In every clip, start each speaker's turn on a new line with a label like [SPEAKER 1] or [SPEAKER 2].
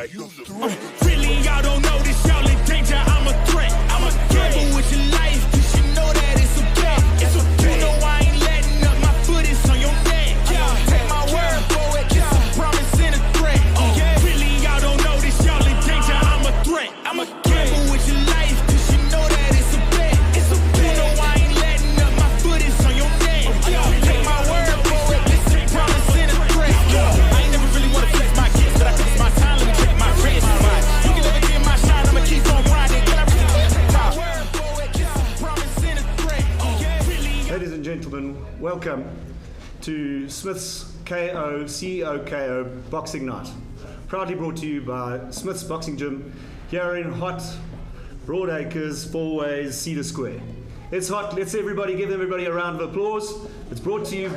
[SPEAKER 1] like a
[SPEAKER 2] Really, y'all don't know this, y'all in danger, I'm a threat. I'm a gamble with your life, cause you know that it's okay. It's okay. You know I ain't letting up, my foot is on your neck. Take my word for it, it's a promise and a threat. Really, y'all don't know this, y'all in danger, I'm a threat. I'm a gamble with your life, cause you know that it's a bet. It's okay. You know I ain't letting up, my foot is on your neck. Take my word for it, it's a promise and a threat. I ain't never really wanna flex my gifts, but I think it's my time, let me check my wrist. You can never get my shine, I'ma keep on grinding. Can I
[SPEAKER 3] Ladies and gentlemen, welcome to Smith's KO CEO KO Boxing Night. Proudly brought to you by Smith's Boxing Gym here in hot Broadacres, Fourways, Cedar Square. It's hot, let's everybody give everybody a round of applause. It's proudly brought to you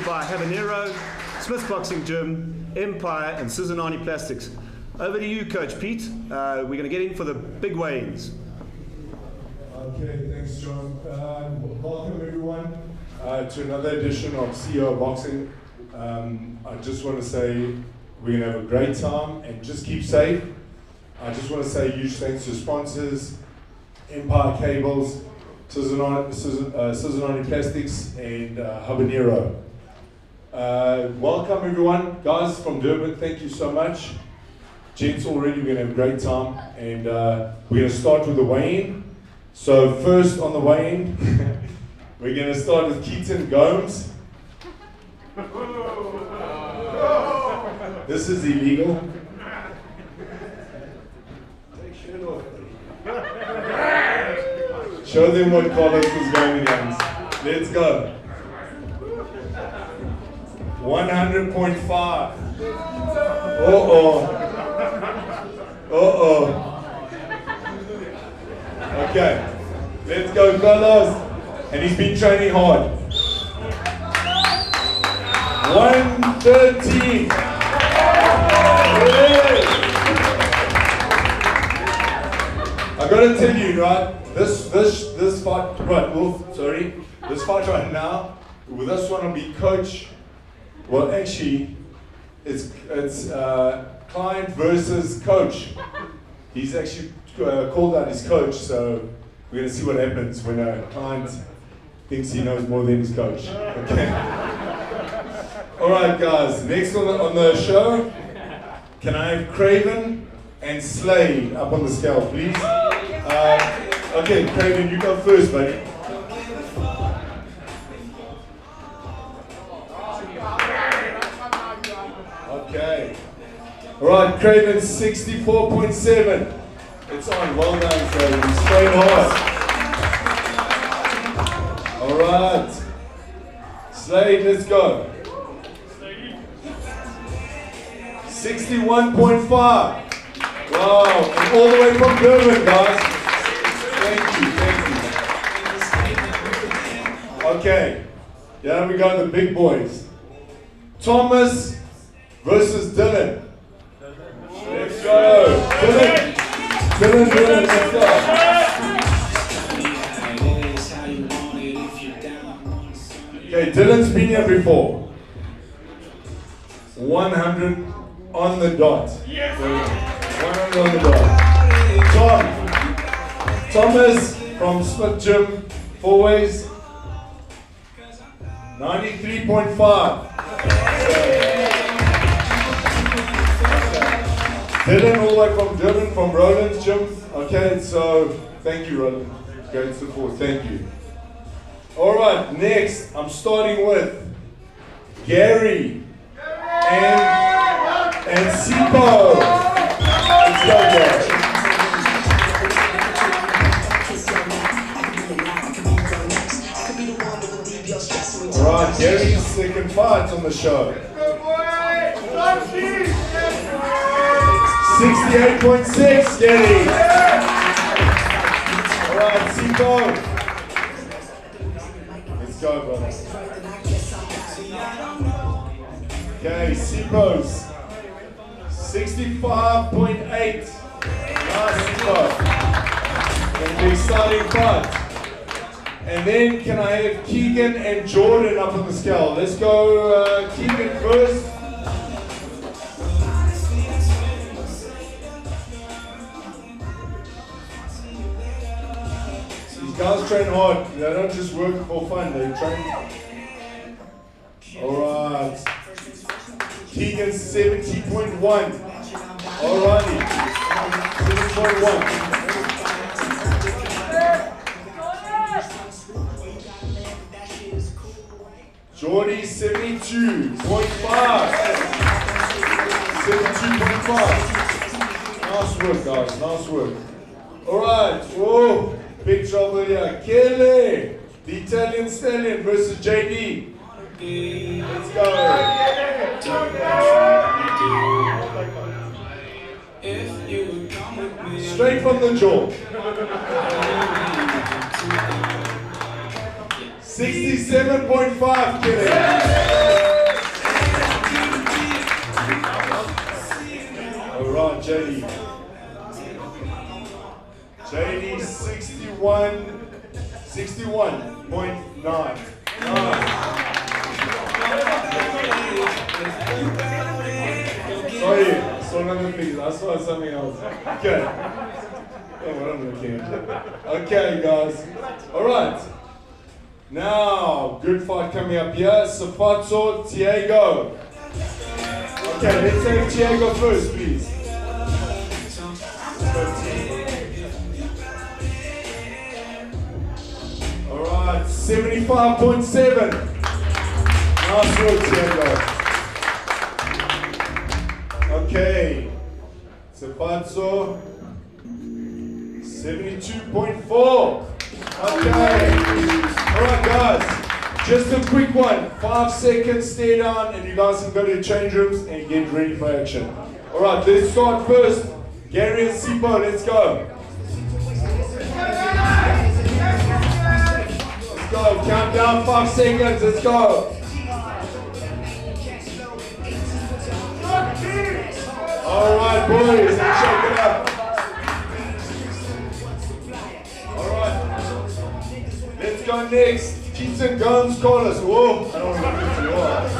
[SPEAKER 3] by Habanero, Smith's Boxing Gym, Empire and Sizanani Plastics. Over to you, Coach Pete. We're going to get in for the big weigh-ins.
[SPEAKER 4] Okay, thanks, John. Welcome, everyone, to another edition of CEO Boxing. I just want to say we're going to have a great time and just keep safe. I just want to say huge thanks to sponsors, Empire Cables, Sizanani Plastics, and Habanero. Welcome, everyone. Guys from Durban, thank you so much. Gents, already we're going to have a great time, and we're going to start with the weigh-in. So first on the weigh-in, we're going to start with Keaton Gomes. This is illegal. Show them what Carlos was going against. Let's go. 100.5. Okay, let's go, Carlos. And he's been training hard. 113. I gotta tell you, right? This fight, right? This fight right now. With this one will be coach. Well, actually, it's client versus coach. He's actually called out his coach, so we're going to see what happens when a client thinks he knows more than his coach. Okay. All right, guys. Next on the show, can I have Craven and Slater up on the scale, please? Okay, Craven, you go first, buddy. Okay. All right, Craven, 64.7. It's on. Well done, Craven. He's trained hard. All right. Slade, let's go. 61.5. Wow. And all the way from Durban, guys. Thank you. Okay. Yeah, we got the big boys. Thomas versus Dylan. Let's go. Dylan, let's go. Okay, Dylan's been here before. 100 on the dot. 100 on the dot. Thomas from Smith Gym, Fourways. 93.5. Dylan all the way from Durban, from Roland's Gym. Okay, so thank you, Roland. Great support, thank you. All right, next, I'm starting with Gary and Sipo. Let's go, Gary. All right, Gary's second fight on the show. 68.6, Gary. All right, Sipo. Let's go, brother. Okay, Sipo's 65.8. Nice, Sipo. Gonna be exciting fight. And then can I have Keegan and Jordan up on the scale? Let's go Keegan first. These guys train hard. They don't just work for fun. They train. Alright. Keegan 70.1. Alrighty. 7.1. Jordy 72.5. 72.5. Nice work, guys. Nice work. Alright. Whoa. Big trouble here. Kelly. The Italian Stallion versus JD. Let's go. Straight from the jaw. 67.5, Kelly. Alright, JD. JD 61.9. Sorry, I saw another thing. I saw something else. Okay. Oh, what I'm looking at. Okay, guys. Alright. Now, good fight coming up here. Safatso, Tiago. Okay, let's have Tiago first, please. Alright, 75.7. Nice work, Tiago. Okay, Safatso, 72.4. Okay. Alright guys, just a quick one. 5 seconds, stay down, and you guys can go to the change rooms and get ready for action. Alright, let's start first. Gary and Sipo, let's go. Let's go, count down 5 seconds, let's go. Alright boys, let's shake it up. Let's go next. Keaton, Guns, Collars. Whoa. I don't want to get to your eyes. I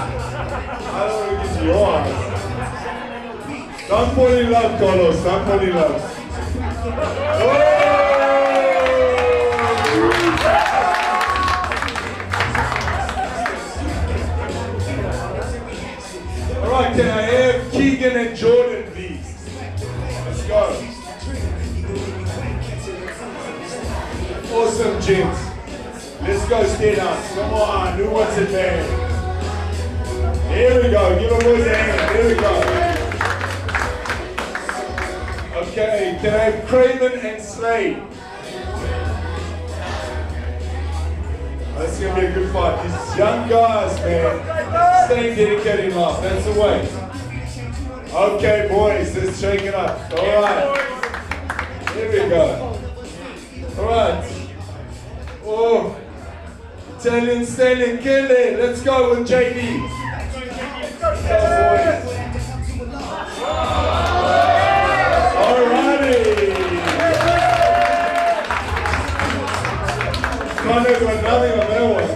[SPEAKER 4] don't want to get to your eyes. Don't fall in love, Carlos. Don't fall in love. Whoa. Alright, can I have Keegan and Jordan, please? Let's go. Awesome, gents. Let's go, stay down. Come on, who wants it there? Here we go, give them boys a hand. Here we go. Okay, can I have Craven and Slater? That's going to be a good fight. These young guys, man, staying dedicated in life. That's the way. Okay, boys, let's shake it up. All right. Here we go. All right. Oh. Italian Stallion, Kelly, let's go with JD. Alrighty. Connor got nothing on that one.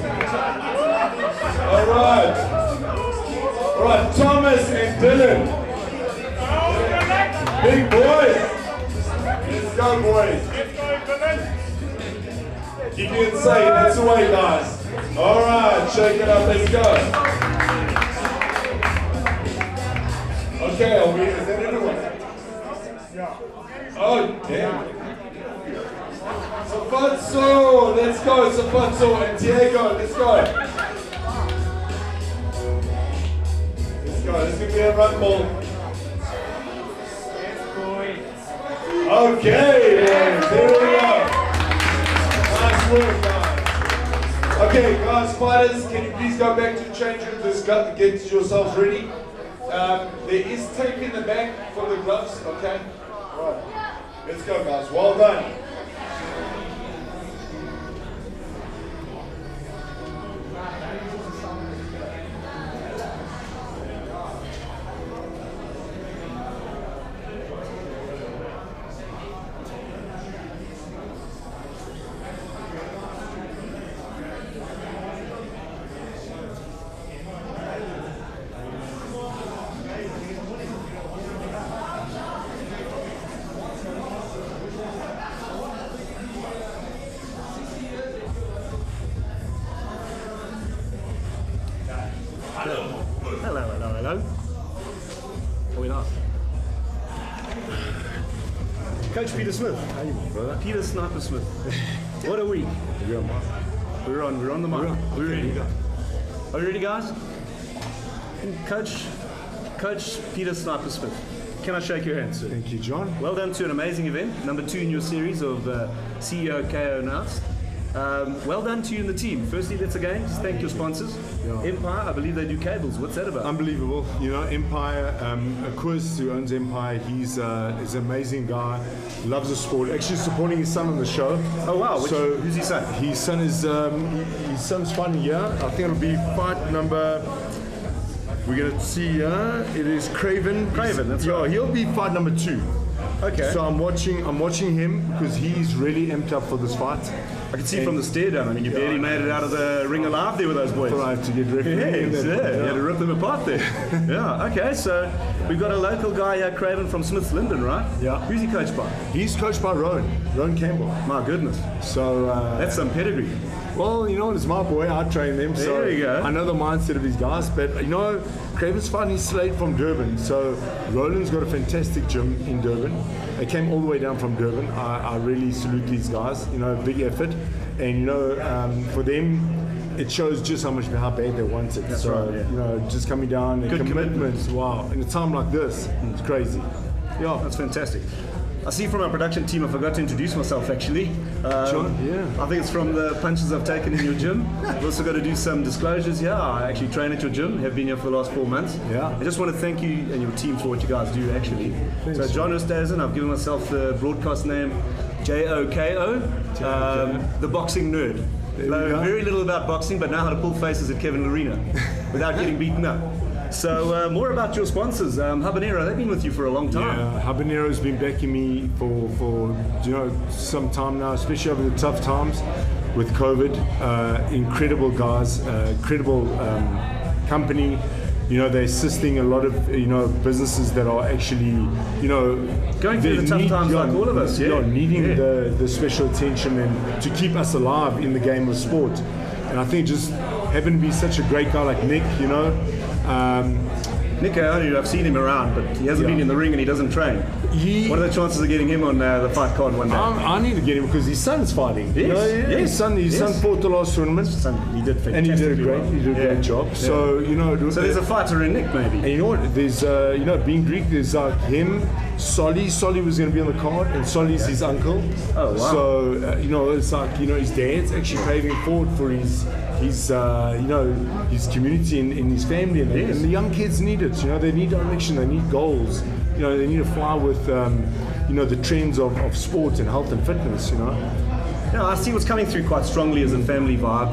[SPEAKER 4] Alright, Thomas and Dylan. Big boys. Let's go, boys. Keep it insane, that's the way, guys. Alright, shake it up, let's go. Okay, is that everyone? Oh, damn. Safatso, let's go, Safatso and Diego, let's go. Let's go, this is going to be a run ball. Okay, there we go. Nice work, guys. Okay, guys, fighters, can you please go back to the change room? Just get yourselves ready. There is tape in the back for the gloves, okay? Right. Let's go, guys. Well done.
[SPEAKER 3] Coach Peter Smith.
[SPEAKER 1] How you, brother?
[SPEAKER 3] Peter Sniper Smith. What a week.
[SPEAKER 1] We're on.
[SPEAKER 3] We're on the mic. We're ready. Are we ready, guys? Coach Peter Sniper Smith. Can I shake your hand, sir?
[SPEAKER 1] Thank you, John.
[SPEAKER 3] Well done to an amazing event, number 2 in your series of CEO KO announced. Well done to you and the team. Firstly, let's again just thank your sponsors.
[SPEAKER 1] Yeah.
[SPEAKER 3] Empire, I believe they do cables. What's that about?
[SPEAKER 1] Unbelievable. You know, Empire, Kurs, who owns Empire, he's an amazing guy, loves the sport. Actually supporting his son on the show.
[SPEAKER 3] Oh wow,
[SPEAKER 1] So
[SPEAKER 3] who's his son?
[SPEAKER 1] His son is, his son's fighting here. I think it'll be fight number, we're going to see here, it is Craven.
[SPEAKER 3] Craven, that's right.
[SPEAKER 1] Yeah, he'll be fight number 2.
[SPEAKER 3] Okay.
[SPEAKER 1] So I'm watching him because he's really amped up for this fight.
[SPEAKER 3] I can see from the stare down. I mean, you barely made it out of the ring alive there with those boys.
[SPEAKER 1] But I have to get ready.
[SPEAKER 3] Yeah, you had to rip them apart there. Yeah, okay, so we've got a local guy here, Craven from Smith's Linden, right?
[SPEAKER 1] Yeah.
[SPEAKER 3] Who's he coached by?
[SPEAKER 1] He's coached by Rowan Campbell.
[SPEAKER 3] My goodness.
[SPEAKER 1] So
[SPEAKER 3] That's some pedigree.
[SPEAKER 1] well, you know, it's my boy. I train them, so
[SPEAKER 3] There you go.
[SPEAKER 1] I know the mindset of these guys. But you know, Craven's fighting Slater from Durban. So Roland's got a fantastic gym in Durban. They came all the way down from Durban. I really salute these guys. You know, big effort, and you know, for them, it shows just how bad they want it.
[SPEAKER 3] That's
[SPEAKER 1] so
[SPEAKER 3] right, yeah.
[SPEAKER 1] you know, just coming down and
[SPEAKER 3] Good
[SPEAKER 1] commitments. Wow, in a time like this, it's crazy.
[SPEAKER 3] Yeah, that's fantastic. I see from our production team, I forgot to introduce myself actually.
[SPEAKER 1] John, yeah.
[SPEAKER 3] I think it's from the punches I've taken in your gym. I've also got to do some disclosures here. I actually train at your gym, have been here for the last 4 months.
[SPEAKER 1] Yeah.
[SPEAKER 3] I just want to thank you and your team for what you guys do actually.
[SPEAKER 1] Thanks.
[SPEAKER 3] So John Oosthuizen, I've given myself the broadcast name JOKO, the boxing nerd.
[SPEAKER 1] we
[SPEAKER 3] Know
[SPEAKER 1] go.
[SPEAKER 3] very little about boxing, but know how to pull faces at Kevin Arena without getting beaten up. So more about your sponsors. Habanero, they've been with you for a long time.
[SPEAKER 1] Yeah, Habanero's been backing me for you know, some time now, especially over the tough times with COVID. Incredible guys, incredible company. You know, they're assisting a lot of, you know, businesses that are actually, you know,
[SPEAKER 3] Going through
[SPEAKER 1] they
[SPEAKER 3] the tough times like all of us, yeah.
[SPEAKER 1] needing
[SPEAKER 3] Yeah.
[SPEAKER 1] the special attention and to keep us alive in the game of sport. And I think just having to be such a great guy like Nick, you know.
[SPEAKER 3] Nick Keaton, I've seen him around, but he hasn't
[SPEAKER 1] Yeah.
[SPEAKER 3] been in the ring and he doesn't train. What are the chances of getting him on the fight card one day?
[SPEAKER 1] I need to get him because his son's fighting.
[SPEAKER 3] Yes,
[SPEAKER 1] You know,
[SPEAKER 3] yes,
[SPEAKER 1] his son
[SPEAKER 3] yes.
[SPEAKER 1] fought the last tournament.
[SPEAKER 3] He did fantastic.
[SPEAKER 1] And he did a great job.
[SPEAKER 3] Yeah.
[SPEAKER 1] So you know,
[SPEAKER 3] So there's a fighter in Nick,
[SPEAKER 1] and
[SPEAKER 3] maybe.
[SPEAKER 1] you know what? There's you know, being Greek, there's like him, Solly. Solly was going to be on the card, and Solly's his uncle.
[SPEAKER 3] Oh, wow.
[SPEAKER 1] So you know, it's like, you know, his dad's actually paving forward for his you know, his community and his family, and,
[SPEAKER 3] Yes.
[SPEAKER 1] and the young kids need it. You know, they need direction, they need goals. You know, they need to fly with you know, the trends of sport and health and fitness. You know.
[SPEAKER 3] Yeah, I see what's coming through quite strongly as a family vibe.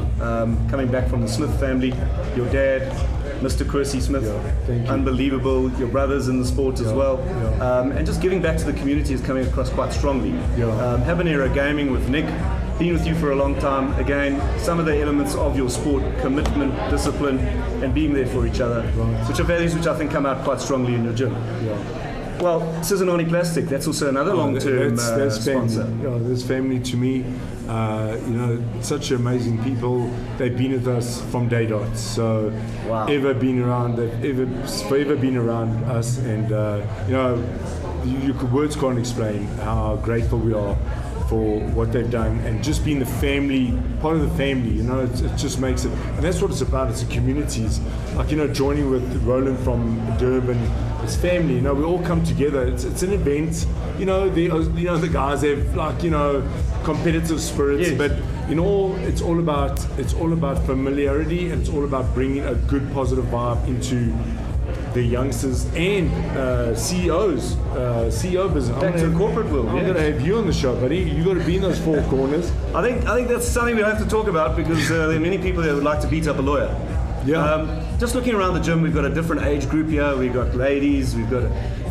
[SPEAKER 3] Coming back from the Smith family, your dad, Mr. Kersey Smith,
[SPEAKER 1] thank you.
[SPEAKER 3] unbelievable. Your brothers in the sport as well,
[SPEAKER 1] yeah.
[SPEAKER 3] and just giving back to the community is coming across quite strongly.
[SPEAKER 1] Yeah.
[SPEAKER 3] Habanero Gaming with Nick, been with you for a long time. Again, some of the elements of your sport: commitment, discipline, and being there for each other, which are values which I think come out quite strongly in your gym. Well, Sizanani Plastic, that's also another long-term
[SPEAKER 1] that's
[SPEAKER 3] sponsor.
[SPEAKER 1] family. You know, that's family to me. You know, such amazing people. They've been with us from day dot. So,
[SPEAKER 3] Wow.
[SPEAKER 1] ever been around. They've forever been around us, and you know, words can't explain how grateful we are for what they've done, and just being the family, part of the family. You know, it just makes it, and that's what it's about. It's a communities, like, you know, joining with Roland from Durban. It's family. You know, we all come together. It's an event. You know, the guys have, like, you know, competitive spirits,
[SPEAKER 3] Yes.
[SPEAKER 1] but in all, it's all about familiarity, and it's all about bringing a good positive vibe into the youngsters and CEOs, CEO business.
[SPEAKER 3] Back to the corporate world.
[SPEAKER 1] I'm
[SPEAKER 3] yeah.
[SPEAKER 1] going to have you on the show, buddy. You got to be in those four corners.
[SPEAKER 3] I think that's something we have to talk about, because there are many people that would like to beat up a lawyer.
[SPEAKER 1] Yeah.
[SPEAKER 3] Just looking around the gym, we've got a different age group here. We've got ladies, we've got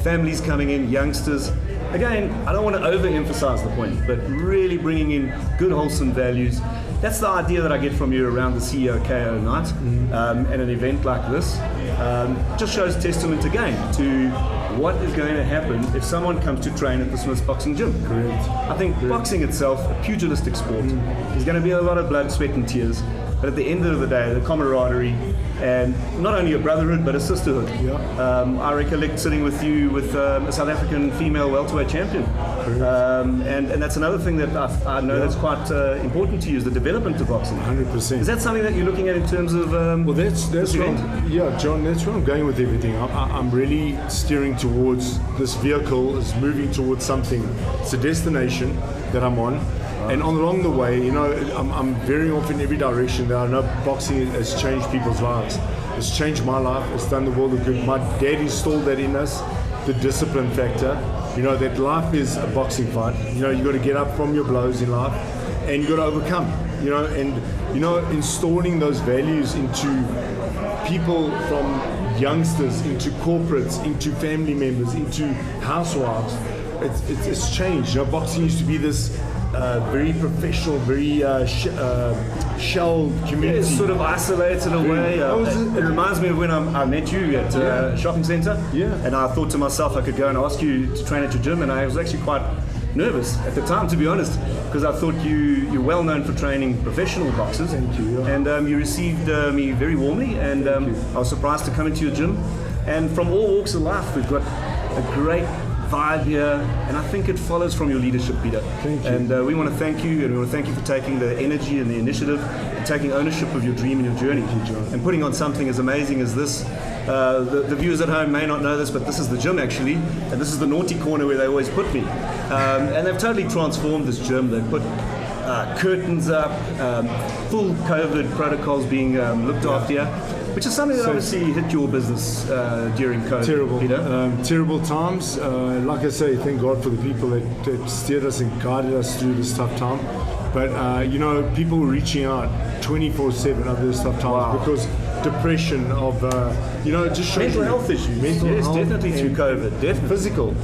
[SPEAKER 3] families coming in, youngsters. Again, I don't want to overemphasize the point, but really bringing in good, wholesome values. That's the idea that I get from you around the CEO KO night, and an event like this. Just shows testament again to what is going to happen if someone comes to train at the Smith's Boxing Gym.
[SPEAKER 1] Correct.
[SPEAKER 3] I think boxing itself, a pugilistic sport, is going to be a lot of blood, sweat and tears. but at the end of the day, the camaraderie, and not only a brotherhood but a sisterhood. I recollect sitting with you with a South African female welterweight champion, and that's another thing that I know that's quite important to you, is the development of boxing.
[SPEAKER 1] 100%.
[SPEAKER 3] Is that something that you're looking at in terms of
[SPEAKER 1] well, that's
[SPEAKER 3] this
[SPEAKER 1] where
[SPEAKER 3] event?
[SPEAKER 1] yeah, John, that's where I'm going with everything. I'm really steering towards this vehicle is moving towards something. It's a destination that I'm on. And along the way, you know, I'm veering off in every direction. That I know boxing has changed people's lives. It's changed my life. It's done the world of good. My dad installed that in us, the discipline factor. You know, that life is a boxing fight. You know, you got to get up from your blows in life, and you got to overcome. You know, and you know, installing those values into people from youngsters, into corporates, into family members, into housewives. It's changed. You know, boxing used to be this very professional, very shelled community.
[SPEAKER 3] It's sort of isolated away. It reminds me of when I met you at a shopping centre.
[SPEAKER 1] Yeah.
[SPEAKER 3] And I thought to myself I could go and ask you to train at your gym, and I was actually quite nervous at the time, to be honest, because I thought you're well known for training professional boxers.
[SPEAKER 1] Thank you.
[SPEAKER 3] And you received me very warmly, and I was surprised to come into your gym. And from all walks of life, we've got a great vibe here, and I think it follows from your leadership, Peter.
[SPEAKER 1] Thank you.
[SPEAKER 3] And we want to thank you, and we want to thank you for taking the energy and the initiative, and taking ownership of your dream and your journey, and putting on something as amazing as this. The viewers at home may not know this, but this is the gym actually, and this is the naughty corner where they always put me. And they've totally transformed this gym. They've put curtains up, full COVID protocols being looked after here, which is something that obviously hit your business during COVID.
[SPEAKER 1] Terrible,
[SPEAKER 3] Peter.
[SPEAKER 1] terrible times. Like I say, thank God for the people that steered us and guided us through this tough time. But you know, people were reaching out 24/7 over this tough times because depression of you know, just shows
[SPEAKER 3] Mental
[SPEAKER 1] you
[SPEAKER 3] health issues.
[SPEAKER 1] Mental
[SPEAKER 3] Yes,
[SPEAKER 1] health
[SPEAKER 3] definitely through
[SPEAKER 1] and
[SPEAKER 3] COVID. Definitely.
[SPEAKER 1] Physical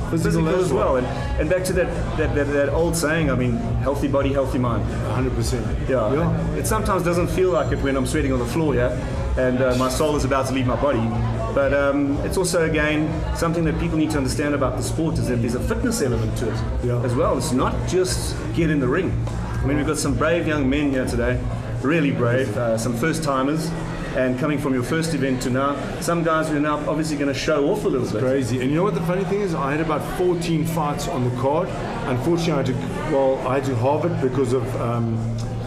[SPEAKER 3] as well. And back to that old saying, I mean, healthy body, healthy mind.
[SPEAKER 1] 100%.
[SPEAKER 3] Yeah. It sometimes doesn't feel like it when I'm sweating on the floor, and my soul is about to leave my body. But it's also, again, something that people need to understand about the sport is that there's a fitness element to it as well. It's not just get in the ring. I mean, we've got some brave young men here today, really brave, some first-timers, and coming from your first event to now, some guys who are now obviously going to show off a little bit.
[SPEAKER 1] Crazy. And you know what the funny thing is? I had about 14 fights on the card. Unfortunately, I had to halve it because of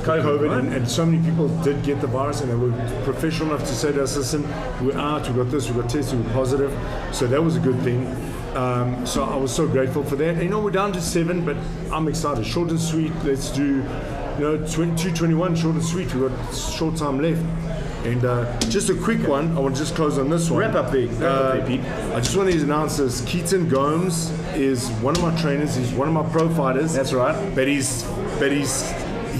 [SPEAKER 1] COVID,
[SPEAKER 3] right?
[SPEAKER 1] and so many people did get the virus, and they were professional enough to say to us, listen, we're out, we got this, we got tested, we're positive. So that was a good thing. So I was so grateful for that. And, you know, we're down to 7, but I'm excited. Short and sweet. Let's do, you know, 221, short and sweet. We've got short time left. And just a quick one, I want to just close on this one.
[SPEAKER 3] Wrap up there, Pete.
[SPEAKER 1] I just want to announce this. Keaton Gomes is one of my trainers. He's one of my pro fighters.
[SPEAKER 3] That's right.
[SPEAKER 1] But he's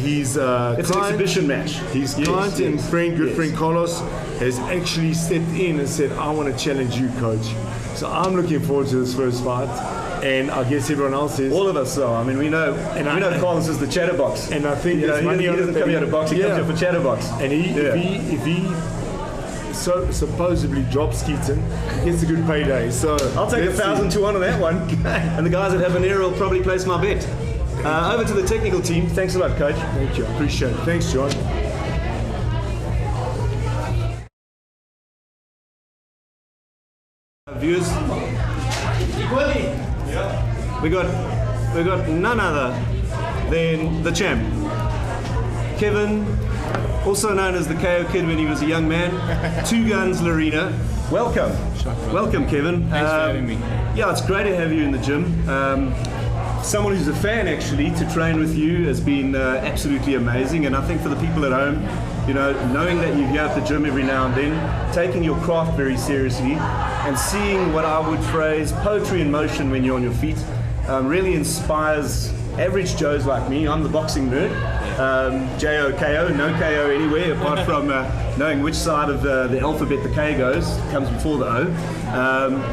[SPEAKER 1] it's
[SPEAKER 3] an exhibition match.
[SPEAKER 1] His client and friend, good friend Carlos, has actually stepped in and said, I want to challenge you, coach. So I'm looking forward to this first fight. And I guess everyone else is.
[SPEAKER 3] All of us are. I mean, we know Carlos is the chatterbox.
[SPEAKER 1] And I think
[SPEAKER 3] he doesn't come here to box, he comes here for chatterbox.
[SPEAKER 1] And if he supposedly drops Keaton, he gets a good payday. So
[SPEAKER 3] I'll take 1,000 to 1 on that one. And the guys at Habanero will probably place my bet. Over to the technical team. Thanks a lot, coach.
[SPEAKER 1] Thank you. I appreciate it. Thanks, John.
[SPEAKER 3] Viewers, we got none other than the champ, Kevin, also known as the KO Kid when he was a young man. 2 Guns Larena. Welcome, Kevin.
[SPEAKER 5] Thanks for having me.
[SPEAKER 3] Yeah, it's great to have you in the gym. Someone who's a fan, actually, to train with you has been absolutely amazing. And I think for the people at home, you know, knowing that you're here at the gym every now and then, taking your craft very seriously, and seeing what I would phrase poetry in motion when you're on your feet, really inspires average Joes like me. I'm the boxing nerd. J-O-K-O, no KO anywhere, apart from knowing which side of the alphabet the K goes, comes before the O.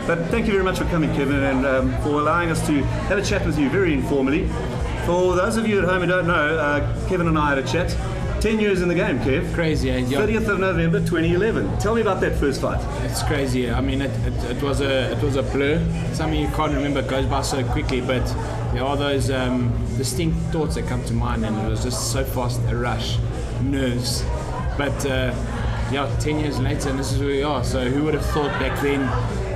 [SPEAKER 3] But thank you very much for coming, Kevin, and for allowing us to have a chat with you very informally. For those of you at home who don't know, Kevin and I had a chat. 10 years in the game, Kev.
[SPEAKER 5] Crazy, eh?
[SPEAKER 3] 30th of November 2011. Tell me about that first fight.
[SPEAKER 5] It's crazy. I mean, it was a blur. Something you can't remember, it goes by so quickly, but there are those distinct thoughts that come to mind, and it was just so fast, a rush, nerves. But 10 years later, and this is where we are. So who would have thought back then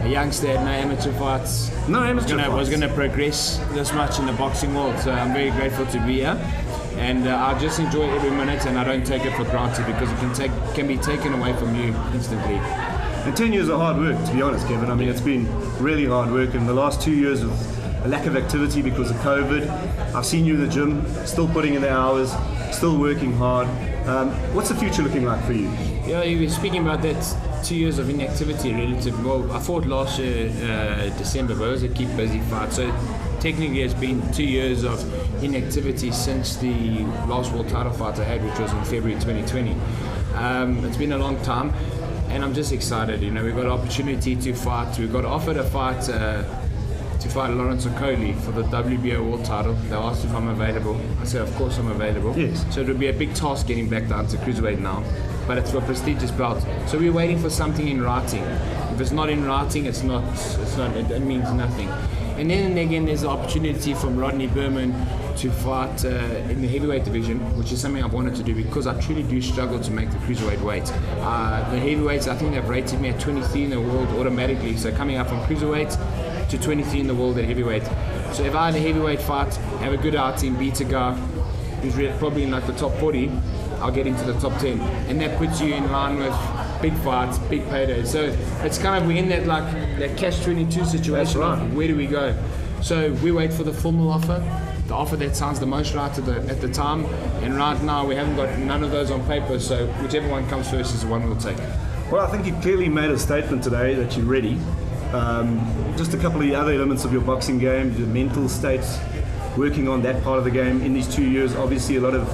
[SPEAKER 5] a youngster had no amateur fights was going to progress this much in the boxing world? So I'm very grateful to be here. And I just enjoy every minute, and I don't take it for granted because it can be taken away from you instantly.
[SPEAKER 3] And 10 years of hard work, to be honest, Kevin. I mean, it's been really hard work. In the last 2 years of a lack of activity because of COVID, I've seen you in the gym, still putting in the hours, still working hard. What's the future looking like for you?
[SPEAKER 5] Yeah, you were speaking about that 2 years of inactivity relative. Well, I fought last year, December, but it was a keep busy fight. So technically it's been 2 years of inactivity since the last world title fight I had, which was in February 2020. It's been a long time, and I'm just excited. We got an opportunity to fight. We got offered a fight to fight Lawrence Okoli for the WBO world title. They asked if I'm available. I said, of course I'm available.
[SPEAKER 3] Yes.
[SPEAKER 5] So it would be a big task getting back down to cruiserweight now, but it's for a prestigious belt. So we're waiting for something in writing. If it's not in writing, it means nothing. And then again, there's the opportunity from Rodney Berman to fight in the heavyweight division, which is something I've wanted to do because I truly do struggle to make the cruiserweight weight. The heavyweights, I think they've rated me at 23 in the world automatically. So coming up from cruiserweight to 23 in the world at heavyweight. So if I had a heavyweight fight, have a good outing, beat a guy who's probably in like the top 40, I'll get into the top 10. And that puts you in line with big fights, big paydays. So it's kind of, we're in that like that catch-22 situation.
[SPEAKER 3] That's right.
[SPEAKER 5] Where do we go? So we wait for the formal offer, the offer that sounds the most right at the time. And right now we haven't got none of those on paper. So whichever one comes first is the one we'll take.
[SPEAKER 3] Well, I think you clearly made a statement today that you're ready. Just a couple of the other elements of your boxing game, the mental states, working on that part of the game in these 2 years. Obviously a lot of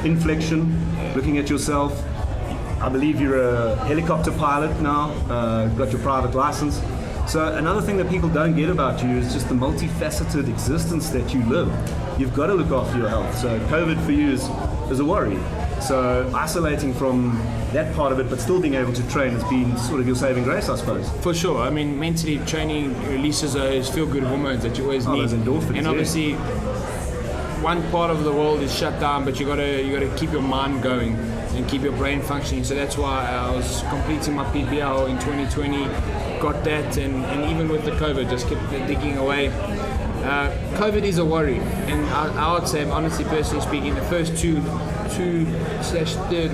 [SPEAKER 3] inflection, looking at yourself. I believe you're a helicopter pilot now, got your private license. So another thing that people don't get about you is just the multifaceted existence that you live. You've got to look after your health. So COVID for you is a worry. So isolating from that part of it, but still being able to train has been sort of your saving grace, I suppose.
[SPEAKER 5] For sure. I mean, mentally training releases those feel-good hormones that you always need.
[SPEAKER 3] Those endorphins,
[SPEAKER 5] and obviously, one part of the world is shut down, but you gotta keep your mind going and keep your brain functioning. So that's why I was completing my PBL in 2020, got that, and even with the COVID, just kept digging away. COVID is a worry, and I would say, honestly, personally speaking, the first two/third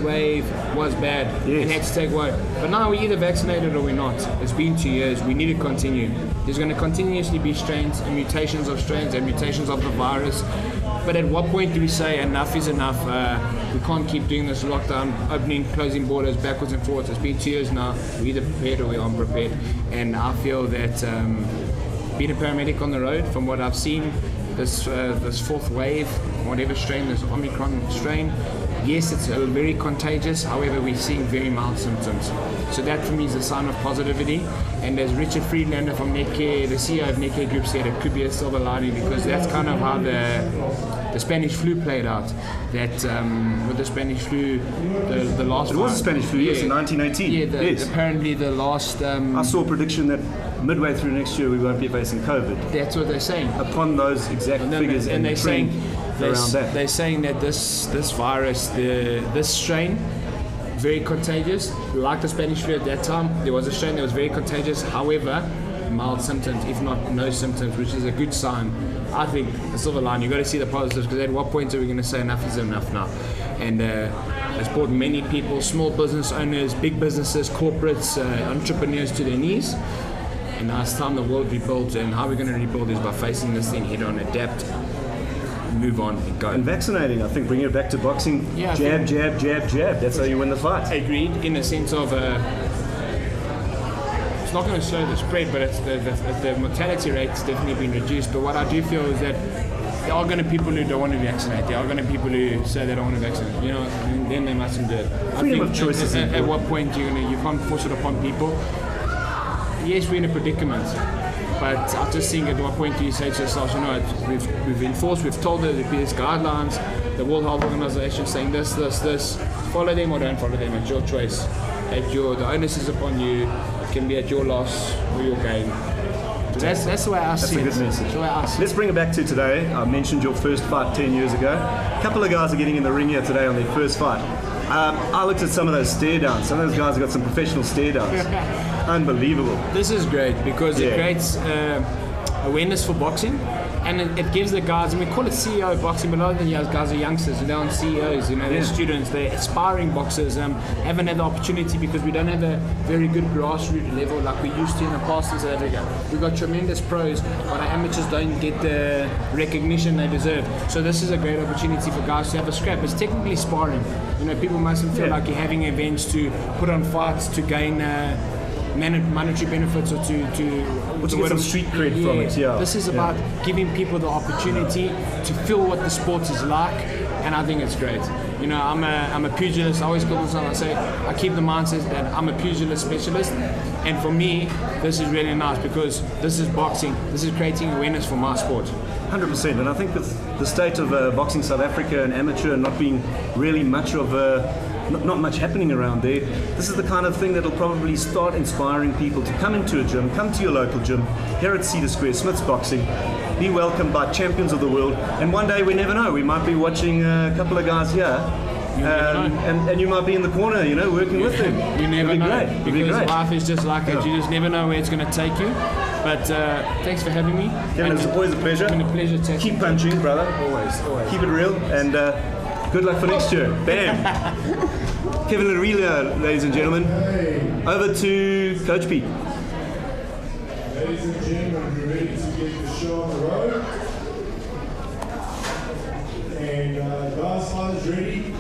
[SPEAKER 5] wave was bad.
[SPEAKER 3] Yes.
[SPEAKER 5] And had to take away. But now we're either vaccinated or we're not. It's been 2 years. We need to continue. There's going to continuously be strains and mutations of strains and mutations of the virus. But at what point do we say enough is enough? We can't keep doing this lockdown, opening, closing borders, backwards and forwards. It's been 2 years now. We're either prepared or we're unprepared. And I feel that being a paramedic on the road, from what I've seen, this fourth wave, whatever strain, this Omicron strain, yes, it's very contagious. However, we're seeing very mild symptoms. So that for me is a sign of positivity. And as Richard Friedlander from Netcare, the CEO of Netcare Group, said, it could be a silver lining because that's kind of how the Spanish flu played out. That with the Spanish flu, the last.
[SPEAKER 3] It was a Spanish flu, yes, in 1918.
[SPEAKER 5] Yeah,
[SPEAKER 3] yes.
[SPEAKER 5] Apparently the last.
[SPEAKER 3] I saw a prediction that midway through next year we won't be facing COVID.
[SPEAKER 5] That's what they're saying.
[SPEAKER 3] Upon those exact figures and
[SPEAKER 5] they're
[SPEAKER 3] the trend around that.
[SPEAKER 5] They're saying that this virus, this strain, very contagious. Like the Spanish flu at that time, there was a strain that was very contagious. However, mild symptoms, if not no symptoms, which is a good sign. I think the silver line, you've got to see the positives, because at what point are we going to say enough is enough now? And it's brought many people, small business owners, big businesses, corporates, entrepreneurs to their knees. And now it's time the world rebuilds, and how we're going to rebuild is by facing this thing head on, adapt, move on and go.
[SPEAKER 3] And vaccinating, I think, bringing it back to boxing,
[SPEAKER 5] Yeah,
[SPEAKER 3] jab, jab, jab, jab. That's how you win the fight.
[SPEAKER 5] Agreed, in the sense of it's not going to slow the spread, but it's the mortality rate's definitely been reduced. But what I do feel is that there are going to be people who don't want to vaccinate. There are going to be people who say they don't want to vaccinate. You know, and then they mustn't do it.
[SPEAKER 3] Freedom of choice is
[SPEAKER 5] at
[SPEAKER 3] important.
[SPEAKER 5] what point you can't force it upon people. Yes, we're in a predicament, but I just think at what point do you say to yourself, you know, we've enforced, we've told the PS guidelines, the World Health Organization saying this, follow them or don't follow them, it's your choice. The onus is upon you, it can be at your loss or your gain. That's the way I see it.
[SPEAKER 3] That's a good message.
[SPEAKER 5] That's the way I see it.
[SPEAKER 3] Let's bring it back to today. I mentioned your first fight 10 years ago. A couple of guys are getting in the ring here today on their first fight. I looked at some of those stare downs. Some of those guys have got some professional stare downs. Unbelievable.
[SPEAKER 5] This is great because it creates awareness for boxing, and it gives the guys, and we call it CEO boxing, but a lot of the guys are youngsters, they're on CEOs, they're students, they're aspiring boxers, haven't had the opportunity because we don't have a very good grassroots level like we used to in the past in South Africa. We've got tremendous pros, but our amateurs don't get the recognition they deserve. So this is a great opportunity for guys to have a scrap. It's technically sparring. People mustn't feel like you're having events to put on fights to gain monetary benefits or to
[SPEAKER 3] get some street cred from it.
[SPEAKER 5] This is about giving people the opportunity to feel what the sport is like, and I think it's great. I'm a pugilist. I always call myself, I keep the mindset that I'm a pugilist specialist, and for me this is really nice because this is boxing. This is creating awareness for my sport.
[SPEAKER 3] 100%, and I think with the state of boxing South Africa and amateur not being really much of not much happening around there, this is the kind of thing that'll probably start inspiring people to come into a gym, come to your local gym here at Cedar Square, Smith's Boxing, be welcomed by champions of the world, and one day we never know, we might be watching a couple of guys here, and you might be in the corner, working with them.
[SPEAKER 5] You never know,
[SPEAKER 3] great.
[SPEAKER 5] because life is just like that. You just never know where it's going to take you. But thanks for having me.
[SPEAKER 3] Kevin, it's always a pleasure.
[SPEAKER 5] It's been a pleasure to
[SPEAKER 3] keep punching, brother.
[SPEAKER 5] Always.
[SPEAKER 3] Keep it real, and good luck for next year. Bam. Kevin Larelia, ladies and gentlemen. Over to Coach Pete.
[SPEAKER 4] Ladies and gentlemen, we're ready to get the show on the road. And guys, father's ready.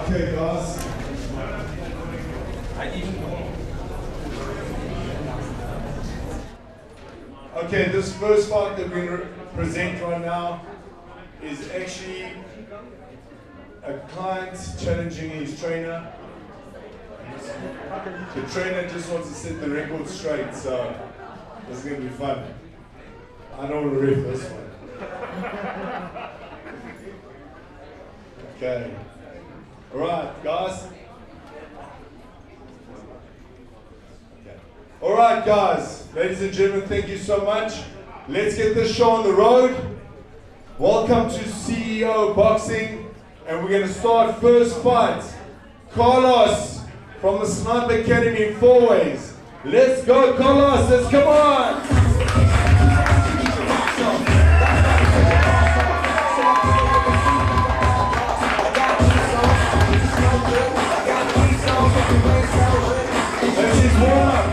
[SPEAKER 4] Okay, guys. Okay, this first fight that we're going to present right now is actually a client challenging his trainer. The trainer just wants to set the record straight, so this is going to be fun. I don't want to ref this one. Okay. Alright, guys. Okay. Alright, guys. Ladies and gentlemen, thank you so much. Let's get this show on the road. Welcome to CEO Boxing. And we're going to start first fight. Carlos from the Sniper Academy in 4 ways. Let's go, Carlos. Let's come on. That's his warm-up.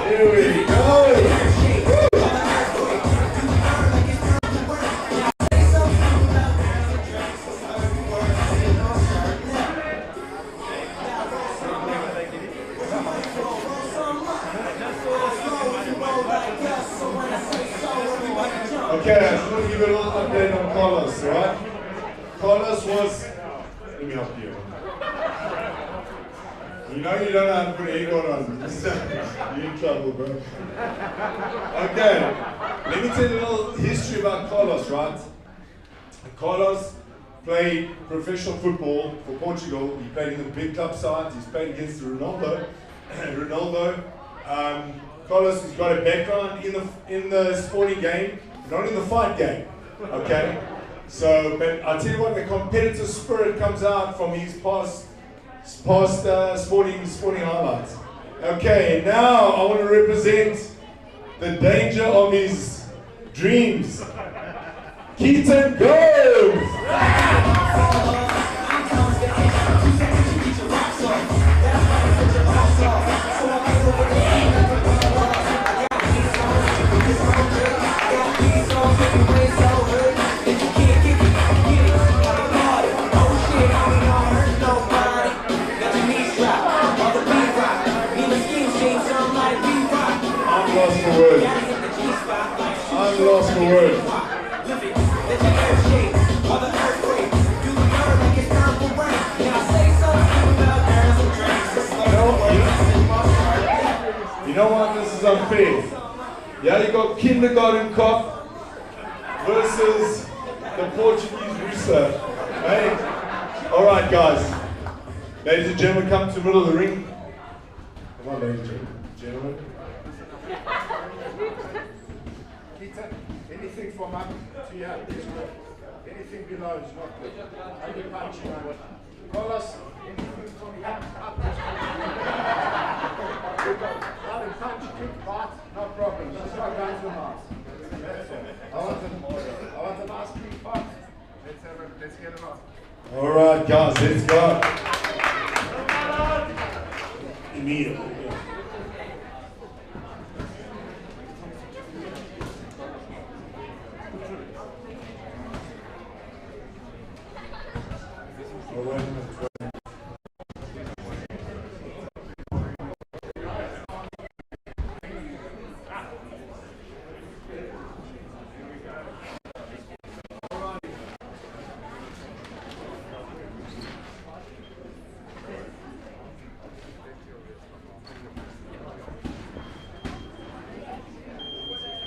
[SPEAKER 4] Here we go. Okay, I just want to give you a little update on Carlos, right? Carlos was, let me help you. You know you don't know how to put an aircon on. You're in trouble, bro. Okay, let me tell you a little history about Carlos, right? Carlos played professional football for Portugal. He played in the big club side. He's played against Ronaldo. Carlos has got a background in the sporting game, not in the fight game. Okay, so but I tell you what, the competitive spirit comes out from his past sporting highlights. Okay, now I want to represent the danger of his dreams. Keaton goes! I'm lost for words. You You know what? This is unfair. Yeah, you got kindergarten cop versus the Portuguese rooster. Hey? Alright, guys. Ladies and gentlemen, come to the middle of the ring. Come on, ladies and gentlemen.
[SPEAKER 6] Keaton, anything from up to here is good. Anything below is not good. Only punch, man. Carlos, anything from here up is good. Only punch, kick, bite, no problem. Just go down to the mouth. I want a nice clean fight. Let's get it on.
[SPEAKER 4] Alright, guys, let's go. Immediately.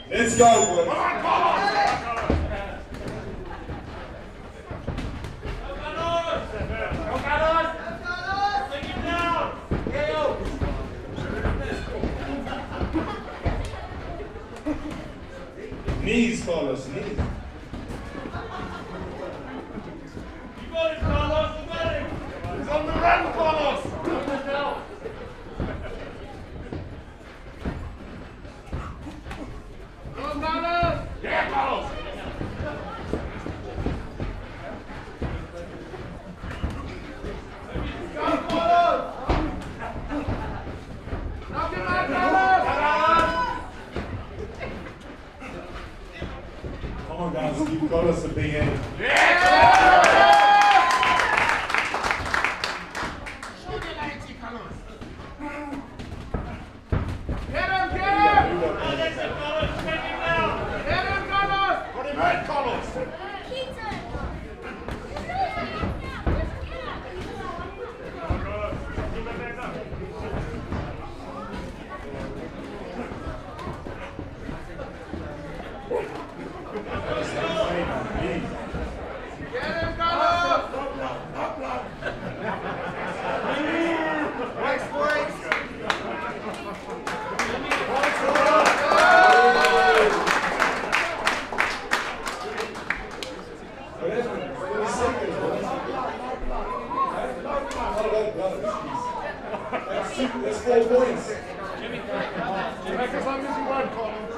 [SPEAKER 4] Let's go, boys. Knees, Carlos, knees.
[SPEAKER 2] You got it, Carlos. You got it. He's on the run, Carlos. Yeah, Carlos.
[SPEAKER 4] Come on, guys, give Carlos a big hand. That's 4 points.
[SPEAKER 6] As long as you want, Carlos.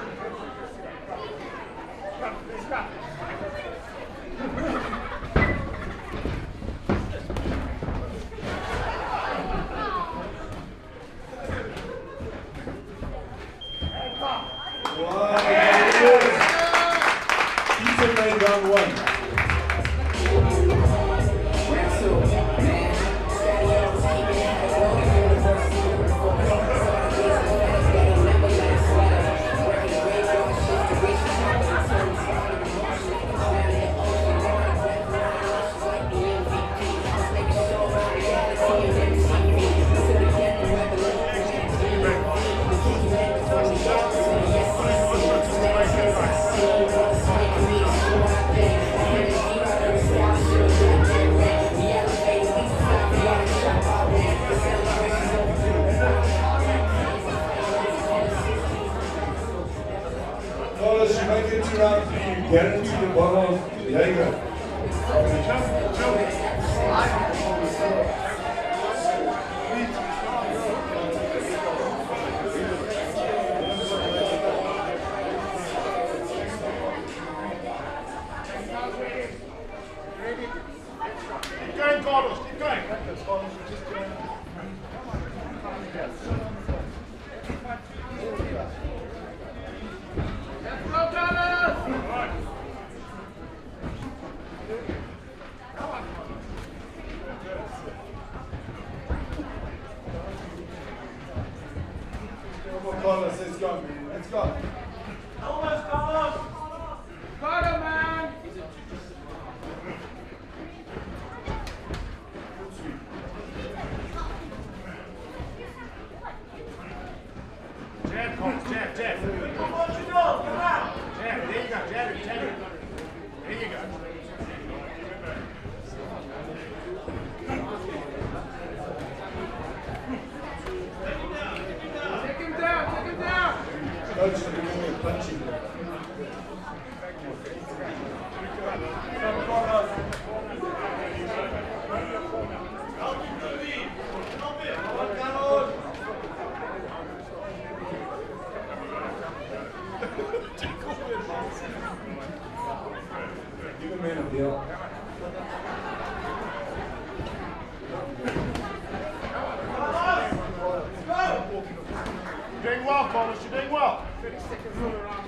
[SPEAKER 4] Keaton made round 1. Carlos, you make it to round 3, you guarantee the bottle. There you go.
[SPEAKER 6] Keep going, Carlos. Keep going.
[SPEAKER 4] Come on, Carlos, let's go. Let's go.
[SPEAKER 6] Got him, man. Jab. There you go, jab it. There you go. Take him down.
[SPEAKER 4] Coach, you're punching. Give a man a deal.
[SPEAKER 6] You're doing well, Carlos. You're doing well. 30 seconds all around.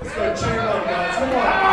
[SPEAKER 4] Let's go chain lock, guys. Come on.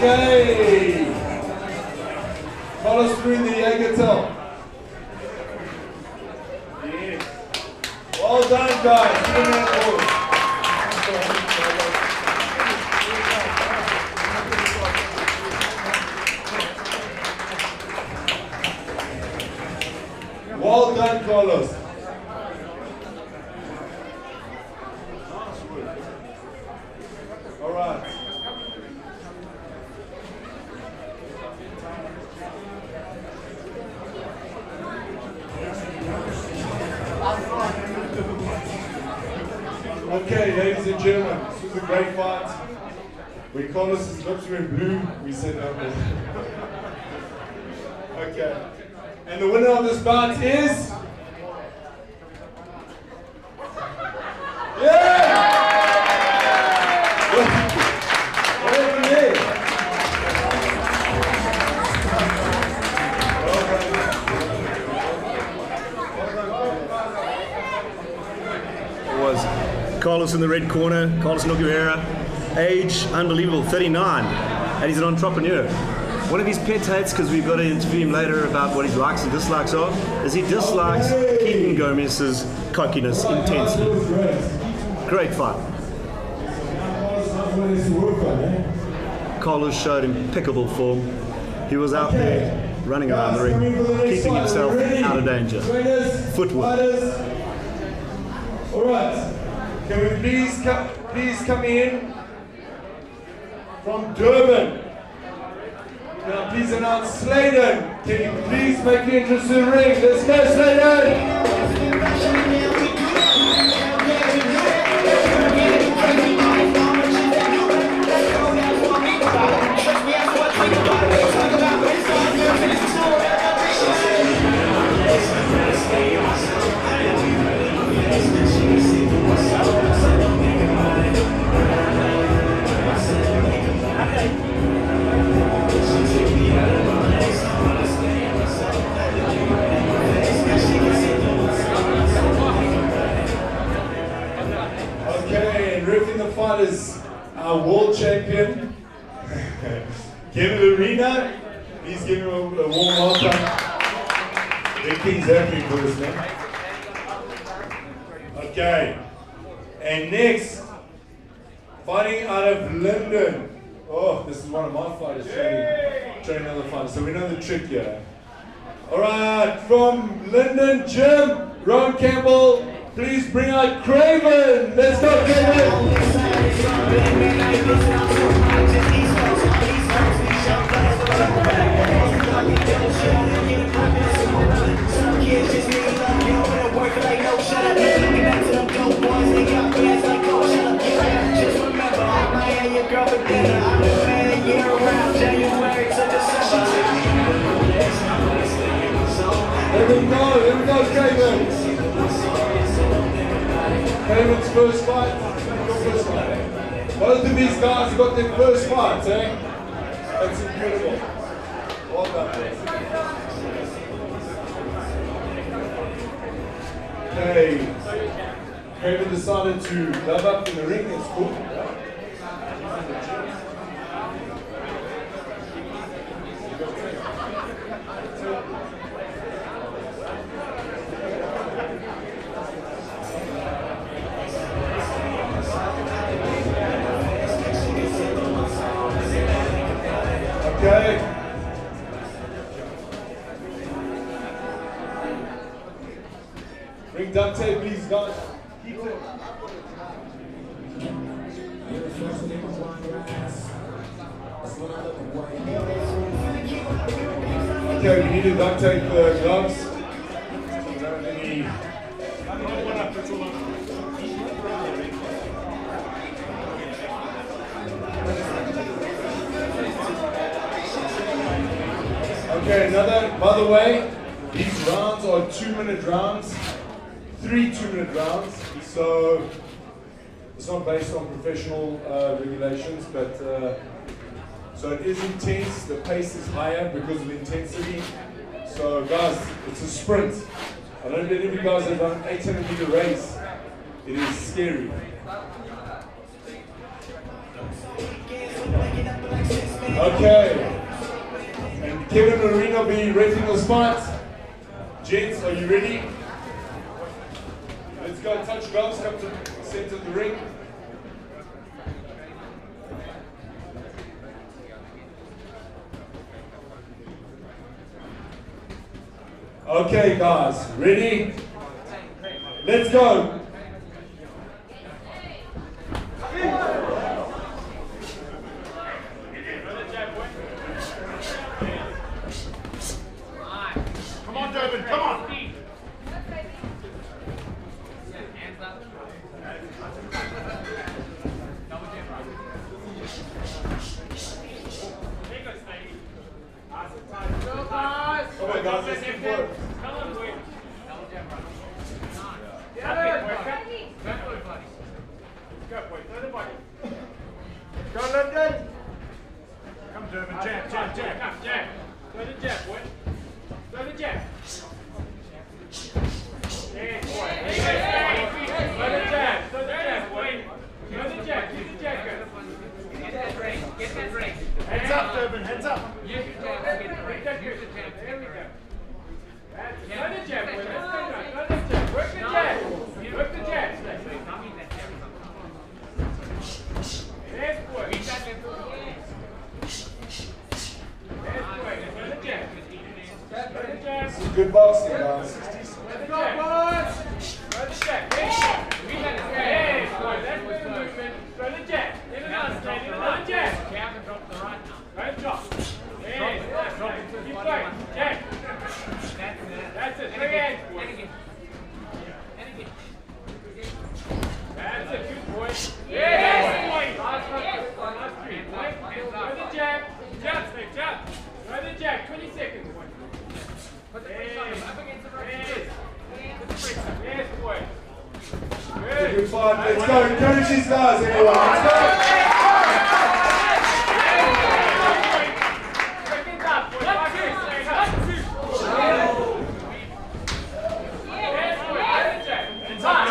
[SPEAKER 4] Okay. Follow us through the Agatel. Yes. Well done, guys. Give them that applause. Well done, Carlos. All right. Okay, ladies and gentlemen, this was a great fight. When Carlos's lips went blue, we said no more. Okay. And the winner of this bout is... Yeah!
[SPEAKER 3] Carlos in the red corner, Carlos Nogueira, age unbelievable, 39, and he's an entrepreneur. One of his pet hates, because we've got to interview him later about what his likes and dislikes are, is he dislikes Keaton Gomez's cockiness intensely. Great fight. Carlos showed impeccable form. He was out there running around the ring, keeping himself out of danger. Footwork.
[SPEAKER 4] All right. Can we please come in from Durban? Now please announce Slater. Can you please make your entrance to the ring? Let's go, Slater! Is our world champion, Kevin Arena. Please give him a warm welcome. The King's happy for us now. Okay, and next, fighting out of London. Oh, this is one of my fighters training other fighters, so we know the trick here. Alright, from London Gym, Ron Campbell. Please bring out Craven. Let's go, Craven.
[SPEAKER 2] Shut up,
[SPEAKER 4] Here we go, Craven. Craven's first fight. Your first fight. Both of these guys have got their first fight, eh? That's incredible. Well done. Okay. Craven decided to love up in the ring. It's cool. Okay. Bring duct tape, please, guys. Keaton. Okay, we need to duct tape the gloves. We don't have any. Okay, another, by the way, these rounds are 2-minute rounds, 3 2-minute rounds, so it's not based on professional regulations, but so it is intense, the pace is higher because of the intensity. So guys, it's a sprint. I don't know if any of you guys have done 800-meter race. It is scary. Okay. And Kevin and Marina will be racing the spots. Gents, are you ready? Let's go touch gloves, come to the center of the ring. Okay guys, ready? Let's go.
[SPEAKER 6] Come on, Durban, come on.
[SPEAKER 4] Come on guys, let's keep work.
[SPEAKER 6] Go, London. Come, Durban, jab, jab, jab. Come, jab. Go to jab, boy. Go to jab. Yes, boy. Go to jab. Go to jab, boy. Go to jab. Get the jab, go. Get that break. Get that break. Heads up, Durban. Heads up. Use the jab. Get the break. Use the jab. There we go. Go to jab, boy. Let's go. Go to jab. Work the jab. Work the jab. Yes, boy. Yes, boy. Go to jab. Go to jab.
[SPEAKER 4] Some good boxing, guys.
[SPEAKER 6] Let's go, boys! Go to jab. Yes, boy. That's the movement. Go to jab. In and out, straight. In and out. Jab. Drop the right now. Don't drop. Yes. Keep going. Jab. That's it. Three hands, boy. That's it. Good boy. Yes, boy. Last three. Go to jab. Jab, Steve. Jab. Go to jab. 20 seconds, boy. Put the press on him. Up against the right. Put the press on. Yes, boy. Good.
[SPEAKER 4] Good fight. Let's go. Encourage these guys, everyone. Let's go.
[SPEAKER 6] Seconds up, boy. Yes, boy. Go to jab. Inside.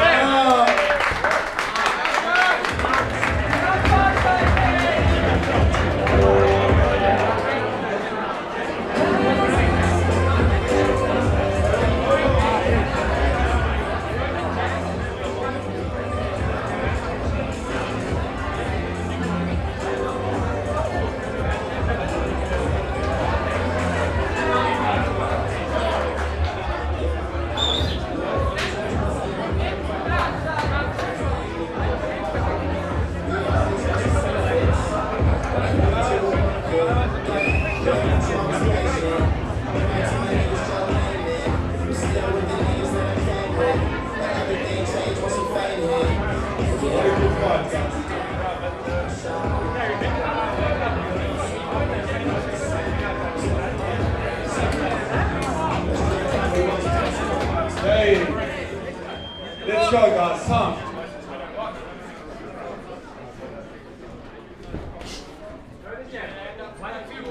[SPEAKER 4] Let's go, guys. Time.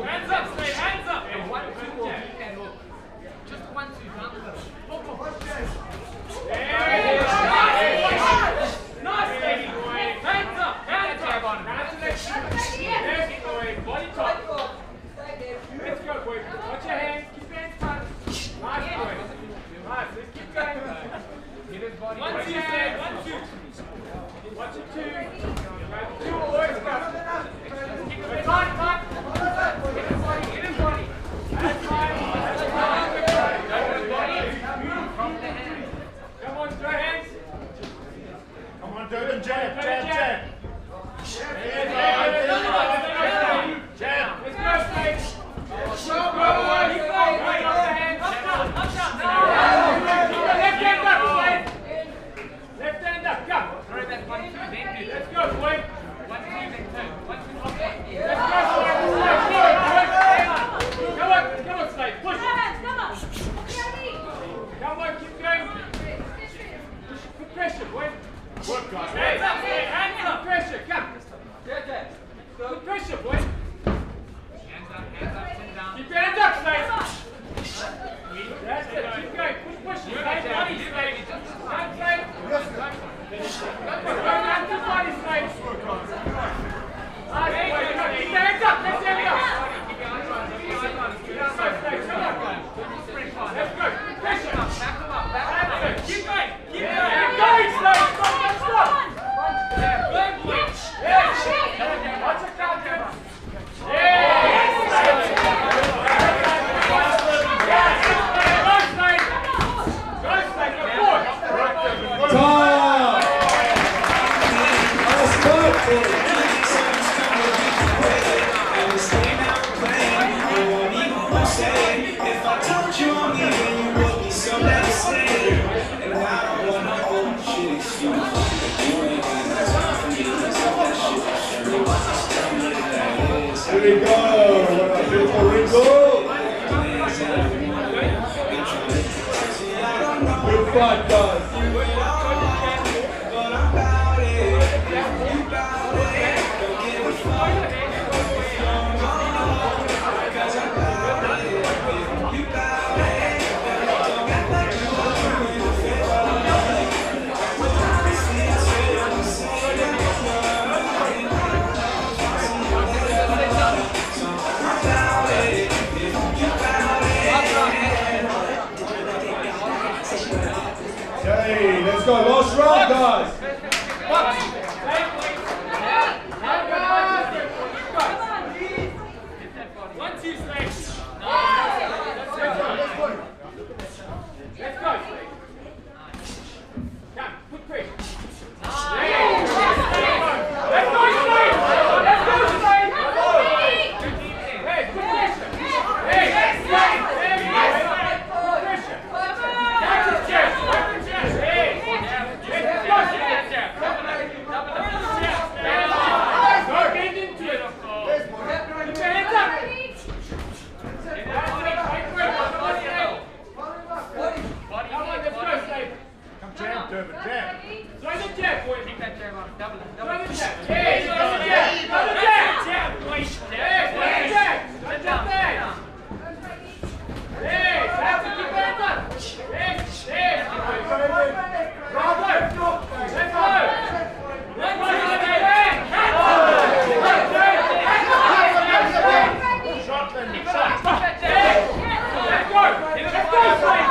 [SPEAKER 6] Hands up, Slate, hands up! And 1, 2, and look. Just 1, 2, not the middle. Nice, baby boy. Hands up, hands up. Body top. Let's go, boy. Watch your hands, keep your hands tight. Nice, boy. Nice, let's keep going. Get his body. 1, 2, Slate, 1, 2. Watch it, 2. 2 always go. Tight, tight. Get his body, get his body. That's right. That's right. From the hand. Come on, throw hands.
[SPEAKER 3] Come on, Durban, jab, jab, jab.
[SPEAKER 6] Jab. Let's go, Slate. Let's go, boys. Right off the hand. Up, left hand up, Slate. Left hand up, go. Throw that 1, 2, then do. Let's go, boy. 1, 2, then 2. 1, 2, okay. Let's go, Slate. Come on, Slate. Push. Come on, keep going. Put pressure, boy. Work, guys. Hands up, Slate. Hands up. Pressure, come. Put pressure, boy. Hands up, sit down. Keep your hands up, Slate. That's it. Keep going. Push, push. Slate, body, Slate. Hands, Slate. Go down to body, Slate. Nice, boy. Keep your hands up. Let's have it up. Let's go. Pressure. Back them up. Keep going. Keep going. Keep going, Slate. Stop. Good, boy. Watch it down, good.
[SPEAKER 4] Here we go. What a beautiful Ringo. Good fight, guys. Okay, let's go. Last round, guys.
[SPEAKER 6] 1, 2, Slate. Let's go, Slate. Come, put pressure. Let's go, Slate. Let's go, Slate. Hey, put pressure. Hey, Slate. Put pressure. Back to chest. Back to chest. Hey. Let's go, Slate. Go, bend into it. Keep your hands up.
[SPEAKER 3] Jab, Durban, jab.
[SPEAKER 6] Throw the jab, boy. Take that jab on. Double it. Throw the jab. Hey, throw the jab. Throw the jab. Jab, boy. Hey, throw the jab. Throw the jab. Hey, have to keep that up. Hey, bravo. Let's go. Let's go. Shot them. Shot. Let's go. Let's go, Slate.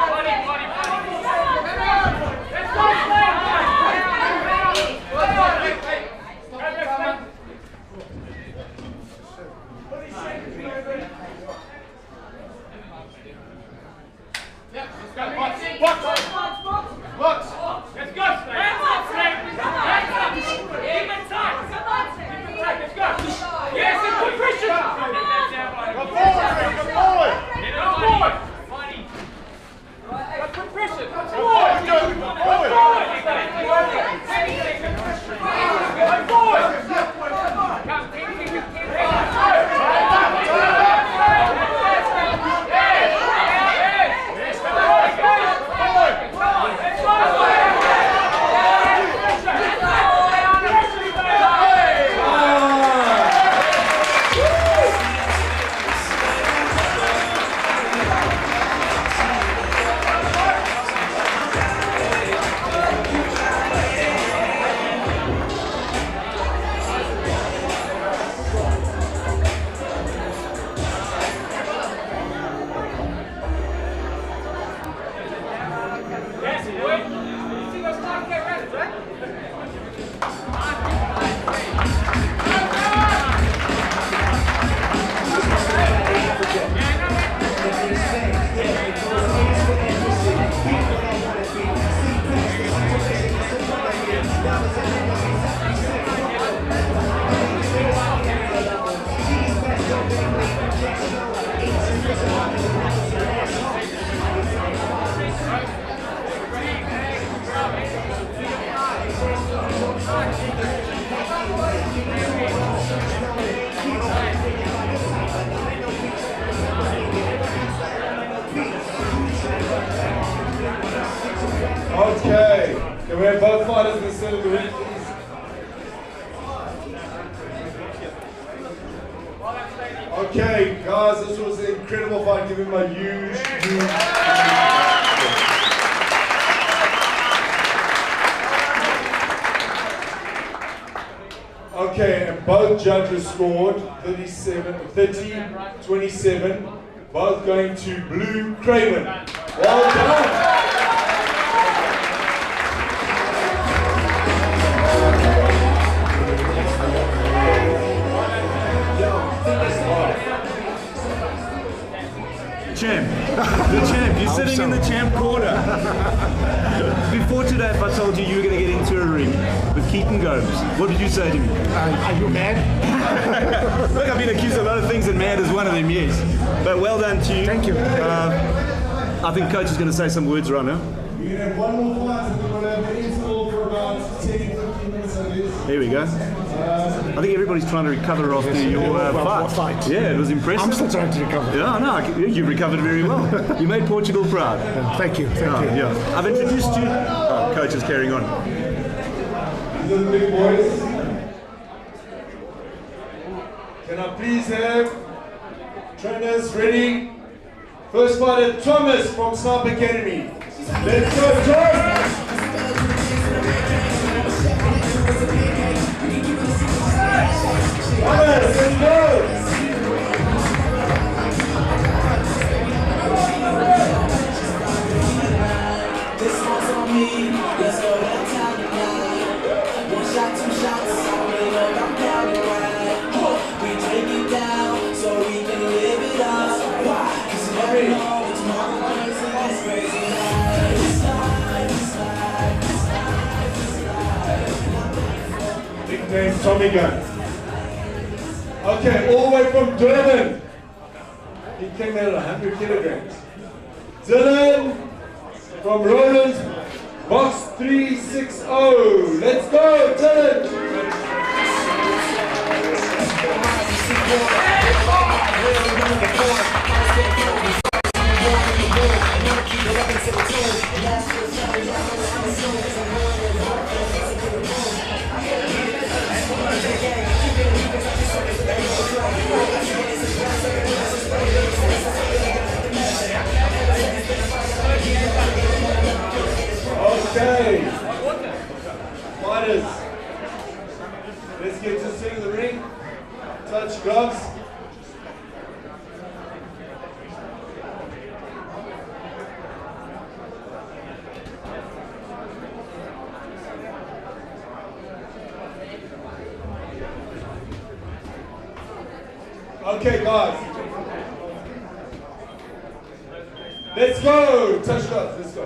[SPEAKER 4] Okay, can we have both fighters in the center of the ring, please? Okay, guys, this was an incredible fight. Give him a huge. Okay, and both judges scored 30-27, both going to blue Craven. Well done.
[SPEAKER 3] Champ, the champ, you're sitting in the champ corner. Before today, if I told you you were going to get into a ring with Keaton Gomes, what would you say to me?
[SPEAKER 7] Are you mad?
[SPEAKER 3] Look, I've been accused of a lot of things, and mad is one of them, yes. But well done to you.
[SPEAKER 7] Thank you.
[SPEAKER 3] I think Coach is going to say some words right now.
[SPEAKER 4] We're going to have one more fight, and we're going to have the interval for about 10-15 minutes, I guess.
[SPEAKER 3] Here we go. I think everybody's trying to recover after your fight. Yeah, it was impressive.
[SPEAKER 7] I'm still trying to recover.
[SPEAKER 3] Yeah, no, you recovered very well. You made Portugal proud.
[SPEAKER 7] Thank you. Thank you.
[SPEAKER 3] Yeah. I've introduced you. Oh, Coach is carrying on.
[SPEAKER 4] These are the big boys. Can I please have trainers ready? First fighter, Thomas from Sniper Academy. Let's go, Thomas! Thomas, let's go!
[SPEAKER 8] This one's on me. Let's go that time tonight. One shot, two shots. I really know I'm counting right. We take it down so we can live it up. Why? 'Cause you never know what's tomorrow brings in this crazy life.
[SPEAKER 4] Nickname Tommy Gun. Okay, all the way from Durban. He came out at 100 kilograms. Dylan from Rollins, box 360. Let's go, Dylan. Okay, fighters, let's get to the center of the ring. Touch gloves. Okay, guys. Let's go. Touch gloves. Let's go.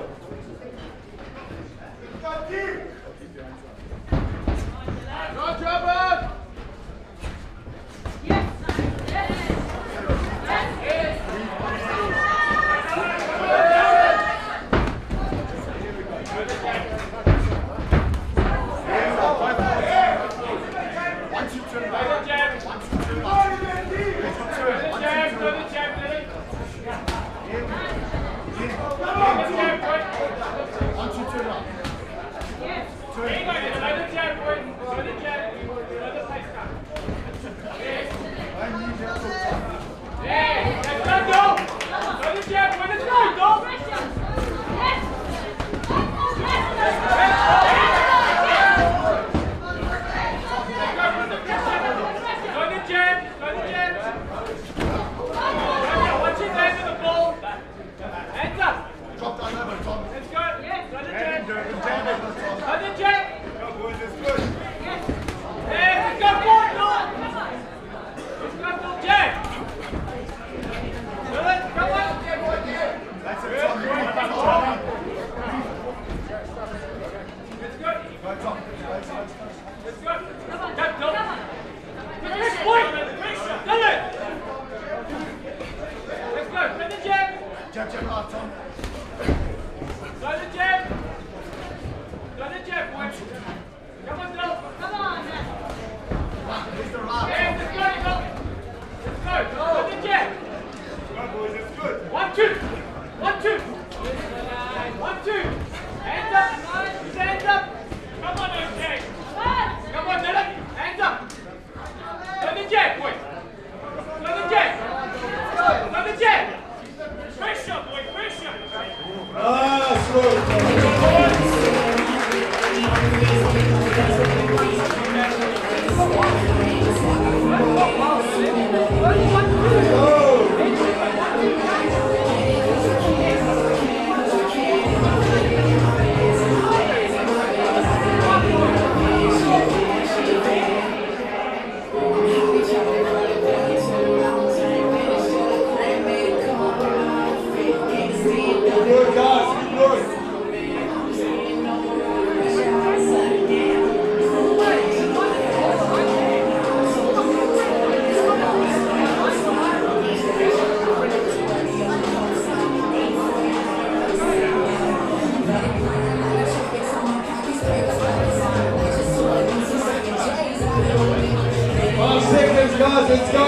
[SPEAKER 4] Let's go.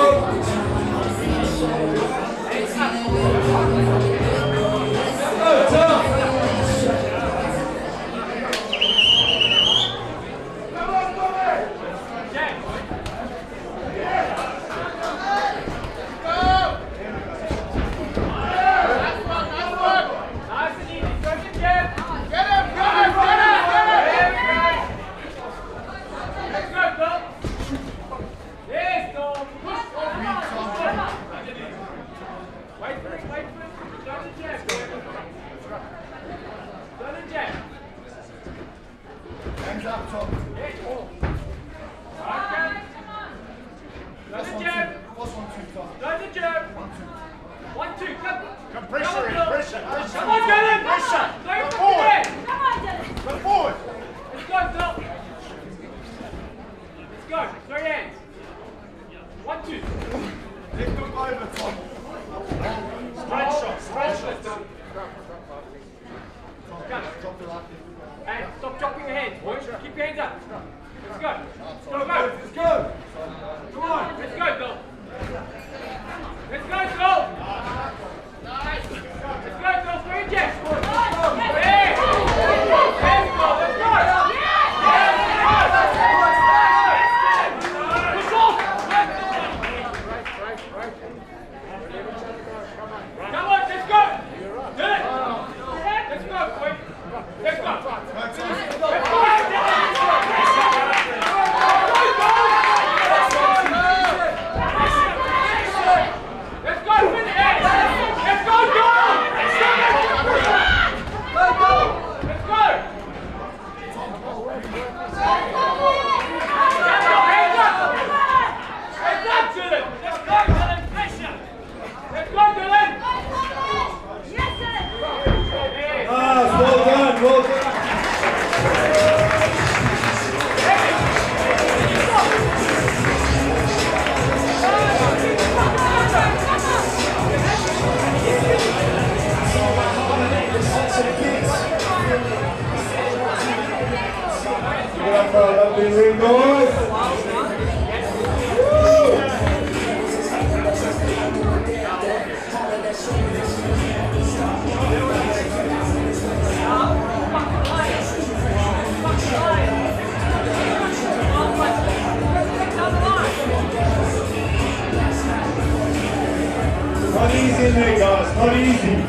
[SPEAKER 4] Not easy in there, guys. Not easy.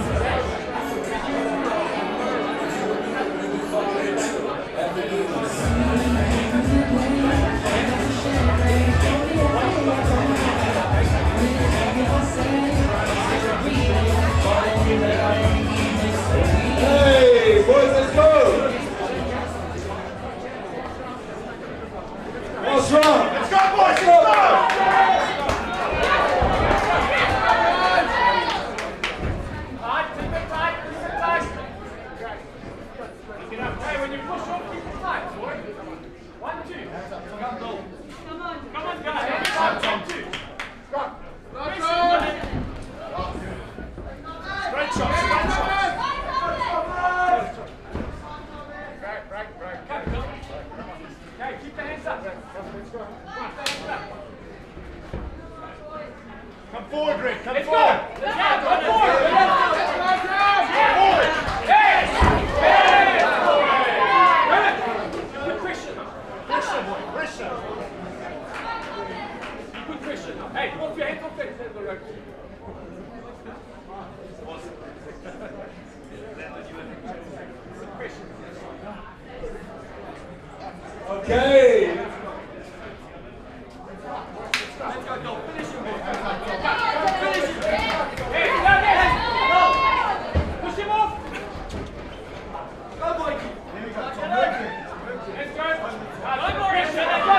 [SPEAKER 4] Hey, boys, let's go. What's wrong? Let's go, boys. Let's go.
[SPEAKER 6] Come on, guys. Straight shot. Okay, keep the hands up. Come forward, Rick. Come forward. Come forward. Hey, come off your head, come off your head.
[SPEAKER 4] Okay.
[SPEAKER 6] Let's go, go. Finish him. Finish him. Hey, down there. Push him off. Go, boy. Let's go. No more pressure. Let's go.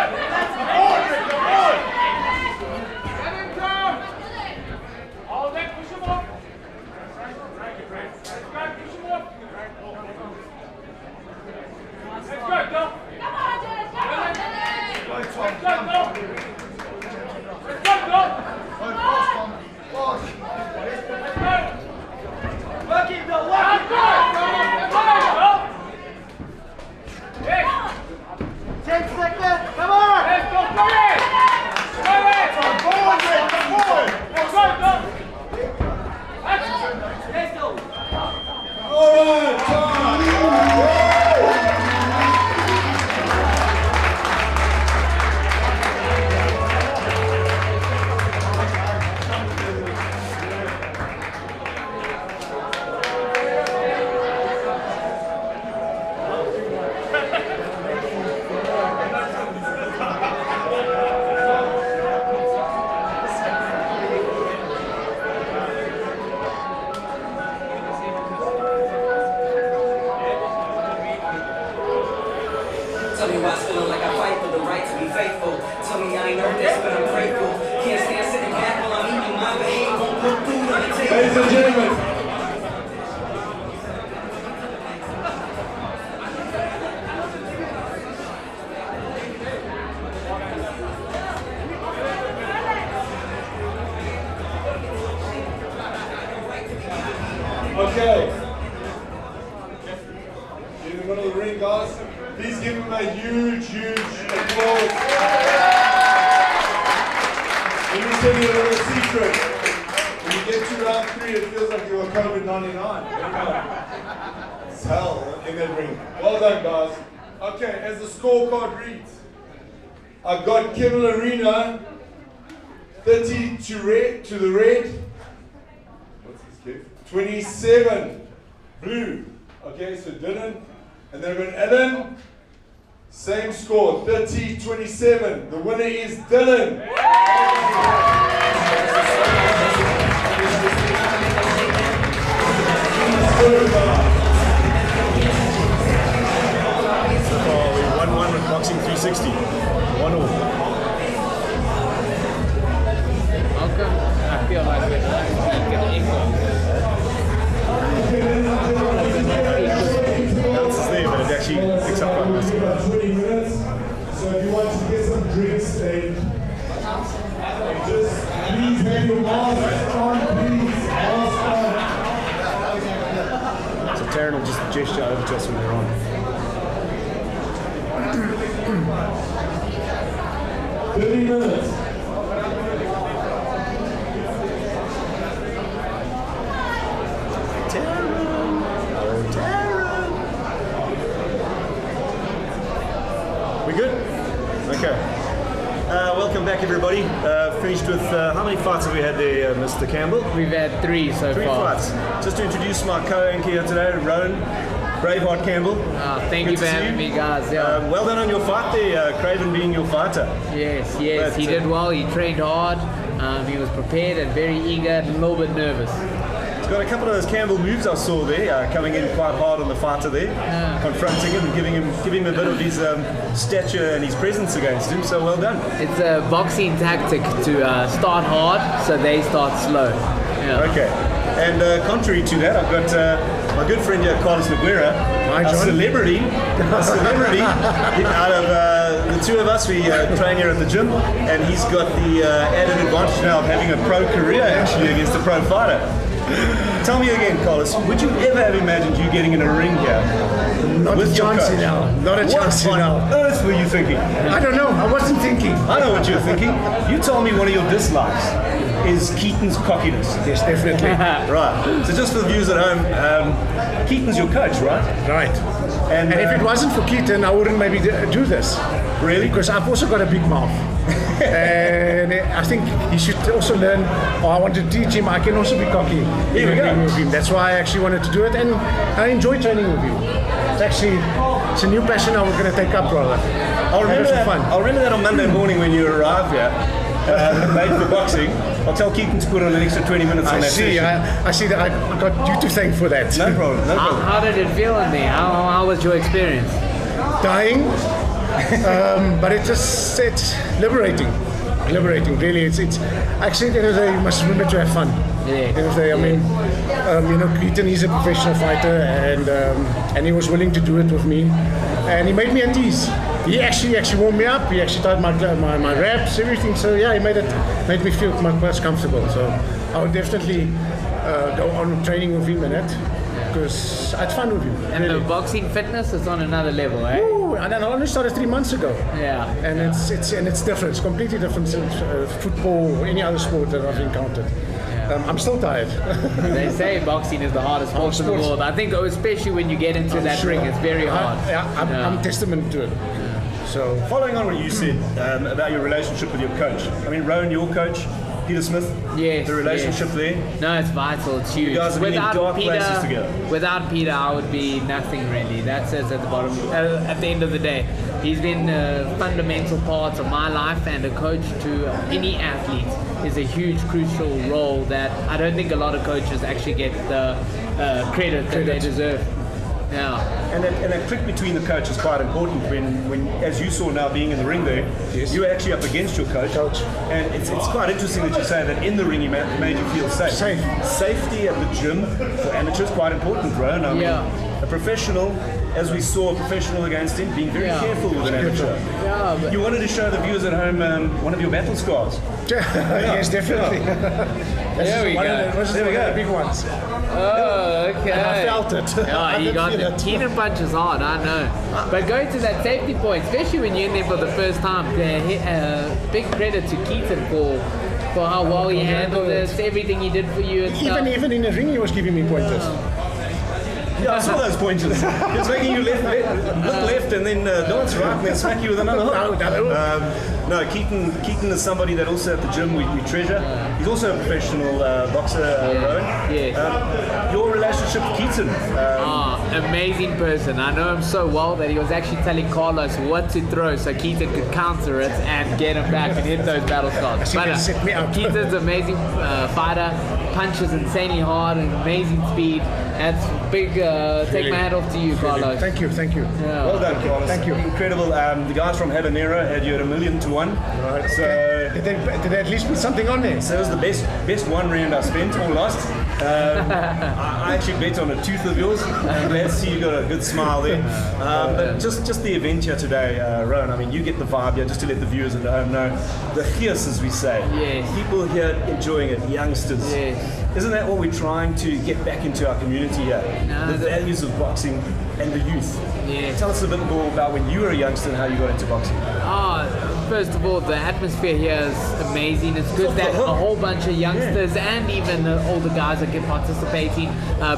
[SPEAKER 6] Let him come. All that, push him off. Let's go, push him off. Let's go, go. Come on, Dennis. Come on, Dennis. Let's go, go. Let's go, go. Let's go. Work it, Bill. Work it. Let's go. Yes. 10 seconds. Come on. Let's go. Go ahead. Go ahead. Come forward, Rick. Come forward. Let's go, go. Let's go.
[SPEAKER 4] All right, time.
[SPEAKER 8] Tell me why I still like I fight for the right to be faithful. Tell me I ain't earned this, but I'm grateful. Can't stand sitting back while I'm eating my behave. Won't put food on the table.
[SPEAKER 4] Ladies and gentlemen. Okay. In the middle of the ring, guys. Please give him a huge, huge applause. Let me tell you a little secret. When you get to round 3, it feels like you were COVID-99. It's hell in that ring. Well done, guys. Okay, as the scorecard reads, I've got Kevin Arena 30 to the red. What's this, Kev? 27 blue. Okay, so Dylan. And then we've got Alan. Same score, 30-27. The winner is Dylan.
[SPEAKER 1] We 1-1 with Boxing 360. 1-1.
[SPEAKER 5] How come I feel like we're not getting equal?
[SPEAKER 1] Bounces there, but it actually picks up quite nicely.
[SPEAKER 4] 20 minutes. So if you want to get some drinks, then just please have your mask on, please. Mask on.
[SPEAKER 1] So Taryn will just gesture over to us when they're on.
[SPEAKER 4] 30 minutes.
[SPEAKER 1] We good? Okay. Welcome back, everybody. Finished with how many fights have we had there, Mr. Campbell?
[SPEAKER 5] We've had 3 so
[SPEAKER 1] Three
[SPEAKER 5] far.
[SPEAKER 1] fights. Just to introduce my co-anchor here today, Rowan Braveheart Campbell.
[SPEAKER 5] Thank
[SPEAKER 1] Good
[SPEAKER 5] you
[SPEAKER 1] to
[SPEAKER 5] for
[SPEAKER 1] see
[SPEAKER 5] having
[SPEAKER 1] you.
[SPEAKER 5] me, guys. Yeah.
[SPEAKER 1] Well done on your fight there, Craven being your fighter.
[SPEAKER 5] Yes,
[SPEAKER 1] That's
[SPEAKER 5] he
[SPEAKER 1] it.
[SPEAKER 5] did well. He trained hard. He was prepared and very eager and a little bit nervous.
[SPEAKER 1] He's got a couple of those Campbell moves I saw there, coming in quite hard on the fighter there, confronting him and giving him a bit of his stature and his presence against him. So well done.
[SPEAKER 5] It's a boxing tactic to start hard so they start slow. Yeah.
[SPEAKER 1] Okay. And contrary to that, I've got my good friend here, Carlos Noguera, a celebrity out of the
[SPEAKER 3] two of us, we train here at the gym, and he's got the added advantage now of having a pro career actually against a pro fighter. Tell me again, Carlos, would you ever have imagined you getting in a ring here?
[SPEAKER 7] Not
[SPEAKER 3] with
[SPEAKER 7] a
[SPEAKER 3] your
[SPEAKER 7] chance
[SPEAKER 3] coach?
[SPEAKER 7] in hell. Not a chance in
[SPEAKER 3] What
[SPEAKER 7] hell.
[SPEAKER 3] on earth were you thinking?
[SPEAKER 7] I don't know. I wasn't thinking.
[SPEAKER 3] I know what you're thinking. You told me one of your dislikes is Keaton's cockiness.
[SPEAKER 7] Yes, definitely.
[SPEAKER 3] Right. So just for the viewers at home, Keaton's your coach, right?
[SPEAKER 7] Right.
[SPEAKER 3] And,
[SPEAKER 7] And if it wasn't for Keaton, I wouldn't maybe do this.
[SPEAKER 3] Really?
[SPEAKER 7] Because I've also got a big mouth. And I think he should also learn, I want to teach him I can also be cocky.
[SPEAKER 3] Here we go.
[SPEAKER 7] With him. That's why I actually wanted to do it, and I enjoy training with you. It's a new passion I'm going to take up, brother.
[SPEAKER 3] I'll remember
[SPEAKER 7] some
[SPEAKER 3] that.
[SPEAKER 7] fun.
[SPEAKER 3] I'll remember that on Monday morning when you arrive here, late for boxing. I'll tell Keaton to put on an extra 20 minutes on that session.
[SPEAKER 7] I see that I got you to thank for that.
[SPEAKER 3] No problem. No problem.
[SPEAKER 9] How did it feel in there? How was your experience?
[SPEAKER 7] Dying, but it's liberating. Liberating, really. It's actually at the end of the day, you must remember to have fun.
[SPEAKER 9] Yeah.
[SPEAKER 7] At the end of the day, I mean, Keaton, he's a professional fighter, and he was willing to do it with me, and he made me at ease. He actually warmed me up. He actually tied my wraps, everything. So yeah, he made me feel much comfortable. So I would definitely go on training with him in it, because I had fun with him.
[SPEAKER 9] And
[SPEAKER 7] really.
[SPEAKER 9] the boxing fitness is on another level, eh?
[SPEAKER 7] Ooh, and I only started 3 months ago.
[SPEAKER 9] Yeah.
[SPEAKER 7] And it's different. It's completely different since football or any other sport that I've encountered. I'm still tired.
[SPEAKER 9] They say boxing is the hardest sport in the world. I think especially when you get into that ring, it's very hard.
[SPEAKER 7] I'm testament to it. So
[SPEAKER 3] Following on what you said about your relationship with your coach. I mean, Rowan, your coach, Peter Smith.
[SPEAKER 9] Yes,
[SPEAKER 3] The relationship there.
[SPEAKER 9] No, it's vital. It's huge.
[SPEAKER 3] You guys have been in dark places together.
[SPEAKER 9] Without Peter, I would be nothing really. That says at the bottom. At the end of the day, he's been a fundamental part of my life, and a coach to any athlete is a huge, crucial role that I don't think a lot of coaches actually get the credit that they deserve. Yeah.
[SPEAKER 3] And that click between the coach is quite important when as you saw now being in the ring there,
[SPEAKER 7] Yes.
[SPEAKER 3] you were actually up against your coach. And it's quite interesting that you say that in the ring he made you feel safe. Safety at the gym for amateurs quite important, Rowan. I mean, a professional, as we saw a professional against him, being very careful with an amateur.
[SPEAKER 9] Yeah, but
[SPEAKER 3] You wanted to show the viewers at home one of your battle scars.
[SPEAKER 7] yes, definitely.
[SPEAKER 9] There we go.
[SPEAKER 7] There we go. The big ones.
[SPEAKER 9] Oh, okay.
[SPEAKER 7] And I felt it.
[SPEAKER 9] Yeah,
[SPEAKER 7] I
[SPEAKER 9] you
[SPEAKER 7] did
[SPEAKER 9] got
[SPEAKER 7] feel
[SPEAKER 9] the
[SPEAKER 7] it.
[SPEAKER 9] Keaton punch is hard, I know. But going to that safety point, especially when you're in there for the first time, big credit to Keaton for how well he handled this, everything he did for you and stuff.
[SPEAKER 7] Even in the ring, he was giving me pointers.
[SPEAKER 3] Yeah, I saw those pointers. He was making you look left and then dance right and then smack you with another hook. No, Keaton is somebody that also at the gym we treasure. He's also a professional boxer, Rowan.
[SPEAKER 9] Yes.
[SPEAKER 3] Your relationship with Keaton?
[SPEAKER 9] Amazing person. I know him so well that he was actually telling Carlos what to throw so Keaton could counter it and get him back and hit those battle scars.
[SPEAKER 7] He can set me up.
[SPEAKER 9] Keaton's an amazing fighter, punches insanely hard and amazing speed. That's big. Take my hat off to you, Carlos.
[SPEAKER 7] Thank you.
[SPEAKER 9] Yeah.
[SPEAKER 3] Well done, Carlos.
[SPEAKER 7] Thank you.
[SPEAKER 3] Incredible. The guys from Habanero had you at 1,000,000 to 1.
[SPEAKER 7] Right.
[SPEAKER 3] So
[SPEAKER 7] Did they at least put something on there?
[SPEAKER 3] So it was the best one round I spent or lost. I actually bet on a tooth of yours. I'm glad to see you got a good smile there. But just the event here today, Rowan, I mean, you get the vibe here, just to let the viewers at home know. The gears, as we say.
[SPEAKER 9] Yes.
[SPEAKER 3] People here enjoying it, youngsters.
[SPEAKER 9] Yes.
[SPEAKER 3] Isn't that what we're trying to get back into our community here?
[SPEAKER 9] No,
[SPEAKER 3] The values of boxing and the youth.
[SPEAKER 9] Yeah.
[SPEAKER 3] Tell us a bit more about when you were a youngster and how you got into boxing.
[SPEAKER 9] First of all, the atmosphere here is amazing. It's good that a whole bunch of youngsters and even the older guys that can participating,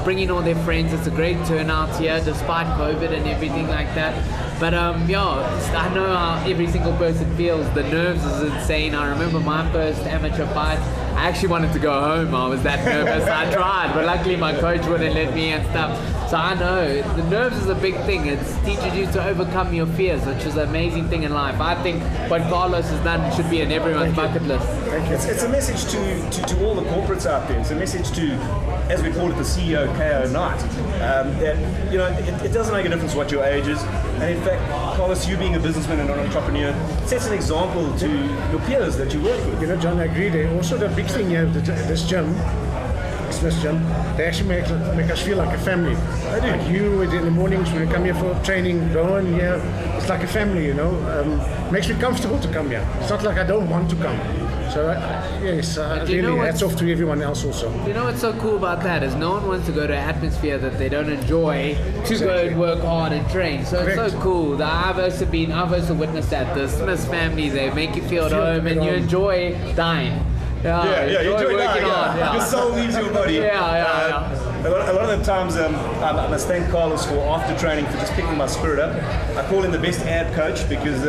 [SPEAKER 9] bringing all their friends. It's a great turnout here, despite COVID and everything like that. But I know how every single person feels. The nerves is insane. I remember my first amateur fight. I actually wanted to go home. I was that nervous. I tried, but luckily my coach wouldn't let me and stuff. So I know the nerves is a big thing. It teaches you to overcome your fears, which is an amazing thing in life. I think what Carlos has done should be in everyone's bucket list.
[SPEAKER 3] It's a message to all the corporates out there. It's a message to, as we call it, the CEO KO night. That it doesn't make a difference what your age is. And in fact, Carlos, you being a businessman and an entrepreneur, sets an example to your peers that you work with.
[SPEAKER 7] You know, John, I agree there. Also, the big thing here, this gym, Smith's gym, they actually make us feel like a family. I do. Like you in the mornings when you come here for training, Rowan here, it's it's like a family, you know. Makes me comfortable to come here. It's not like I don't want to come. So yes, really hats off to everyone else also.
[SPEAKER 9] You know what's so cool about that is no one wants to go to an atmosphere that they don't enjoy to go and work hard and train. So it's so cool. I've also witnessed that. The Smiths family, they make you feel at home and you enjoy dying.
[SPEAKER 3] You enjoy
[SPEAKER 9] working
[SPEAKER 3] that,
[SPEAKER 9] hard.
[SPEAKER 3] Your soul leaves your body. A lot of the times, I must thank Carlos for after training for just picking my spirit up. I call him the best ad coach because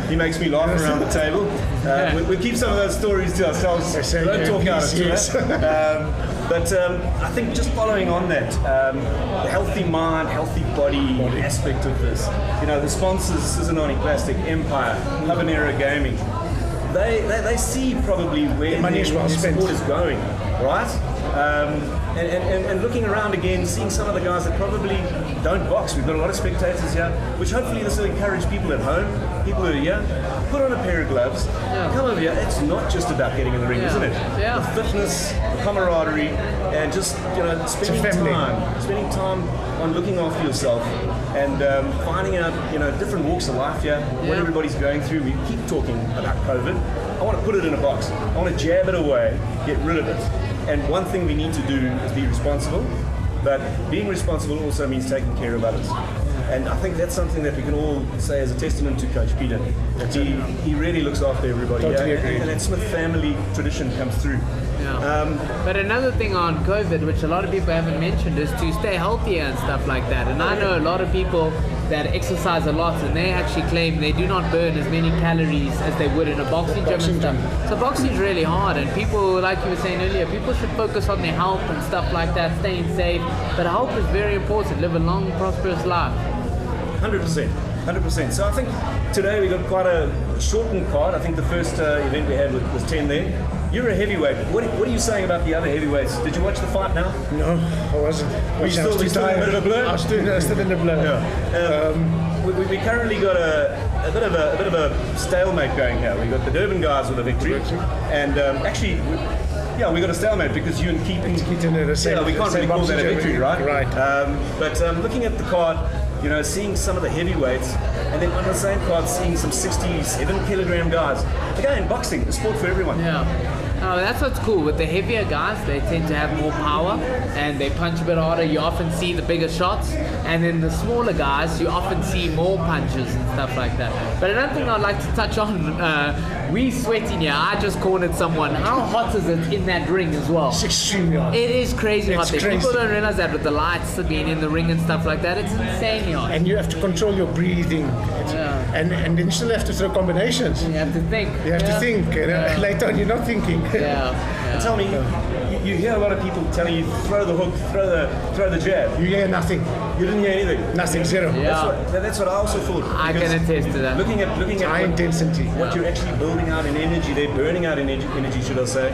[SPEAKER 3] he makes me laugh around the table. We keep some of those stories to ourselves. We don't talk out of tour. But I think just following on that, the healthy mind, healthy body aspect of this, you know, the sponsors, Cincinnati Plastic, Empire, Habanera Gaming, they see probably where
[SPEAKER 7] money is well spent.
[SPEAKER 3] Sport is going, right? And looking around again, seeing some of the guys that probably don't box. We've got a lot of spectators here, which hopefully this will encourage people at home, people who are here, put on a pair of gloves, come over here. It's not just about getting in the ring, isn't it?
[SPEAKER 9] Yeah.
[SPEAKER 3] The fitness, the camaraderie, and just, you know, spending time on looking after yourself and finding out, you know, different walks of life here, what everybody's going through. We keep talking about COVID. I want to put it in a box. I want to jab it away, get rid of it. And one thing we need to do is be responsible, but being responsible also means taking care of others. And I think that's something that we can all say as a testament to Coach Keaton. That he really looks after everybody.
[SPEAKER 7] Totally agree.
[SPEAKER 3] And that Smith family tradition comes through.
[SPEAKER 9] But another thing on COVID, which a lot of people haven't mentioned, is to stay healthier and stuff like that. And I know a lot of people that exercise a lot, and they actually claim they do not burn as many calories as they would in a boxing gym and stuff. So boxing is really hard, and people, like you were saying earlier, people should focus on their health and stuff like that, staying safe. But health is very important. Live a long, prosperous life.
[SPEAKER 3] 100%. So I think today we got quite a shortened card. I think the first event we had was 10 there. You're a heavyweight. What are you saying about the other heavyweights? Did you watch the fight now?
[SPEAKER 7] No, I wasn't.
[SPEAKER 3] Were you still in a bit of a blur?
[SPEAKER 7] I was still in the blur.
[SPEAKER 3] Yeah. We currently got a bit of a stalemate going here. We got the Durban guys with a victory, and we got a stalemate because you and Keaton
[SPEAKER 7] are the same.
[SPEAKER 3] Yeah, we can't really call that a victory, right?
[SPEAKER 7] Right.
[SPEAKER 3] But looking at the card, you know, seeing some of the heavyweights, and then on the same card, seeing some 67 kilogram guys. Again, boxing, a sport for everyone.
[SPEAKER 9] Yeah. Oh, that's what's cool. With the heavier guys, they tend to have more power and they punch a bit harder. You often see the bigger shots. And then the smaller guys, you often see more punches and stuff like that. But another thing I'd like to touch on, we sweating here. I just cornered someone. How hot is it in that ring as well?
[SPEAKER 7] It's extremely hot.
[SPEAKER 9] It is crazy hot there.
[SPEAKER 7] Crazy.
[SPEAKER 9] People don't realize that with the lights being in the ring and stuff like that. It's insanely hot.
[SPEAKER 7] And you have to control your breathing. And then you still have to throw combinations.
[SPEAKER 9] You have to think.
[SPEAKER 7] You have to think. And later on, you're not thinking.
[SPEAKER 3] And tell me, you hear a lot of people telling you throw the hook, throw the jab.
[SPEAKER 7] You hear nothing.
[SPEAKER 3] You didn't hear anything.
[SPEAKER 7] Nothing. Zero.
[SPEAKER 3] That's what I also thought.
[SPEAKER 9] I can attest to that.
[SPEAKER 3] Looking at
[SPEAKER 7] high intensity.
[SPEAKER 3] What you're actually building out in energy, they're burning out in energy, should I say?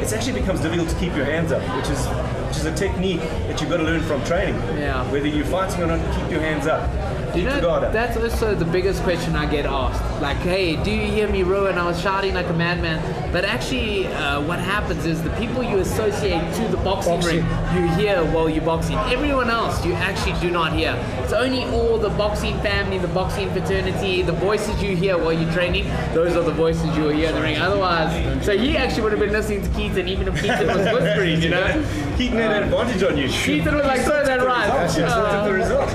[SPEAKER 3] It actually becomes difficult to keep your hands up, which is a technique that you've got to learn from training.
[SPEAKER 9] Yeah.
[SPEAKER 3] Whether you're fighting or not, keep your hands up.
[SPEAKER 9] You know, that's also the biggest question I get asked. Like, hey, do you hear me row? And I was shouting like a madman. But actually, what happens is the people you associate to the boxing ring, you hear while you're boxing. Everyone else, you actually do not hear. It's only all the boxing family, the boxing fraternity, the voices you hear while you're training, those are the voices you will hear in the ring. Otherwise, so he actually would have been listening to Keaton, even if Keaton was whispering, you know?
[SPEAKER 3] Keaton had an advantage on you.
[SPEAKER 9] Keaton was like, throw that right.
[SPEAKER 3] Took the result.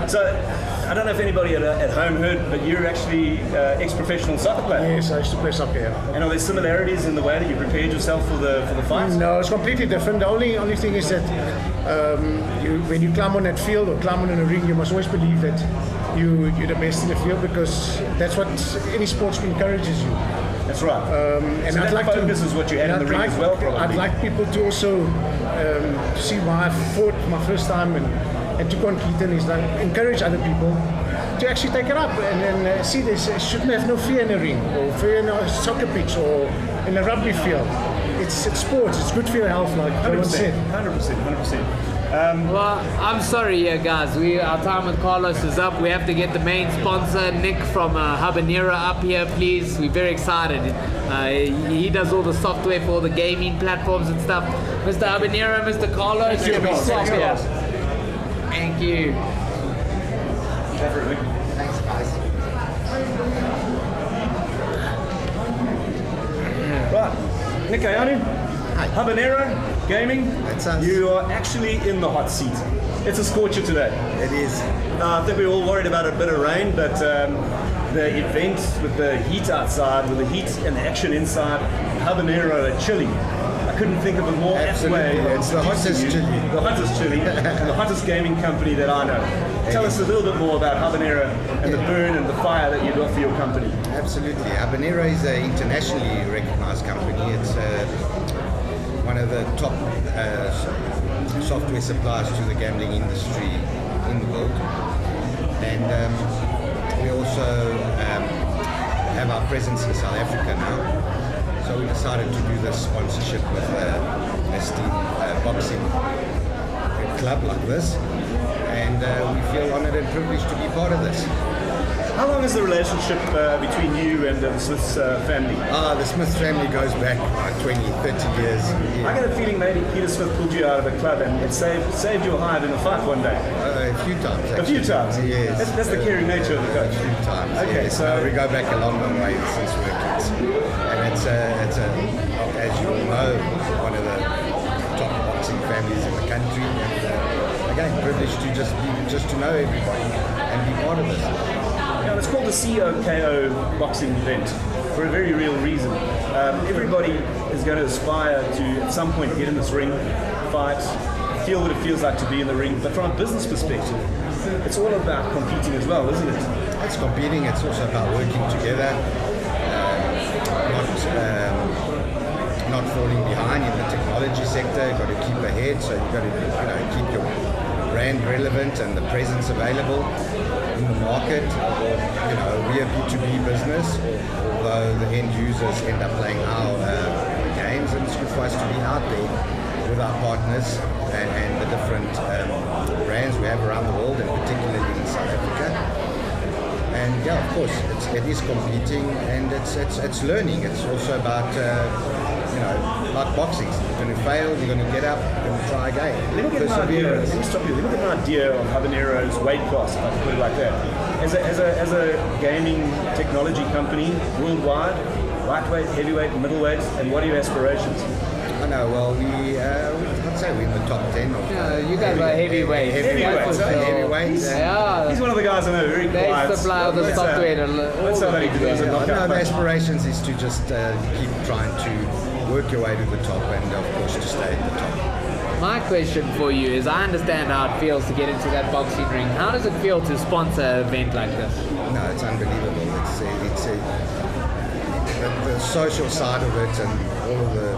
[SPEAKER 3] So, I don't know if anybody at home heard, but you're actually ex-professional soccer player.
[SPEAKER 7] Yes, I used to play soccer. Yeah.
[SPEAKER 3] And are there similarities in the way that you prepared yourself for the fight?
[SPEAKER 7] No, it's completely different. The only thing is that when you climb on that field or climb on a ring, you must always believe that you're the best in the field, because that's what any sportsman encourages you.
[SPEAKER 3] That's right.
[SPEAKER 7] And
[SPEAKER 3] so
[SPEAKER 7] I'd like
[SPEAKER 3] focus is what you had in the ring as well, probably.
[SPEAKER 7] I'd like people to also see why I fought my first time and took on Keaton is like encourage other people to actually take it up and then see this. Shouldn't have no fear in a ring or fear in a soccer pitch or in a rugby field. It's sports. It's good for your health, like
[SPEAKER 3] 100%.
[SPEAKER 9] Well, I'm sorry here, guys. Our time with Carlos is up. We have to get the main sponsor, Nick from Habanera, up here, please. We're very excited. He does all the software for all the gaming platforms and stuff. Mr. Habanera, Mr. Carlos, you'll be swap here. Thank you.
[SPEAKER 10] Thanks, guys.
[SPEAKER 3] Nick Ayanu, Habanero Gaming.
[SPEAKER 10] That's us.
[SPEAKER 3] You are actually in the hot seat. It's a scorcher today.
[SPEAKER 10] It is.
[SPEAKER 3] I think we're all worried about a bit of rain, but the event with the heat outside, with the heat and the action inside, Habanero at chili. I couldn't think of a more apt way.
[SPEAKER 10] It's the hottest chili.
[SPEAKER 3] The hottest chili, and the hottest gaming company that I know. Tell us a little bit more about Habanero and the burn and the fire that you got for your company.
[SPEAKER 10] Absolutely. Habanero is an internationally recognized company. It's one of the top software suppliers to the gambling industry in the world. And we also have our presence in South Africa now. So we decided to do this sponsorship with a esteemed boxing club like this. And we feel honored and privileged to be part of this.
[SPEAKER 3] How long is the relationship between you and the Smiths family?
[SPEAKER 10] The Smith family goes back 20, 30 years.
[SPEAKER 3] I get a feeling maybe Peter Smith pulled you out of the club and it saved your hide in a fight one day.
[SPEAKER 10] A few times.
[SPEAKER 3] A few times?
[SPEAKER 10] Yes.
[SPEAKER 3] That's the caring nature of the coach.
[SPEAKER 10] A few times.
[SPEAKER 3] Okay,
[SPEAKER 10] yes.
[SPEAKER 3] so
[SPEAKER 10] we go back a long, long way since we were kids. And it's as you all know, one of the top boxing families in the country. And again, privileged to just to know everybody and be part of this.
[SPEAKER 3] It's called the COKO boxing event for a very real reason. Everybody is going to aspire to, at some point, get in this ring, fight, feel what it feels like to be in the ring. But from a business perspective, it's all about competing as well, isn't it?
[SPEAKER 10] It's competing. It's also about working together, not falling behind in the technology sector. You've got to keep ahead, so you've got to keep your brand relevant and the presence available in the market. We are B2B business, although the end users end up playing our games, and it's good for us to be out there with our partners and the different brands we have around the world, and particularly in South Africa. And yeah, of course, it is competing, and it's learning. It's also about like boxing. You're going to fail, you're going to get up, you're going to try again.
[SPEAKER 3] Let me get an idea of Habanero's weight class, if I can put it like that. As a gaming technology company worldwide, lightweight, heavyweight, middleweight, and what are your aspirations?
[SPEAKER 10] I know. Well, I'd say we're in the top 10.
[SPEAKER 9] You guys are heavyweight.
[SPEAKER 10] Heavyweight.
[SPEAKER 9] Yeah.
[SPEAKER 3] He's one of the guys I know, very quiet.
[SPEAKER 9] They supply all the software.
[SPEAKER 3] That's how they do it.
[SPEAKER 10] The aspirations is to just keep trying to work your way to the top, and of course to stay at the top.
[SPEAKER 9] My question for you is, I understand how it feels to get into that boxing ring. How does it feel to sponsor an event like this?
[SPEAKER 10] No, it's unbelievable. The social side of it, and all of the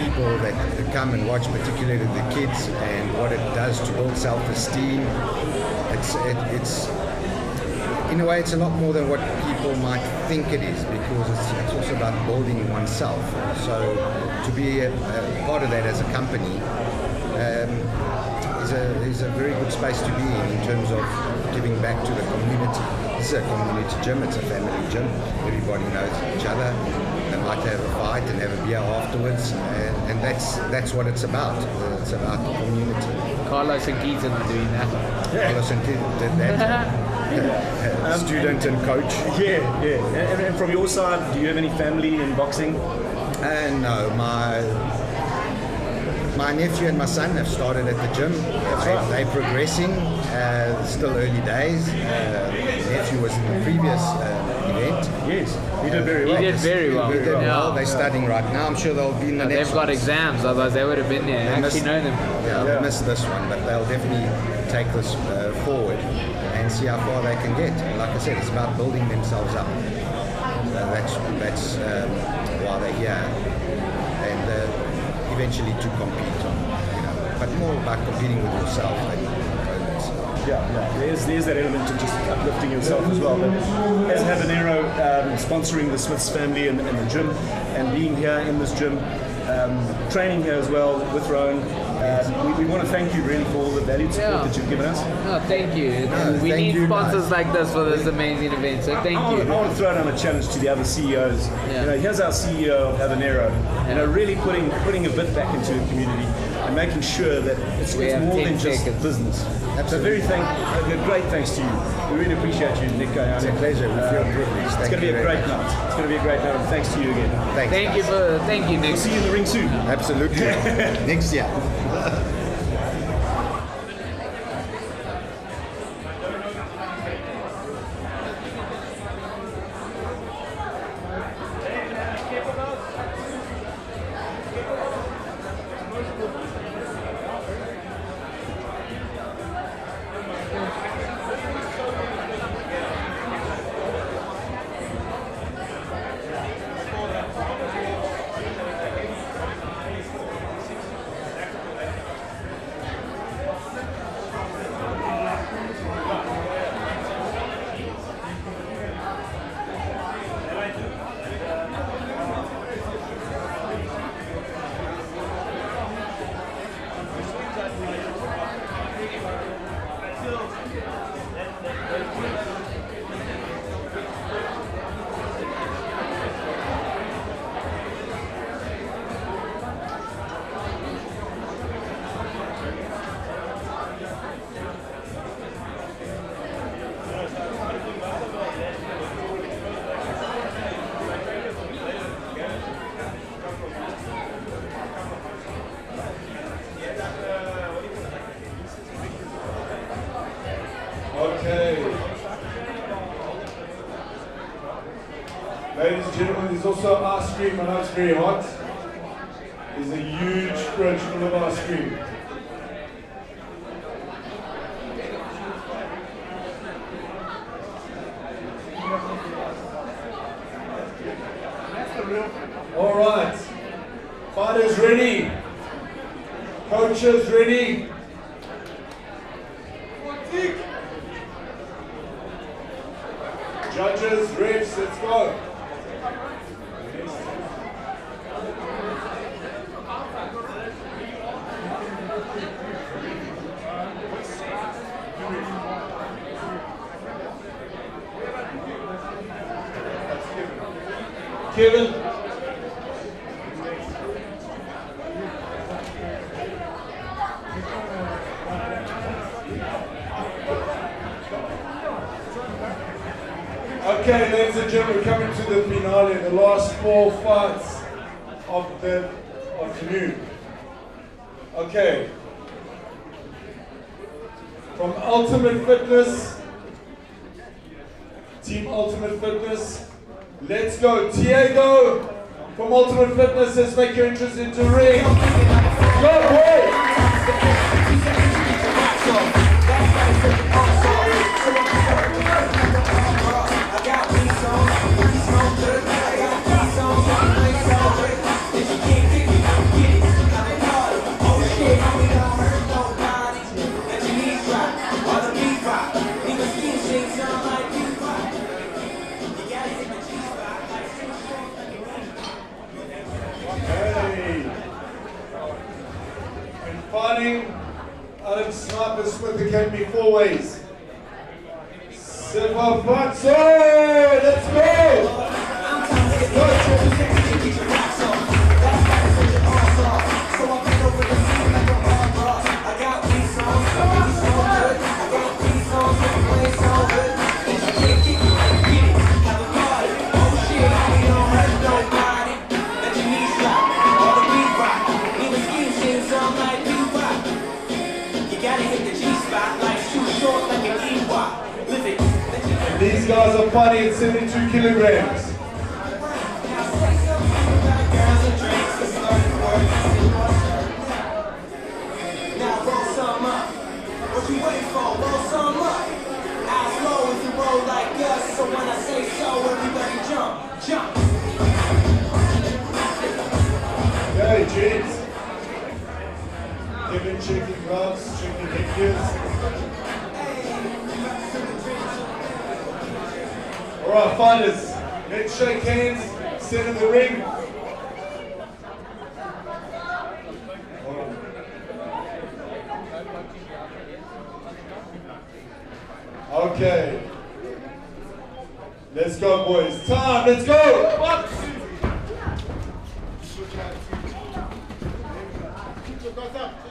[SPEAKER 10] people that come and watch, particularly the kids, and what it does to build self-esteem. It's in a way, it's a lot more than what people might think it is, because it's also about building oneself. So to be a part of that as a company is a very good space to be in terms of giving back to the community. It's a community gym, it's a family gym. Everybody knows each other. They might have a fight and have a beer afterwards, and that's what it's about. It's about the community.
[SPEAKER 9] Carlos and Keaton are doing that.
[SPEAKER 10] Carlos and Keaton did that.
[SPEAKER 3] Student and coach. Yeah. And from your side, do you have any family in boxing?
[SPEAKER 10] No, my nephew and my son have started at the gym. They're progressing. Still early days. Nephew was in the previous event.
[SPEAKER 3] Yes, he did very well.
[SPEAKER 9] He did very well.
[SPEAKER 10] They're studying right now. I'm sure they'll be in the next.
[SPEAKER 9] They've got exams, otherwise they would have been there. I actually know them.
[SPEAKER 10] They missed this one, but they'll definitely take this forward and see how far they can get. Like I said, it's about building themselves up. That's why they're here, and eventually to compete on, but more about competing with yourself than opponents.
[SPEAKER 3] Yeah. There's that element of just uplifting yourself as well. But as Habanero sponsoring the Smiths family and the gym, and being here in this gym, training here as well with Rowan, we want to thank you really for all the valued support that you've given us.
[SPEAKER 9] No, thank you. We need sponsors like this for this amazing event, so thank you.
[SPEAKER 3] I want to throw down a challenge to the other CEOs.
[SPEAKER 9] Yeah.
[SPEAKER 3] Here's our CEO of Habanero, really putting a bit back into the community. and making sure that it's
[SPEAKER 9] We have
[SPEAKER 3] more
[SPEAKER 9] 10
[SPEAKER 3] than just
[SPEAKER 9] seconds.
[SPEAKER 3] business. So great thanks to you. We really appreciate you, Nick.
[SPEAKER 10] It's a pleasure. We feel privileged.
[SPEAKER 3] It's
[SPEAKER 10] Thank
[SPEAKER 3] going to be
[SPEAKER 10] you
[SPEAKER 3] a
[SPEAKER 10] very
[SPEAKER 3] great
[SPEAKER 10] much.
[SPEAKER 3] night. It's going to be a great night, and thanks to you again.
[SPEAKER 10] Thanks, guys.
[SPEAKER 9] Thank you, Nick.
[SPEAKER 3] We'll see you in the ring soon.
[SPEAKER 10] Absolutely. Next year.
[SPEAKER 4] Okay. Ladies and gentlemen, there's also ice cream. I know it's very hot. There's a huge fridge full of ice cream. All right. Fighters ready. Coaches ready. Judges, refs, let's go. Keaton. Okay, ladies and gentlemen, we're coming to the finale, the last 4 fights of the afternoon. Okay. From Ultimate Fitness, Team Ultimate Fitness, let's go. Diego from Ultimate Fitness, let's make your entrance into the ring. Go, boy! Adam Sniper Smith Academy 4 ways. Let's go! These guys are fighting at 72 kilograms.
[SPEAKER 8] Now roll some up. What you waiting for? Roll some up. Eyes low if you roll like us. So when I say so, everybody jump, jump.
[SPEAKER 4] Okay, gents. Keaton checking gloves, checking headgears. Alright, fighters, let's shake hands, sit in the ring. Okay. Let's go, boys. Time, let's go! 1, 2.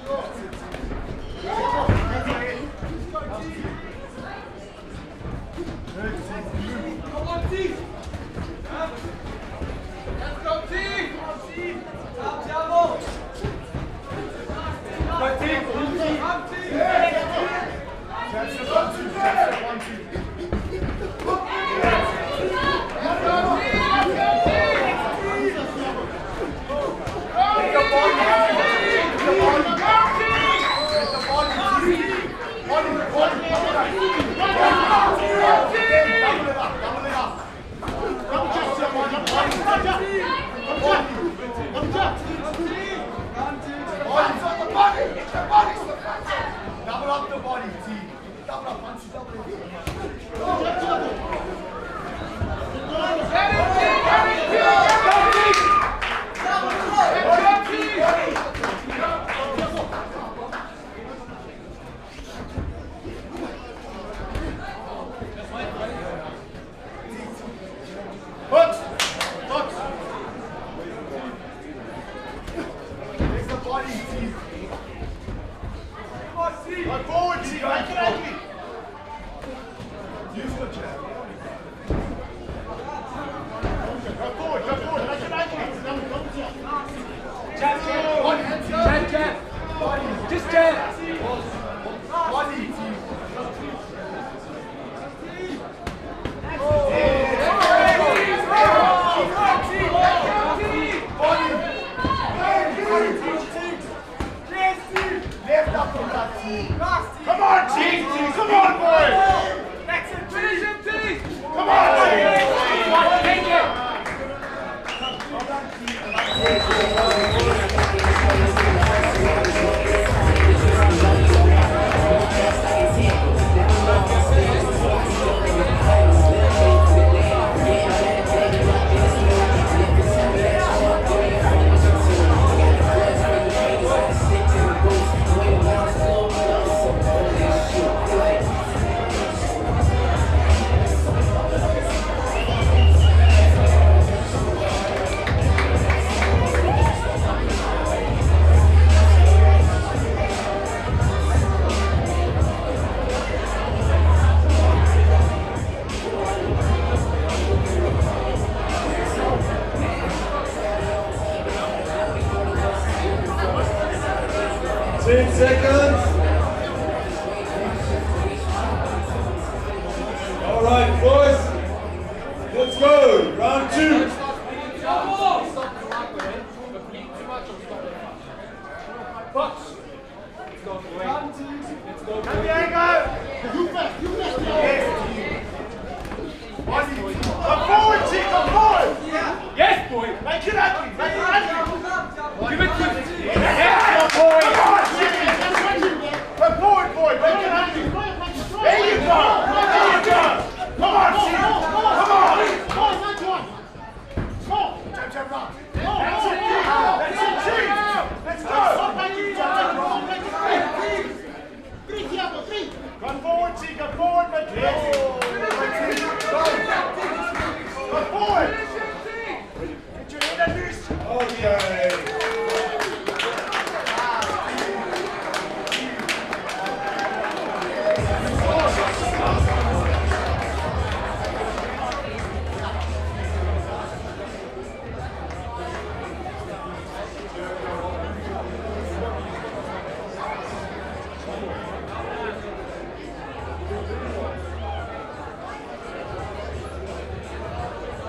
[SPEAKER 4] 10 seconds. All right, boys. Let's go. Round 2.
[SPEAKER 6] Yes, boy. Make it ugly. Make it ugly. Give it to yes, boy. Come forward, boy. Make it ugly. There you go. There you go. Come on, come on. Come on. Jab round. That's it, Chief. Let's go. Come forward, Chief. Come forward, make it ugly. Come forward.
[SPEAKER 4] Okay.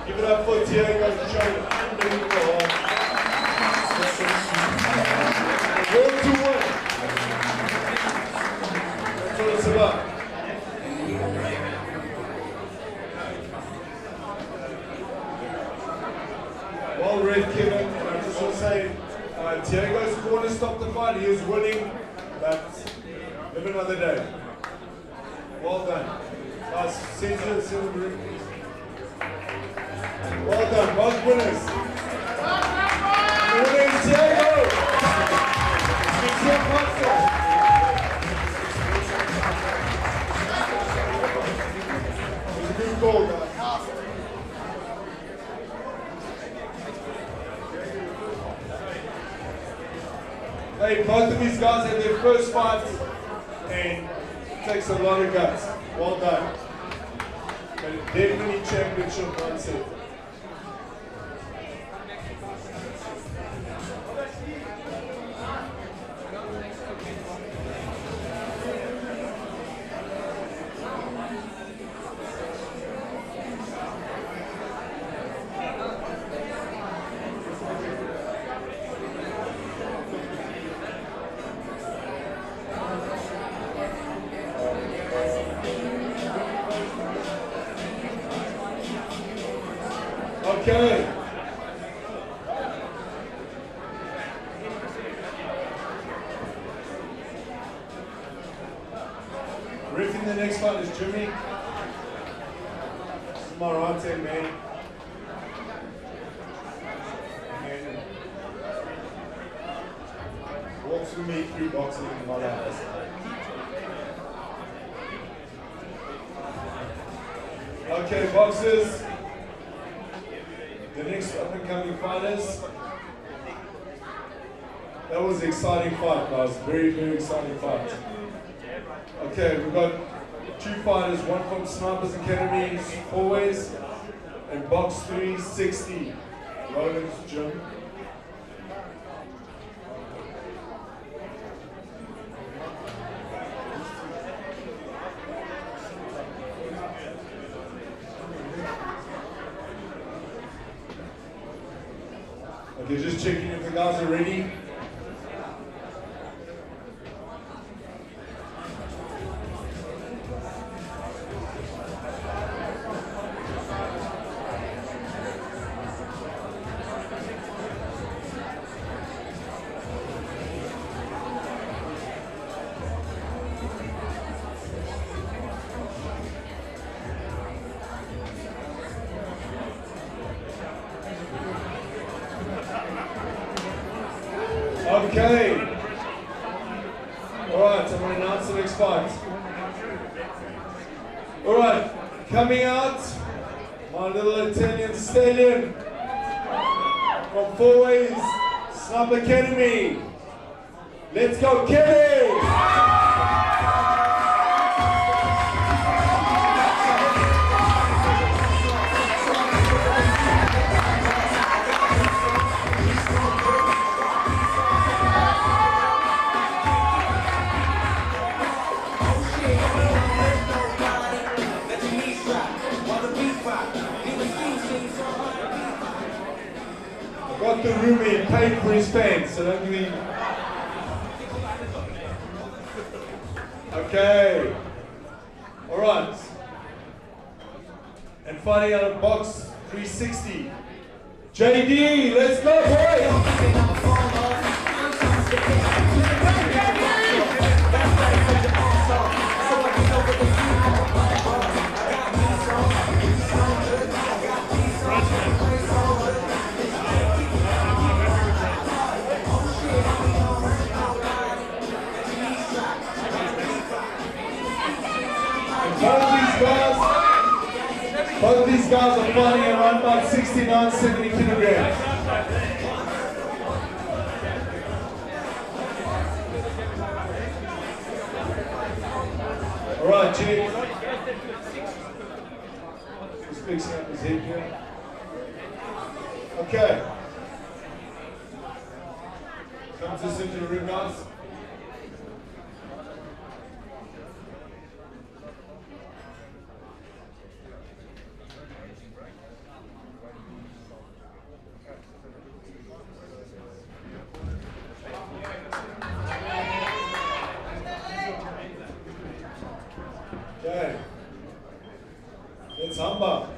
[SPEAKER 4] Give it up for Diego Jones. World to win. That's what it's about. Well read, Keaton. And I just want to say, Diego's corner stopped the fight. He was winning, but live another day. Well done. Guys, send the ring. Well done, both winners. Winners, Diego. It's a good goal, guys. Hey, both of these guys had their first fight, and it takes a lot of guts. Well done. But definitely championship mindset. Okay. Riffing the next fight is Jimmy. This is my right hand man. And walks with me through boxing in my life. Okay, boxers. The next up-and-coming fighters. That was an exciting fight, guys. Very, very exciting fight. Okay, we've got 2 fighters, one from Snipers Academy, always, and Box 360, Roland's gym. Okay, just checking if the guys are ready. Okay. Alright, I'm going to announce the next fight. Alright, coming out, my little Italian Stallion from Fourways Sniper Academy. Let's go, Keaton! got the room in, paid for his fans, so don't give me. Okay. Alright. And fighting out of box 360. JD, let's go, boys! Both these guys are fighting around about 69, 70 kilograms. All right, Jimmy. He's fixing up his head here. Okay. Comes this into the ring, guys. Okay. It's Hamba.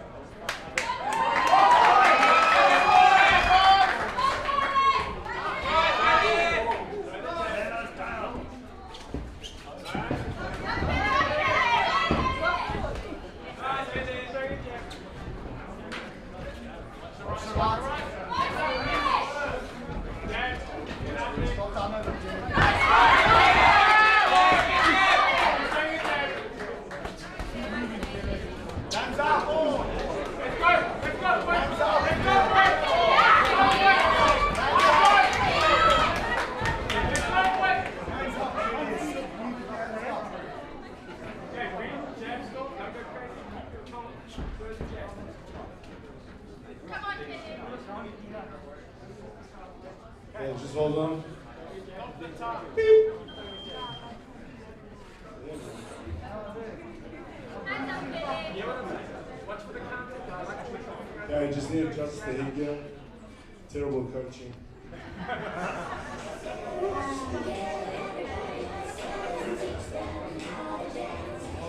[SPEAKER 4] Okay, just hold on. Beep. Yeah, I just need to adjust the head gear. Terrible coaching.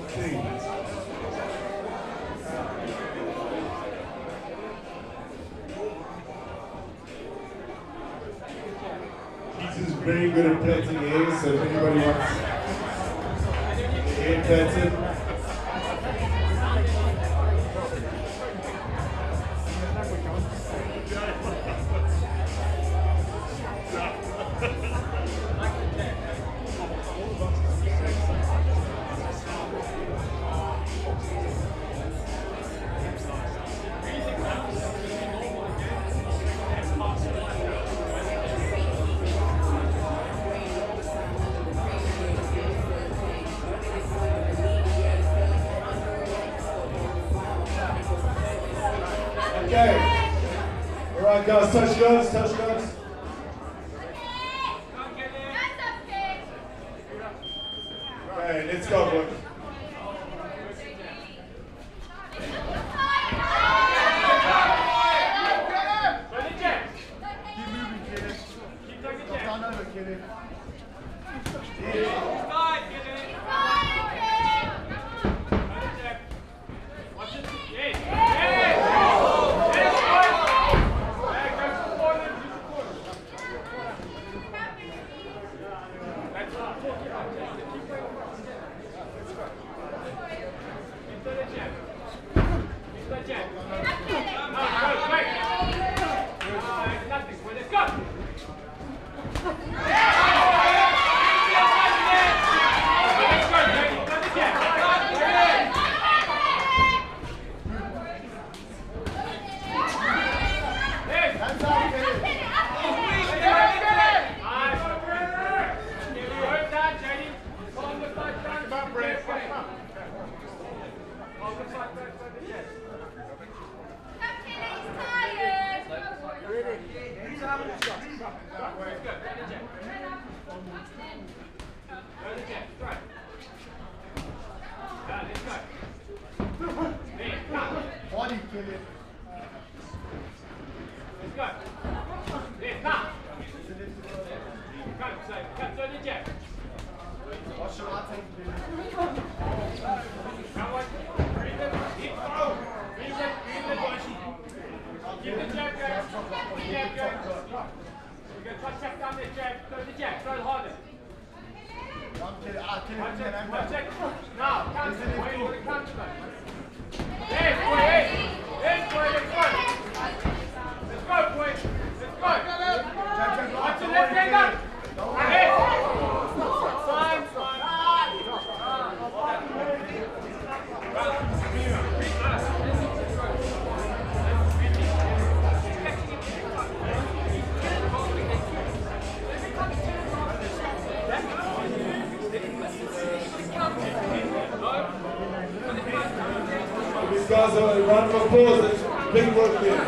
[SPEAKER 4] Okay. Keaton's very good at plaiting hair, so if anybody wants hair plaited. Okay. All right, guys, touch guns, touch guns. Okay, let's go, boys.
[SPEAKER 6] Try to check down there, Jack. Throw the Jack. Throw it harder. One check. Now, counter. Wait for the counter. Yes, boy. Yes, boy. Let's go. Let's go, boy. Let's go. Watch your left hand up. Yes. Fine.
[SPEAKER 4] These guys are a round of applause. It's big work there.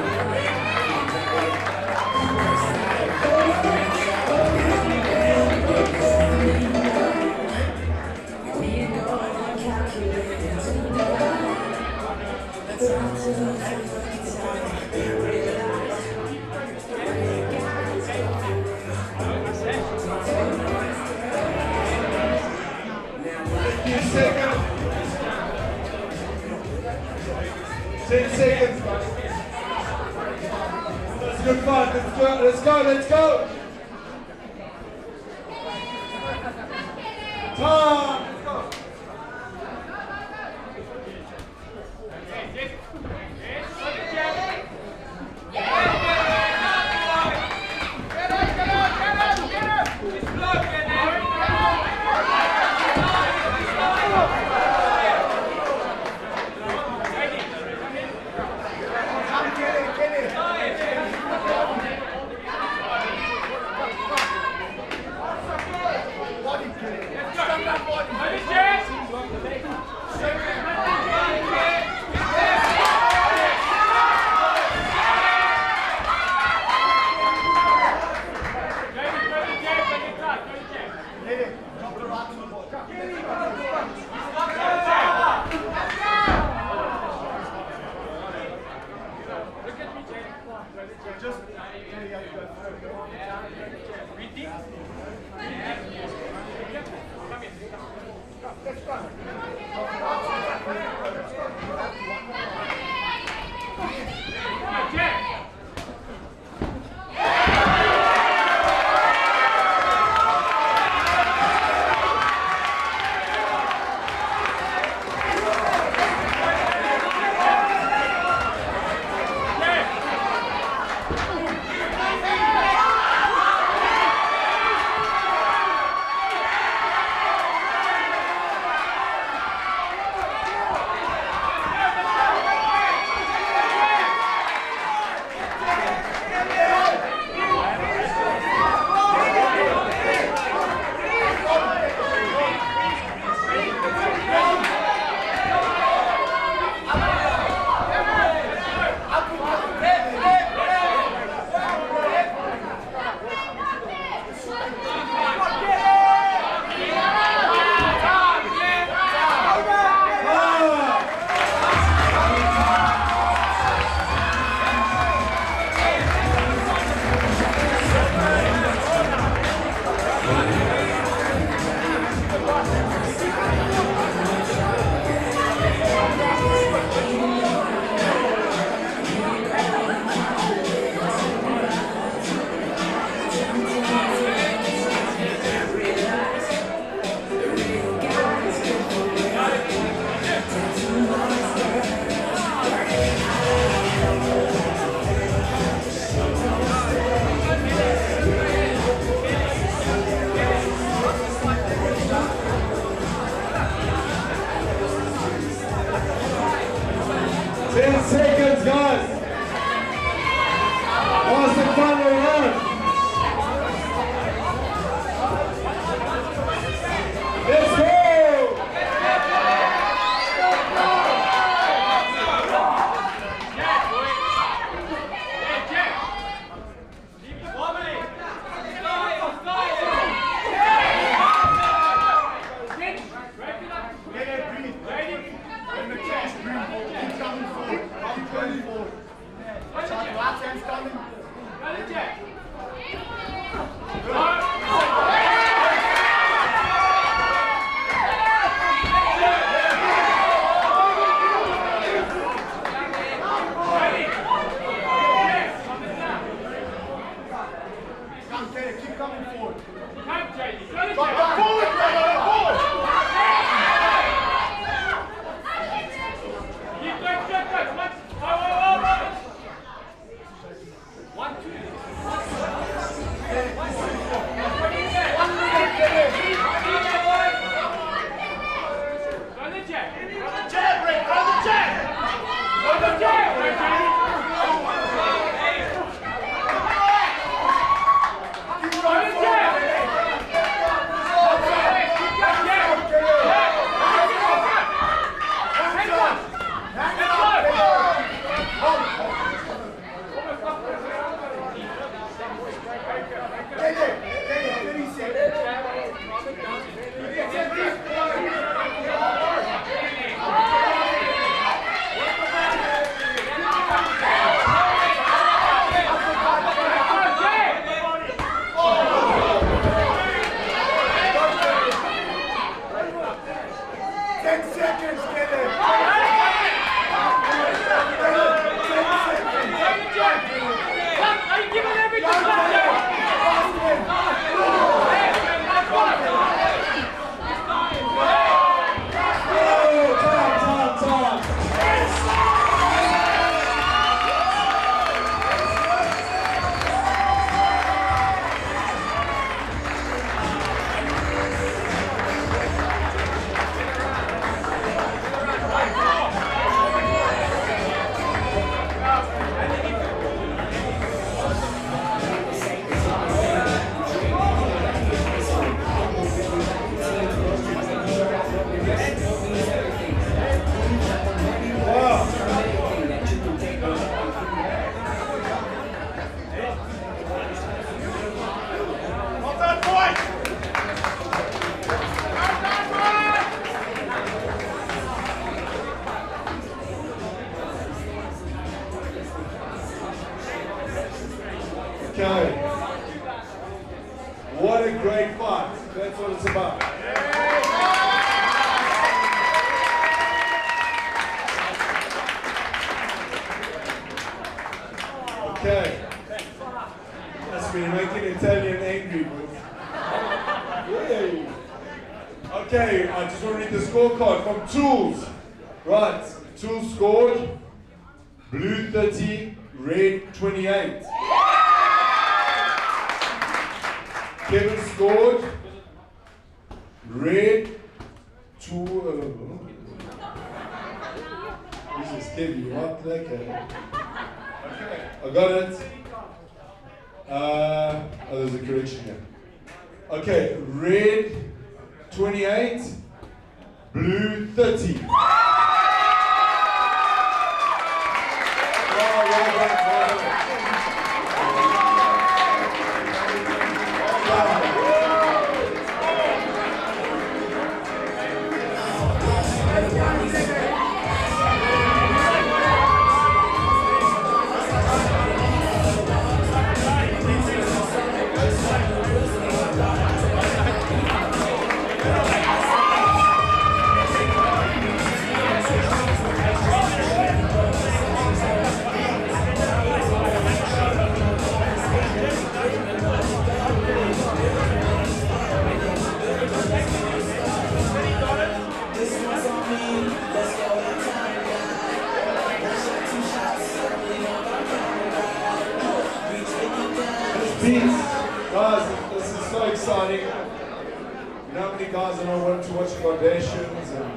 [SPEAKER 4] Seconds. 10 seconds. That's good fun. Let's go. Time. Okay. What a great fight. That's what it's about. Okay. That's me making Italian angry. Yay. Okay, I just want to read the scorecard from Tools. Right, Tools scored blue 30, red 28. Kevin scored red 2. This is Kevin, what the heck? I got it. Oh, there's a correction here. Okay, red 28, blue 30. Guys, this is so exciting. You know how many guys are not wanting to watch Kardashians and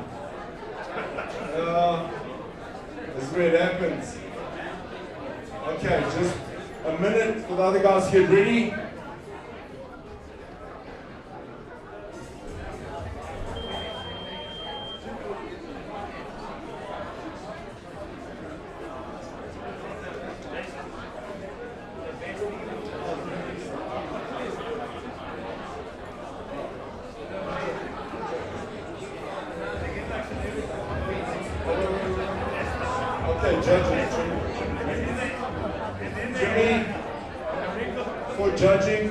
[SPEAKER 4] this is where it happens. Okay, just a minute for the other guys to get ready. Judging.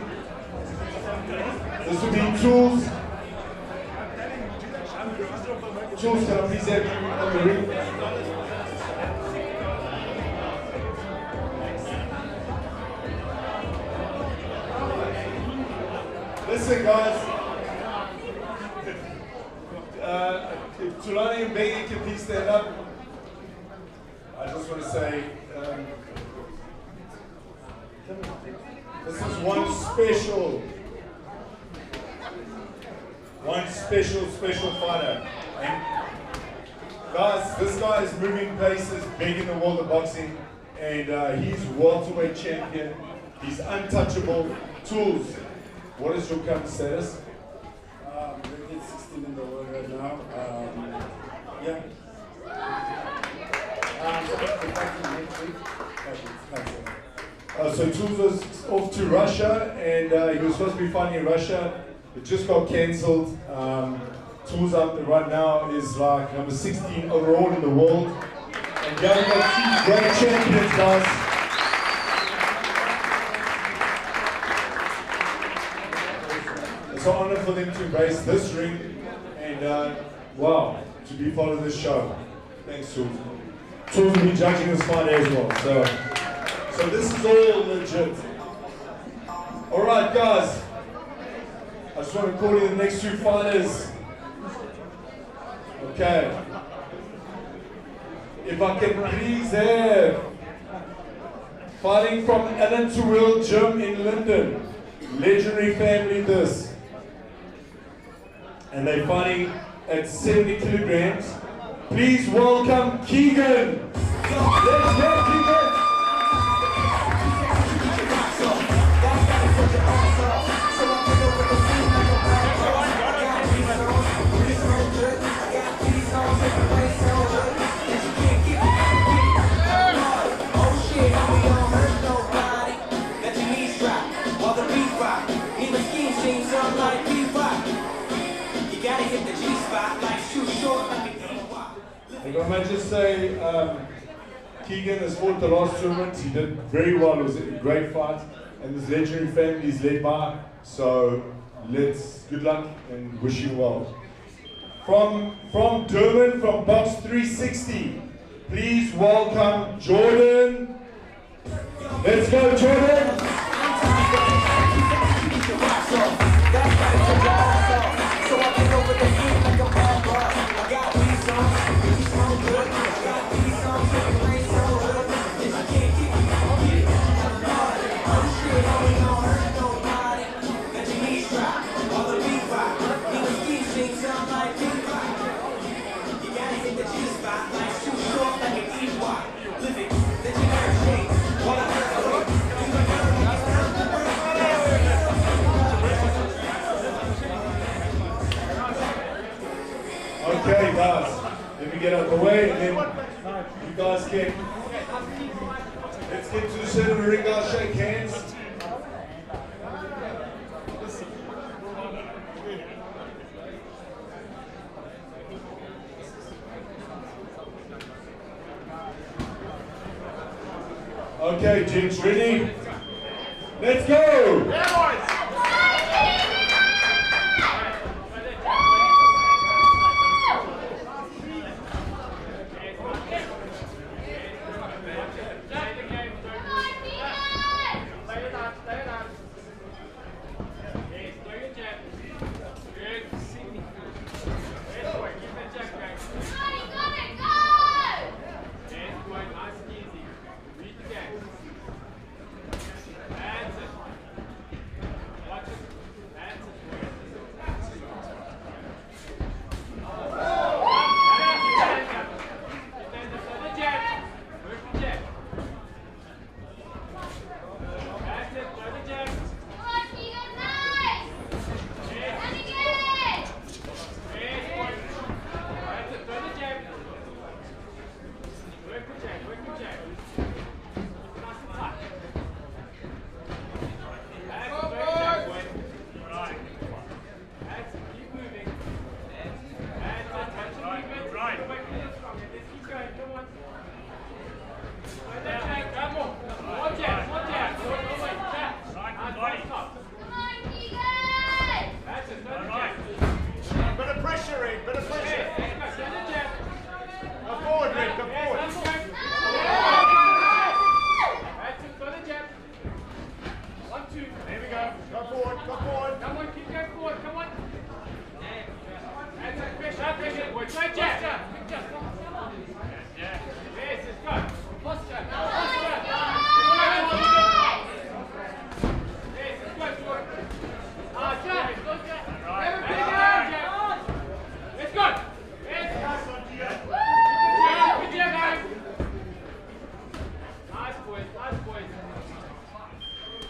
[SPEAKER 4] This will be Tools. Tools, can I please have you on the ring? Listen, guys. If Tulani and Beatty can please stand up. I just want to say, this is one special fighter. And guys, this guy is moving places, big in the world of boxing, and he's welterweight champion. He's untouchable. Tools, what is your current status?
[SPEAKER 11] Rated 16 in the world right now. Yeah. Next week.
[SPEAKER 4] So Tools was off to Russia, and he was supposed to be fighting in Russia. It just got cancelled. Tools up right now is like number 16 overall in the world. And yeah, we got 2 great champions, guys. It's an honor for them to embrace this ring, and wow, to be part of this show. Thanks, Tools. Tools will be judging this fight as well. So this is all legit. All right, guys. I just want to call you the next 2 fighters. Okay. If I can please have, fighting from Allen to Will Gym in London, legendary family this. And they're fighting at 70 kilograms. Please welcome Keegan. Let's get Keegan. I might just say, Keegan has fought the last tournament. He did very well. It was a great fight. and this legendary family is led by. So good luck and wish you well. From Durban, from Box 360, please welcome Jordan. Let's go, Jordan. Okay, guys, let me get out of the way, and then you guys can. Let's get to the center of the ring, guys. Shake hands. Okay, gents, ready? Let's go!
[SPEAKER 6] Yeah, boys!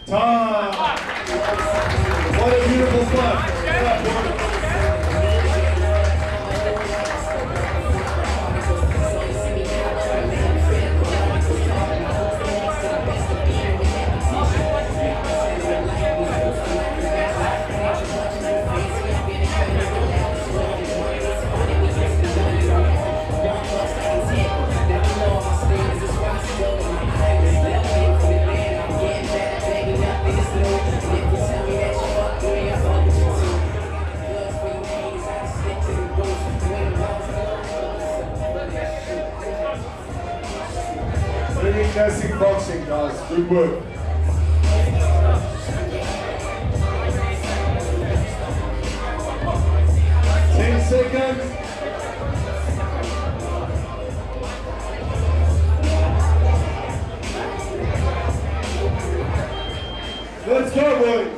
[SPEAKER 4] Time! What a beautiful fun! Very classic boxing, guys. Good work. Seconds. Let's go, boys.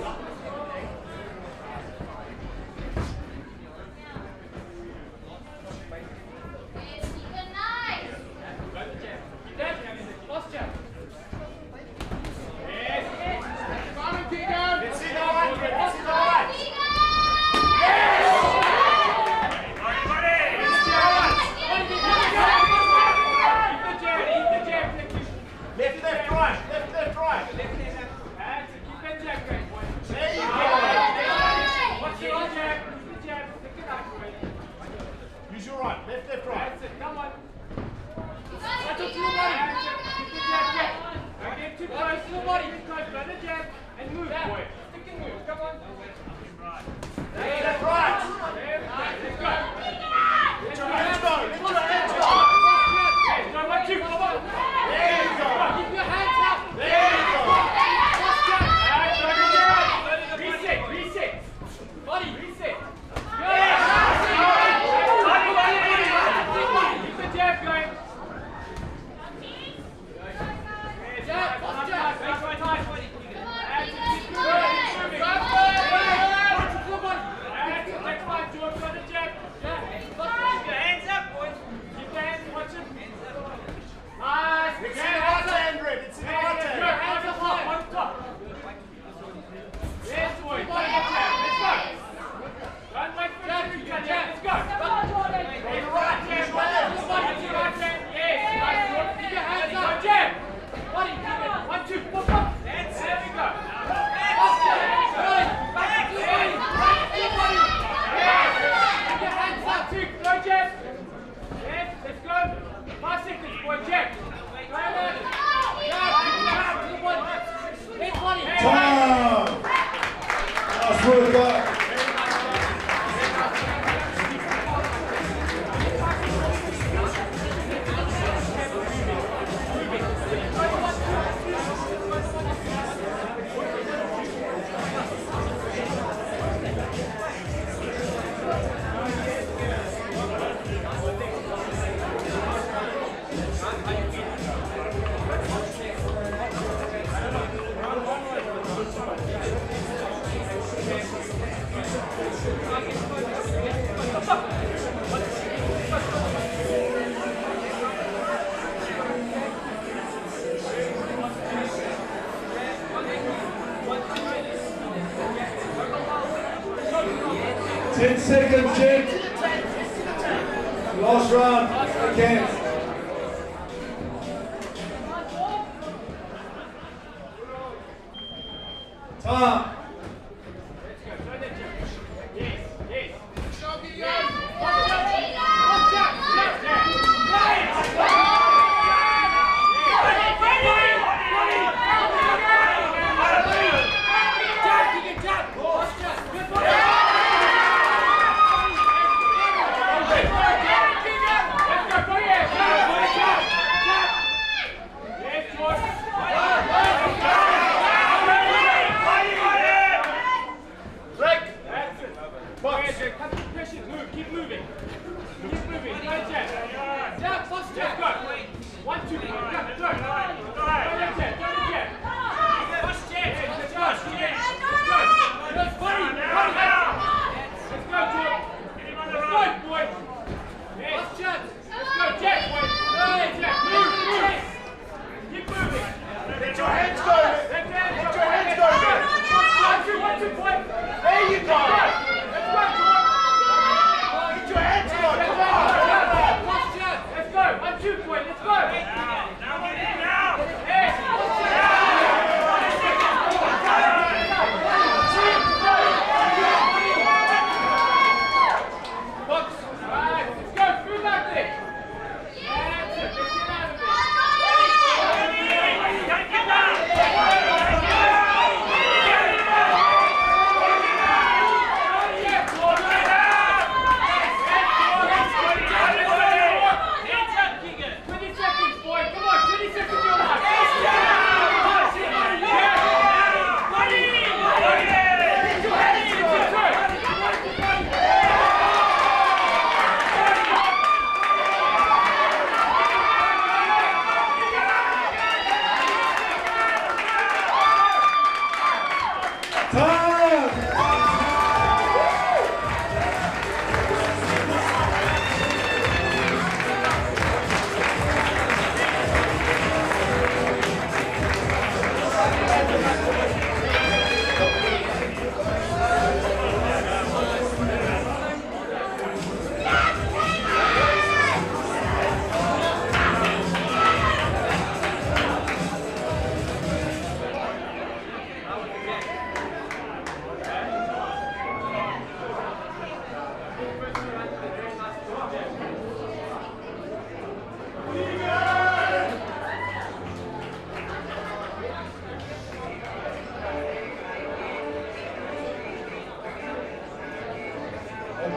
[SPEAKER 6] Too close to the body. Too close, brother. Jab. move, boy. Stick and move. Come on.
[SPEAKER 2] That's right.
[SPEAKER 6] Let's go.
[SPEAKER 2] Let's go. Let's go.
[SPEAKER 6] Yes, go, 1, 2, come on.
[SPEAKER 2] There you go.
[SPEAKER 6] Keep your hands up.
[SPEAKER 2] There you go.
[SPEAKER 6] Reset, reset. Body, reset. Keep the jab going. Jab, jab, jab. Make tight, buddy. Hands up, boys. Keep the hands, watch him. Nice.
[SPEAKER 2] It's in the right hand, Red. It's in the right hand.
[SPEAKER 6] Hands up high, on top. Yes, boys. Let's go. Don't wait for it to catch up. Let's go. On the right hand, buddy. Right hand. Yes. Nice. Keep your hands up. Jab. Buddy, keep it. 1, 2, 4, 5. There we go. Keep your hands up. 2. Go, jab. Yes, let's go. 5 seconds, boy. Jab.
[SPEAKER 4] Time! Last word up. Seconds, Jet. Last round, again. Time.
[SPEAKER 6] Yes, George.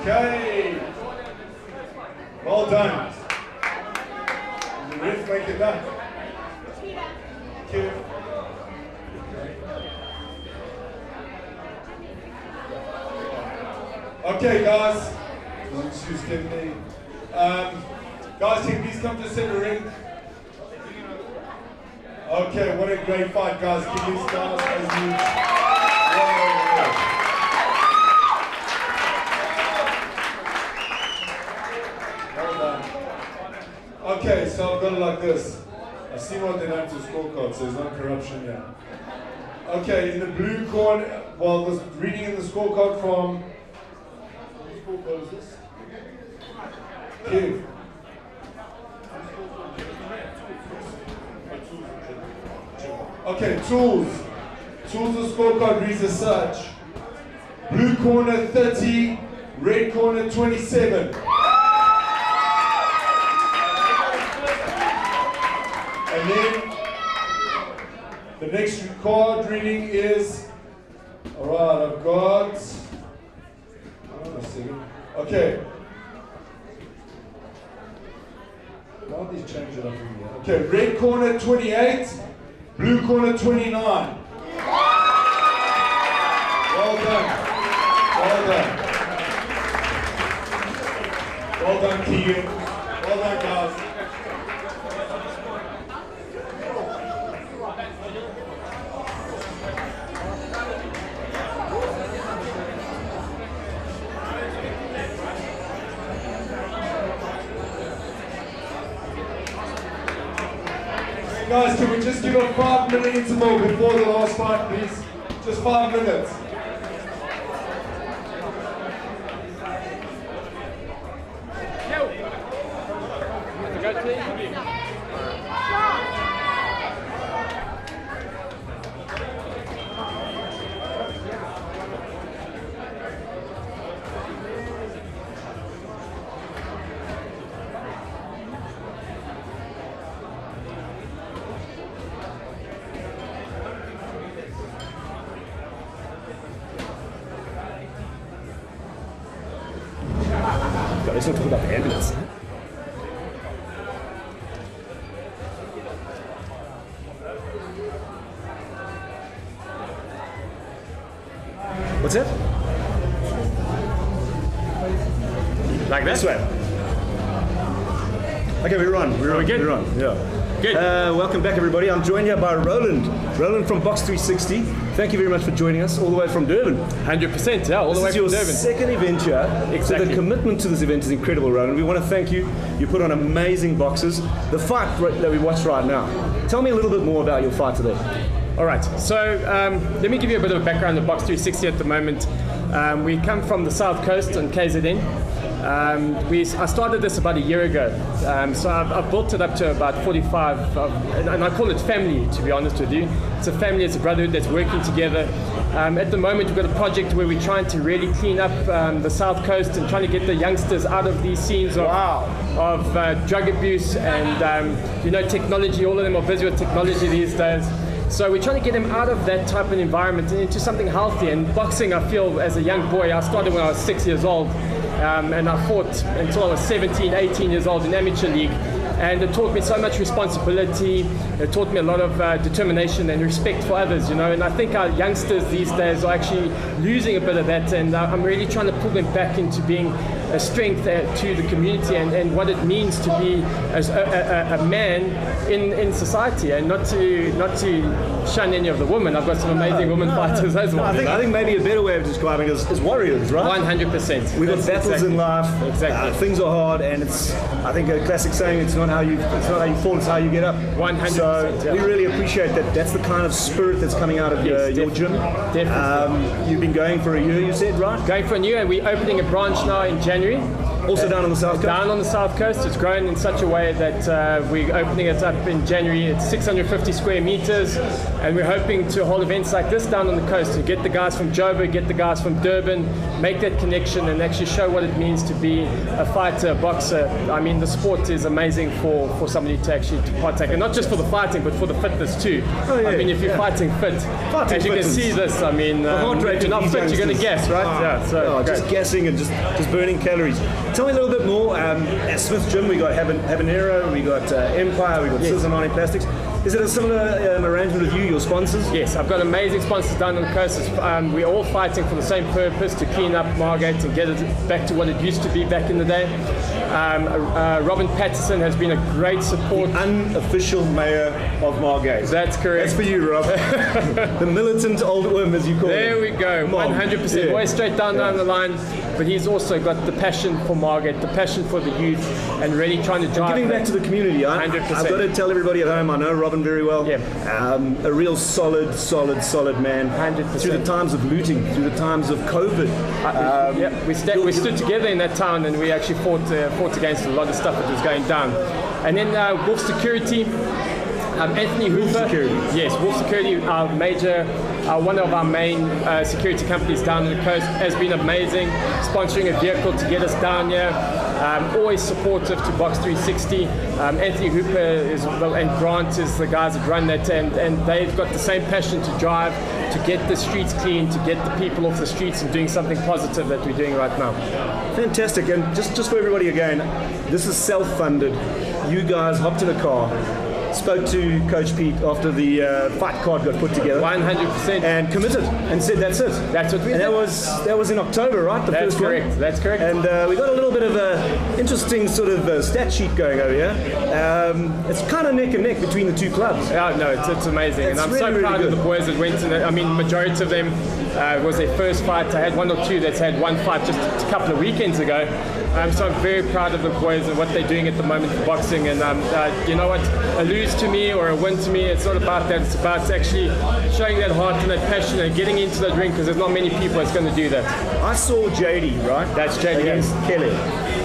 [SPEAKER 4] Okay. Well done. The ref make it done. Thank you. Okay, guys. Excuse me. Guys, can you please come to the center ring? Okay, what a great fight, guys. Give these guys as you. Well done. Okay, so I've got it like this. I've seen what they've done to scorecards, so there's no corruption here. Okay, in the blue corner, well, there's reading in the scorecard from. Whose scorecard is this? Kev. Okay, tools. Tools, the scorecard reads as such. Blue corner 30, red corner 27. And then the next card reading is, alright, I've got, hold on a second. Okay. Why don't these change it up in here? Okay, red corner 28, blue corner 29. Well done. Well done. Well done, Keegan. Well done, guys. Guys, can we just give a 5-minute interval before the last fight, please? Just 5 minutes.
[SPEAKER 12] Let's not talk about the ambulance. What's that? Like this way.
[SPEAKER 3] Okay, we're on. We're on. Yeah.
[SPEAKER 12] Good.
[SPEAKER 3] Welcome back, everybody. I'm joined here by Roland. Roland from Box 360. Thank you very much for joining us all the way from Durban.
[SPEAKER 12] 100%, yeah, all the way from Durban.
[SPEAKER 3] This is your second event here.
[SPEAKER 12] Exactly.
[SPEAKER 3] So the commitment to this event is incredible, Roland. We want to thank you. You put on amazing boxes. The fight that we watched right now. Tell me a little bit more about your fight today.
[SPEAKER 12] All right, so let me give you a bit of a background on Box 360 at the moment. We come from the South Coast on KZN. I started this about a year ago, so I've built it up to about 45, and I call it family, to be honest with you. It's a family, it's a brotherhood that's working together. At the moment, we've got a project where we're trying to really clean up the South Coast and trying to get the youngsters out of these scenes of drug abuse and technology. All of them are busy with technology these days. So we're trying to get them out of that type of environment and into something healthy. And boxing, I feel, as a young boy, I started when I was 6 years old. And I fought until I was 17, 18 years old in amateur league. And it taught me so much responsibility. It taught me a lot of determination and respect for others, And I think our youngsters these days are actually losing a bit of that. And I'm really trying to pull them back into being a strength to the community and what it means to be as a man in society, and not to shun any of the women. I've got some amazing women fighters as well.
[SPEAKER 3] I think maybe a better way of describing it is warriors, right?
[SPEAKER 12] 100%.
[SPEAKER 3] We've got battles in life.
[SPEAKER 12] Exactly.
[SPEAKER 3] Things are hard, and it's, I think, a classic saying: it's not how you fall, it's how you get up.
[SPEAKER 12] 100%.
[SPEAKER 3] So we really appreciate that. That's the kind of spirit that's coming out of your gym.
[SPEAKER 12] Definitely.
[SPEAKER 3] You've been going for a year, you said, right?
[SPEAKER 12] Going for a year, and we're opening a branch now in January.
[SPEAKER 3] Also down on the south coast?
[SPEAKER 12] Down on the south coast. It's grown in such a way that we're opening it up in January. It's 650 square meters, and we're hoping to hold events like this down on the coast to get the guys from Joburg, get the guys from Durban, make that connection and actually show what it means to be a fighter, a boxer. I mean, the sport is amazing for somebody to actually partake, and not just for the fighting, but for the fitness too.
[SPEAKER 3] Oh, yeah,
[SPEAKER 12] I mean, if you're fighting fit, as you can see this, I mean,
[SPEAKER 3] heart rate
[SPEAKER 12] if you're not
[SPEAKER 3] of
[SPEAKER 12] fit,
[SPEAKER 3] these
[SPEAKER 12] you're going to
[SPEAKER 3] youngsters.
[SPEAKER 12] guess, right? So
[SPEAKER 3] just guessing and just burning calories. Tell me a little bit more. At Smith's Gym, we got Habanero, we got Empire, we got Cincinnati Plastics. Is it a similar arrangement with you, your sponsors?
[SPEAKER 12] Yes, I've got amazing sponsors down on the coast. We're all fighting for the same purpose, to clean up Margate and get it back to what it used to be back in the day. Robin Patterson has been a great support.
[SPEAKER 3] The unofficial mayor of Margate.
[SPEAKER 12] That's correct.
[SPEAKER 3] That's for you, Rob. The militant old worm, as you call
[SPEAKER 12] there
[SPEAKER 3] him.
[SPEAKER 12] we go, 100%.
[SPEAKER 3] Yeah.
[SPEAKER 12] Always straight down the line. But he's also got the passion for Margate, the passion for the youth, and really trying to drive
[SPEAKER 3] giving back to the community.
[SPEAKER 12] 100%.
[SPEAKER 3] I've got to tell everybody at home, I know Robin very well.
[SPEAKER 12] Yeah.
[SPEAKER 3] A real solid man.
[SPEAKER 12] 100%.
[SPEAKER 3] Through the times of looting, through the times of COVID.
[SPEAKER 12] We stood together in that town, and we actually fought against a lot of stuff that was going down. And then Wolf Security. Anthony Hooper.
[SPEAKER 3] Wolf Security.
[SPEAKER 12] Yes, Wolf Security, one of our main security companies down on the coast, has been amazing, sponsoring a vehicle to get us down here. Always supportive to Box 360. Anthony Hooper and Grant is the guys that run that, and they've got the same passion to drive, to get the streets clean, to get the people off the streets and doing something positive that we're doing right now.
[SPEAKER 3] Fantastic. And just for everybody again, this is self-funded. You guys hopped in a car, spoke to Coach Pete after the fight card got put together.
[SPEAKER 12] 100%.
[SPEAKER 3] And committed and said that's it.
[SPEAKER 12] That's what we did.
[SPEAKER 3] And that was in October, right? The
[SPEAKER 12] That's
[SPEAKER 3] first
[SPEAKER 12] correct.
[SPEAKER 3] one?
[SPEAKER 12] That's correct.
[SPEAKER 3] And we got a little bit of a interesting sort of stat sheet going over here. It's kind of neck and neck between the two clubs.
[SPEAKER 12] Yeah, no, it's amazing.
[SPEAKER 3] It's
[SPEAKER 12] and I'm
[SPEAKER 3] really,
[SPEAKER 12] so
[SPEAKER 3] really
[SPEAKER 12] proud
[SPEAKER 3] good.
[SPEAKER 12] of the boys that went in. I mean, majority of them was their first fight. I had one or two that's had one fight just a couple of weekends ago. So I'm very proud of the boys and what they're doing at the moment for boxing. And you know what? A lose to me or a win to me, it's not about that. It's about actually showing that heart and that passion and getting into that ring, because there's not many people that's going to do that.
[SPEAKER 3] I saw JD, right?
[SPEAKER 12] That's JD
[SPEAKER 3] against Kelly.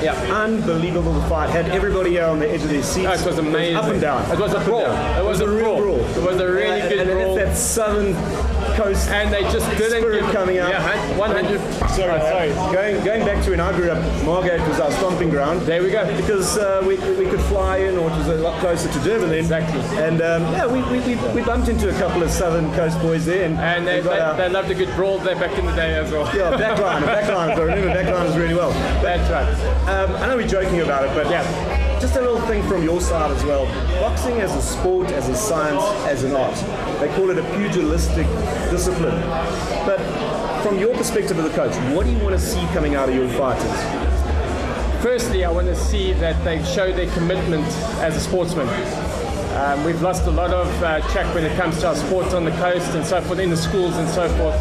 [SPEAKER 12] Yeah.
[SPEAKER 3] Unbelievable fight. Had everybody here on the edge of their seats.
[SPEAKER 12] Oh, it was amazing.
[SPEAKER 3] Up and down.
[SPEAKER 12] It was a brawl. It was a
[SPEAKER 3] real brawl.
[SPEAKER 12] It was a really good brawl.
[SPEAKER 3] And it's that southern coast
[SPEAKER 12] and they just didn't
[SPEAKER 3] spirit
[SPEAKER 12] give
[SPEAKER 3] coming out.
[SPEAKER 12] Yeah, 100. Sorry.
[SPEAKER 3] Going back to when I grew up, Margate was our stomping ground.
[SPEAKER 12] There we go.
[SPEAKER 3] Because we could fly in, or it was a lot closer to Durban then.
[SPEAKER 12] Exactly.
[SPEAKER 3] And we bumped into a couple of southern coast boys there, and
[SPEAKER 12] they loved a good brawl there back in the day as well.
[SPEAKER 3] Yeah, backline. I remember backliners really well.
[SPEAKER 12] That's right.
[SPEAKER 3] I know we're joking about it, but
[SPEAKER 12] yeah.
[SPEAKER 3] Just a little thing from your side as well. Boxing as a sport, as a science, as an art. They call it a pugilistic discipline. But from your perspective as a coach, what do you want to see coming out of your fighters?
[SPEAKER 12] Firstly, I want to see that they show their commitment as a sportsman. We've lost a lot of track when it comes to our sport on the coast and so forth, in the schools and so forth.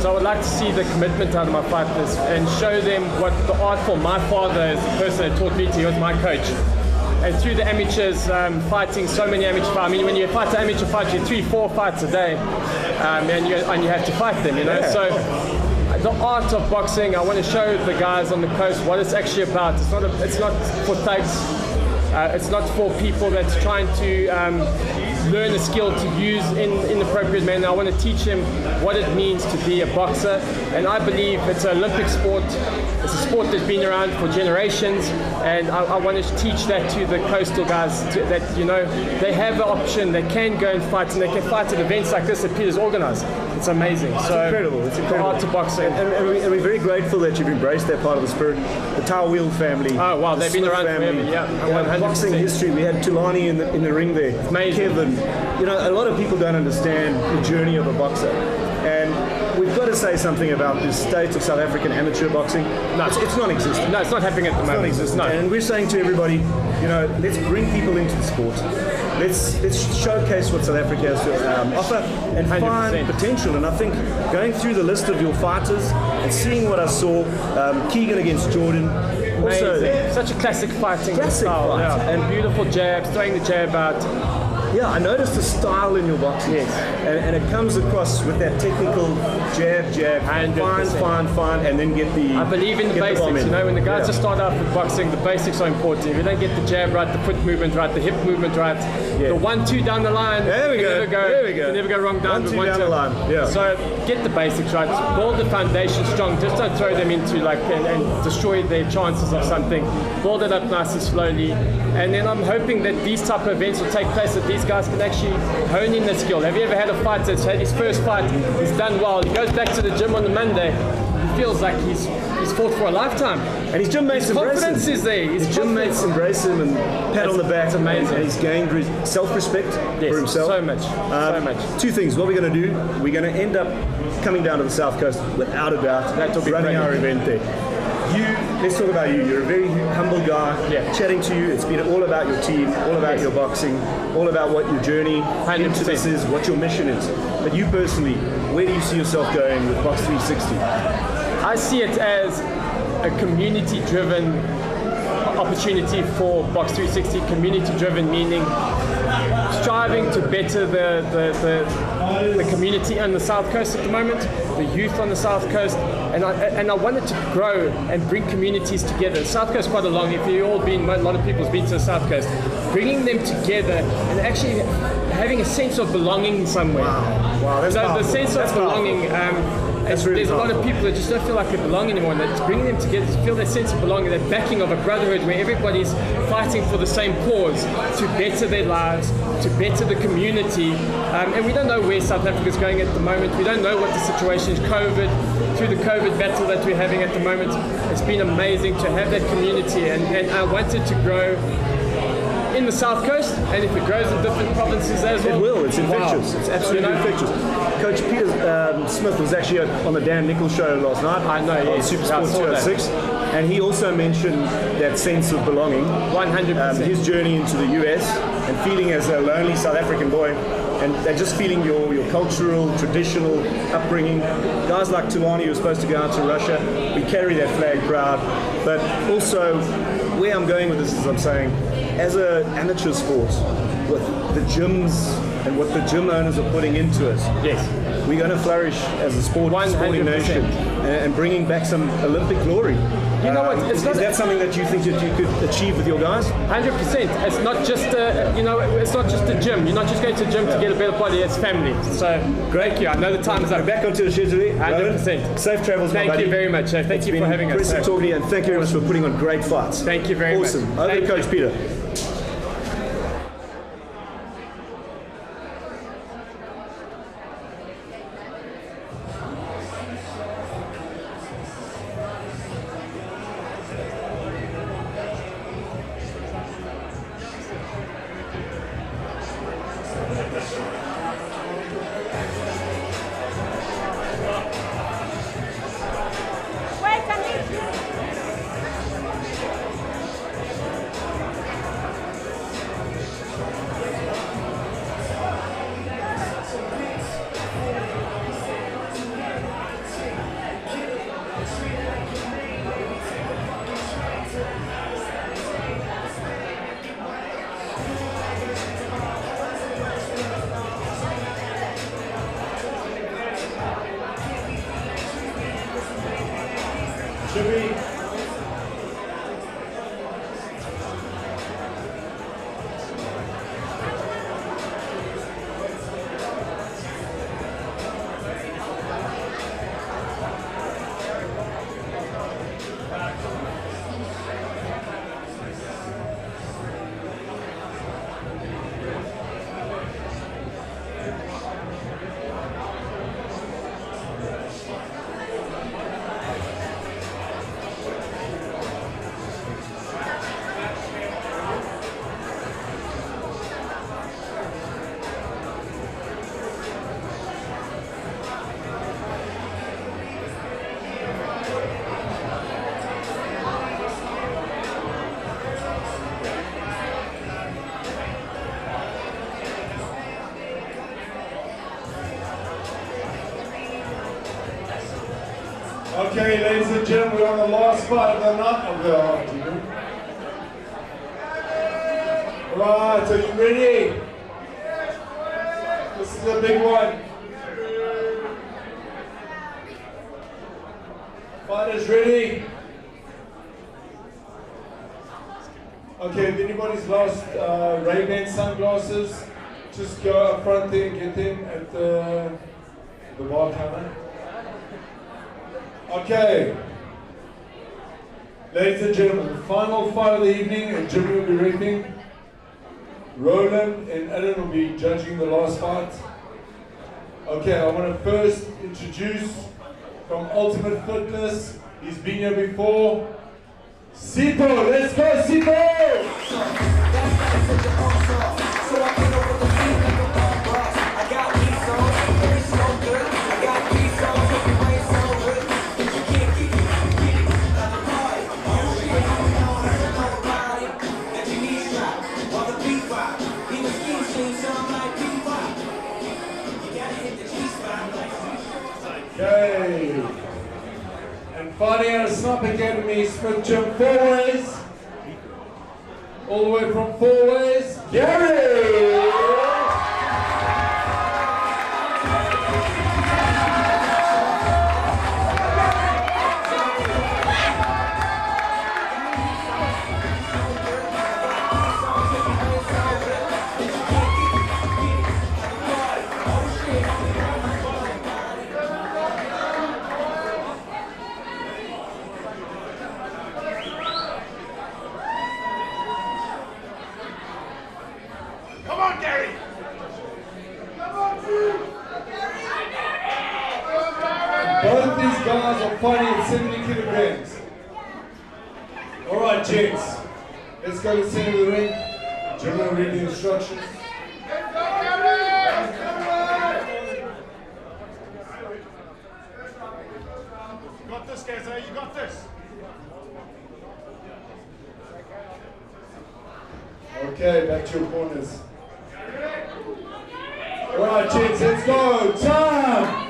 [SPEAKER 12] So I would like to see the commitment out of my fighters and show them what the art form. My father is the person that taught me to, he was my coach. And through the amateurs, fighting so many amateur fights. I mean, when you fight an amateur fight, you 3-4 fights a day, and you have to fight them, you know.
[SPEAKER 3] Yeah.
[SPEAKER 12] So the art of boxing, I want to show the guys on the coast what it's actually about. It's not for thugs. It's not for people that's trying to learn a skill to use in an appropriate manner. I want to teach them what it means to be a boxer, and I believe it's an Olympic sport. It's a sport that's been around for generations, and I want to teach that to the coastal guys, that, you know, they have the option, they can go and fight, and they can fight at events like this that Peter's organised. It's amazing. It's
[SPEAKER 3] incredible. It's incredible.
[SPEAKER 12] The art of boxing.
[SPEAKER 3] And we're very grateful that you've embraced that part of the spirit. The Tower Wheel family.
[SPEAKER 12] Oh wow, they've been
[SPEAKER 3] Smith
[SPEAKER 12] around
[SPEAKER 3] family.
[SPEAKER 12] forever. Yeah,
[SPEAKER 3] boxing history. We had Tulani in the ring there.
[SPEAKER 12] Amazing.
[SPEAKER 3] Kevin. You know, a lot of people don't understand the journey of a boxer, and we've got to say something about the state of South African amateur boxing. No, it's non-existent.
[SPEAKER 12] No, it's not happening at the moment.
[SPEAKER 3] It's non-existent.
[SPEAKER 12] No.
[SPEAKER 3] And we're saying to everybody, you know, let's bring people into the sport. Let's showcase what South Africa has to offer and
[SPEAKER 12] 100%.
[SPEAKER 3] find potential. And I think going through the list of your fighters and seeing what I saw, Keegan against Jordan, also
[SPEAKER 12] such a classic fighting
[SPEAKER 3] Classic
[SPEAKER 12] style,
[SPEAKER 3] fight.
[SPEAKER 12] yeah. And beautiful jabs, throwing the jab out.
[SPEAKER 3] Yeah, I noticed the style in your boxing.
[SPEAKER 12] Yes.
[SPEAKER 3] And it comes across with that technical jab,
[SPEAKER 12] 100%.
[SPEAKER 3] fine, and then get the.
[SPEAKER 12] I believe in the
[SPEAKER 3] get bomb
[SPEAKER 12] basics.
[SPEAKER 3] in.
[SPEAKER 12] You know, when the guys
[SPEAKER 3] Yeah.
[SPEAKER 12] just start out with boxing, the basics are important. If you don't get the jab right, the foot movement right, the hip movement right, the 1-2 down the line,
[SPEAKER 3] There we
[SPEAKER 12] you
[SPEAKER 3] go.
[SPEAKER 12] never go.
[SPEAKER 3] There we go.
[SPEAKER 12] You never go wrong down
[SPEAKER 3] 1-2
[SPEAKER 12] with
[SPEAKER 3] down the line. Yeah.
[SPEAKER 12] So get the basics right. Build the foundation strong. Just don't throw them into and destroy their chances of something. Build it up nice and slowly. And then I'm hoping that these type of events will take place, that these guys can actually hone in their skill. Have you ever had a fight that's had his first fight, he's done well, he goes back to the gym on the Monday, he feels like he's fought for a lifetime.
[SPEAKER 3] And his gym mates embrace him.
[SPEAKER 12] Confidence is there.
[SPEAKER 3] His gym mates embrace him and pat on the back.
[SPEAKER 12] It's amazing.
[SPEAKER 3] And he's gained self-respect for himself.
[SPEAKER 12] So much. So much.
[SPEAKER 3] Two things. What we're going to do, we're going to end up coming down to the South Coast without a doubt.
[SPEAKER 12] That'll be
[SPEAKER 3] running
[SPEAKER 12] great.
[SPEAKER 3] our event there. Let's talk about you. You're a very humble guy.
[SPEAKER 12] Yeah.
[SPEAKER 3] Chatting to you, it's been all about your team, all about your boxing, all about what your journey
[SPEAKER 12] 100%.
[SPEAKER 3] into this is, what your mission is. But you personally, where do you see yourself going with Box 360?
[SPEAKER 12] I see it as a community-driven opportunity for Box 360. Community-driven meaning striving to better the community on the South Coast at the moment, the youth on the South Coast, and I wanted to grow and bring communities together. South Coast quite a long. If you all been, a lot of people's been to the South Coast, bringing them together and actually having a sense of belonging somewhere.
[SPEAKER 3] Wow, that's
[SPEAKER 12] so
[SPEAKER 3] powerful.
[SPEAKER 12] the sense
[SPEAKER 3] That's
[SPEAKER 12] of belonging.
[SPEAKER 3] really
[SPEAKER 12] There's a lot of
[SPEAKER 3] powerful.
[SPEAKER 12] people that just don't feel like they belong anymore, and it's bringing them together to feel that sense of belonging, that backing of a brotherhood where everybody's fighting for the same cause to better their lives, to better the community. And we don't know where South Africa's going at the moment. We don't know what the situation is. Through the COVID battle that we're having at the moment, it's been amazing to have that community, and I wanted to grow in the South Coast, and if it grows in different provinces as well.
[SPEAKER 3] It will. It's infectious.
[SPEAKER 12] Wow.
[SPEAKER 3] It's absolutely infectious. Coach Peter Smith was actually on the Dan Nichols show last night.
[SPEAKER 12] I know,
[SPEAKER 3] on
[SPEAKER 12] yes.
[SPEAKER 3] Super
[SPEAKER 12] I
[SPEAKER 3] Sport
[SPEAKER 12] saw that.
[SPEAKER 3] 206, and he also mentioned that sense of belonging.
[SPEAKER 12] 100%.
[SPEAKER 3] His journey into the US and feeling as a lonely South African boy, and just feeling your cultural, traditional upbringing. Guys like Tulani, who are supposed to go out to Russia, we carry that flag proud. But also, where I'm going with this is I'm saying, as an amateur sport, with the gyms and what the gym owners are putting into it,
[SPEAKER 12] yes,
[SPEAKER 3] we're going to flourish as a sporting nation and bringing back some Olympic glory.
[SPEAKER 12] You know what?
[SPEAKER 3] Is that something that you think that you could achieve with your guys?
[SPEAKER 12] 100%. It's not just it's not just a gym. You're not just going to a gym to get a better body. It's family. So great. Thank you. I know the time is up.
[SPEAKER 3] Back onto the schedule.
[SPEAKER 12] 100%.
[SPEAKER 3] Safe travels, my buddy.
[SPEAKER 12] Thank you very much. Thank you for having us.
[SPEAKER 3] Impressive talking to you, and thank you very much for putting on great fights.
[SPEAKER 12] Thank you very much.
[SPEAKER 3] Awesome. Over to Coach Peter.
[SPEAKER 4] Okay, ladies and gentlemen, we're on the last fight of the night of the afternoon. Right, are you ready? the big one. Fighters ready? Okay, if anybody's lost Ray-Ban sunglasses, just go up front there and get them at the bar counter. Okay. Ladies and gentlemen, the final fight of the evening, and Jimmy will be repping. Roland and Alan will be judging the last fight. Okay, I want to first introduce from Ultimate Fitness. He's been here before. Sipo, let's go Sipo! Okay. And fighting out of Sniper Academy, Smith Gym 4 ways. All the way from 4 ways, Gary! Both these guys are fighting at 70 kilograms. Alright, gents. Let's go to the center of the ring. Jim will read the instructions.
[SPEAKER 6] You got this, guys, you got this.
[SPEAKER 4] Okay, back to your corners. Alright, gents, let's go. Time!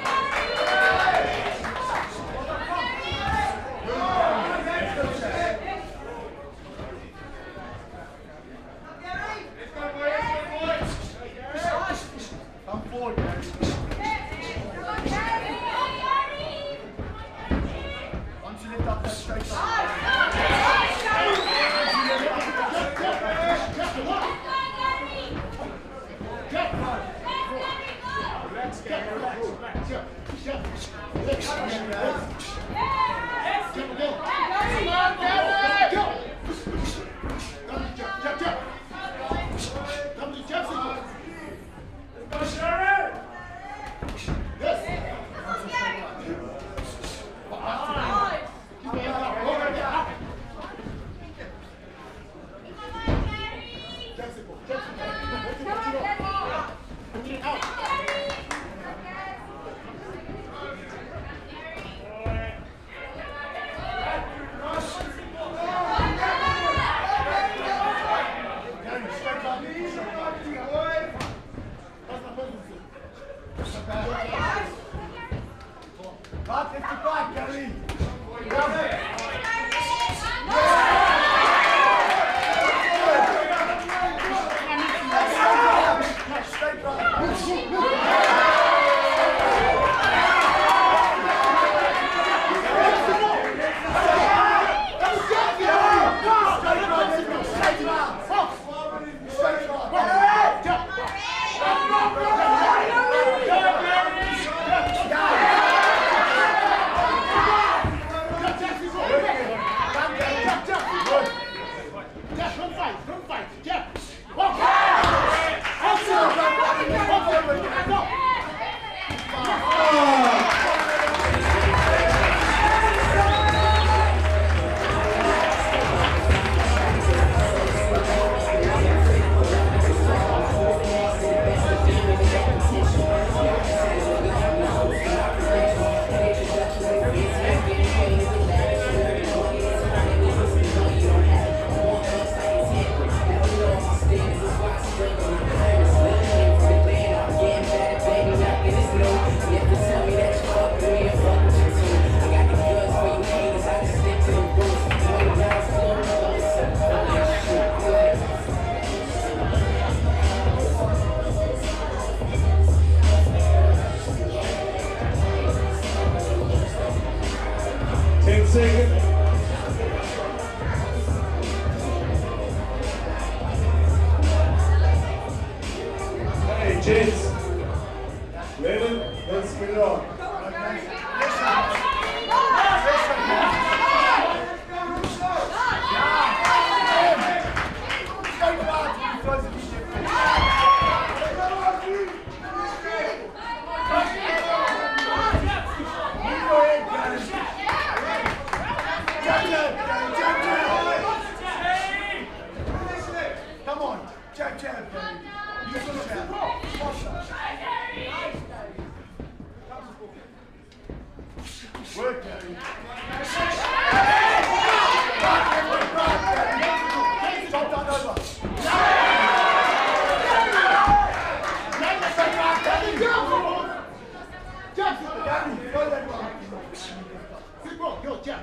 [SPEAKER 4] second. Hey, gents. Let's bring it on.
[SPEAKER 2] Come on, jab, jab, baby. Use your jab. Work, Gary. Stop that over. Jab, Gary, go that way. Good ball, go, jab.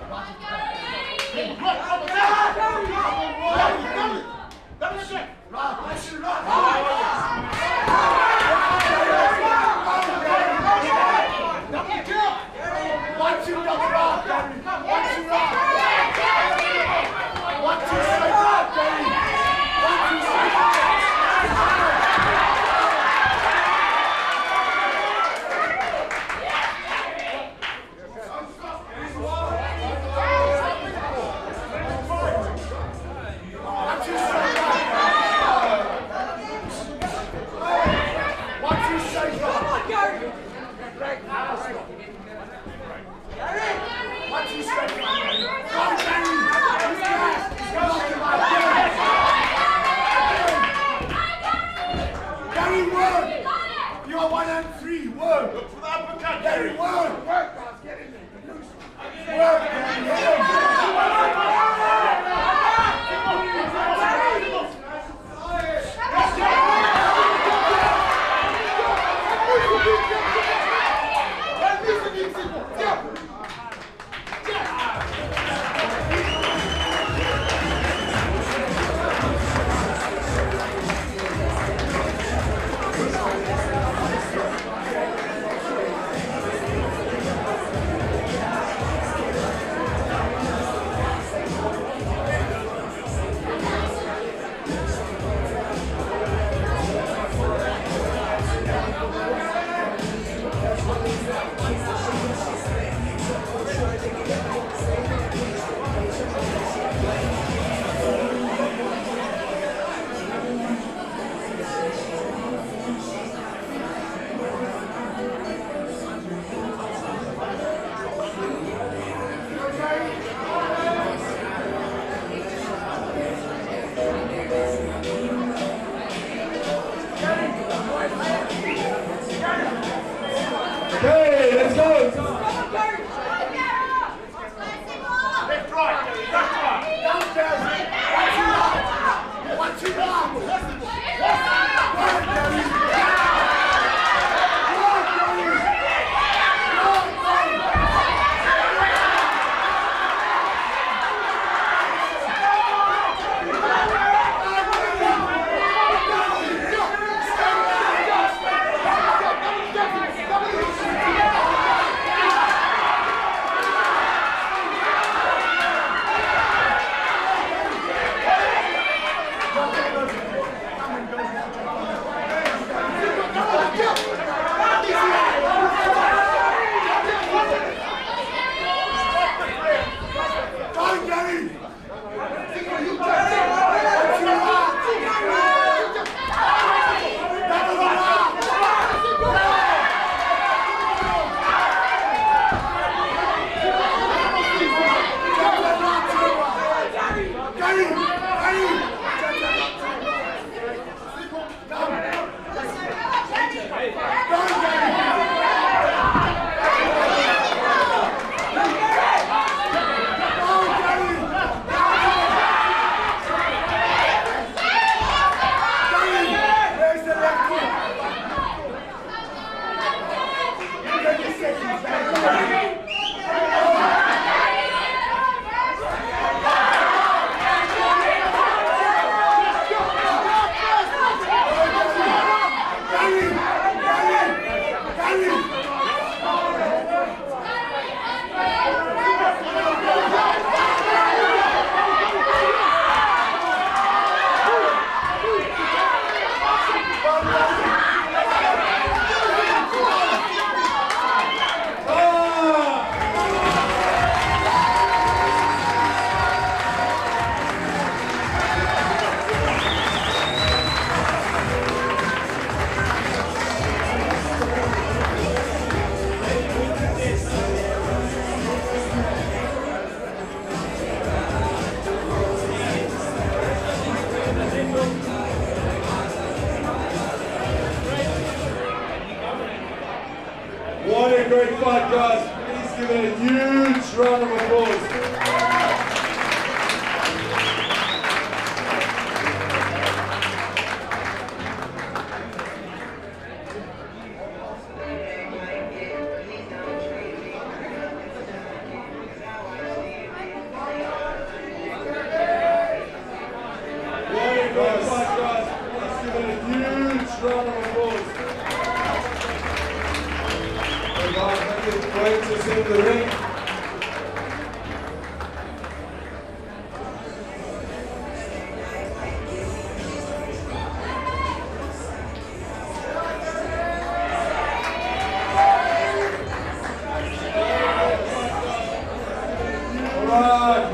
[SPEAKER 4] guys, please give it a huge round of applause.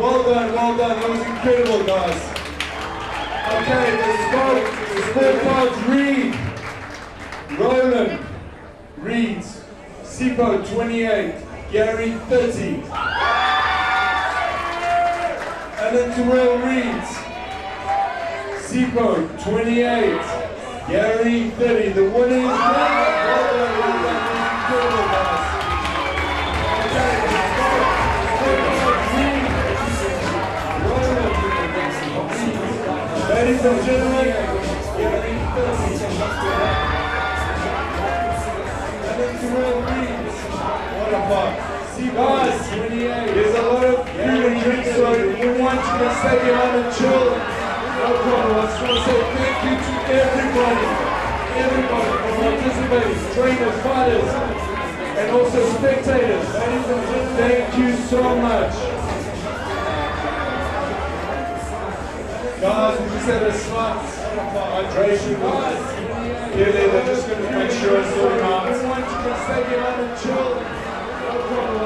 [SPEAKER 4] Well done, that was incredible, guys. Okay, the scorecards read. Roland reads, Sipo 28, Gary 30. Alan Terrell reads, Sipo 28, Gary 30. The winner is well done, incredible, guys. Ladies and gentlemen, what a part. Guys, there's a lot of food and drink, so if you want you can stay behind and chill. No problem. I just want to say thank you to everybody for participating, trainers, fighters, and also spectators. Thank you so much. Guys, we just had a slight hydration. Clearly, they're just going to make sure it's all right. Everyone can stay behind and chill. No problem.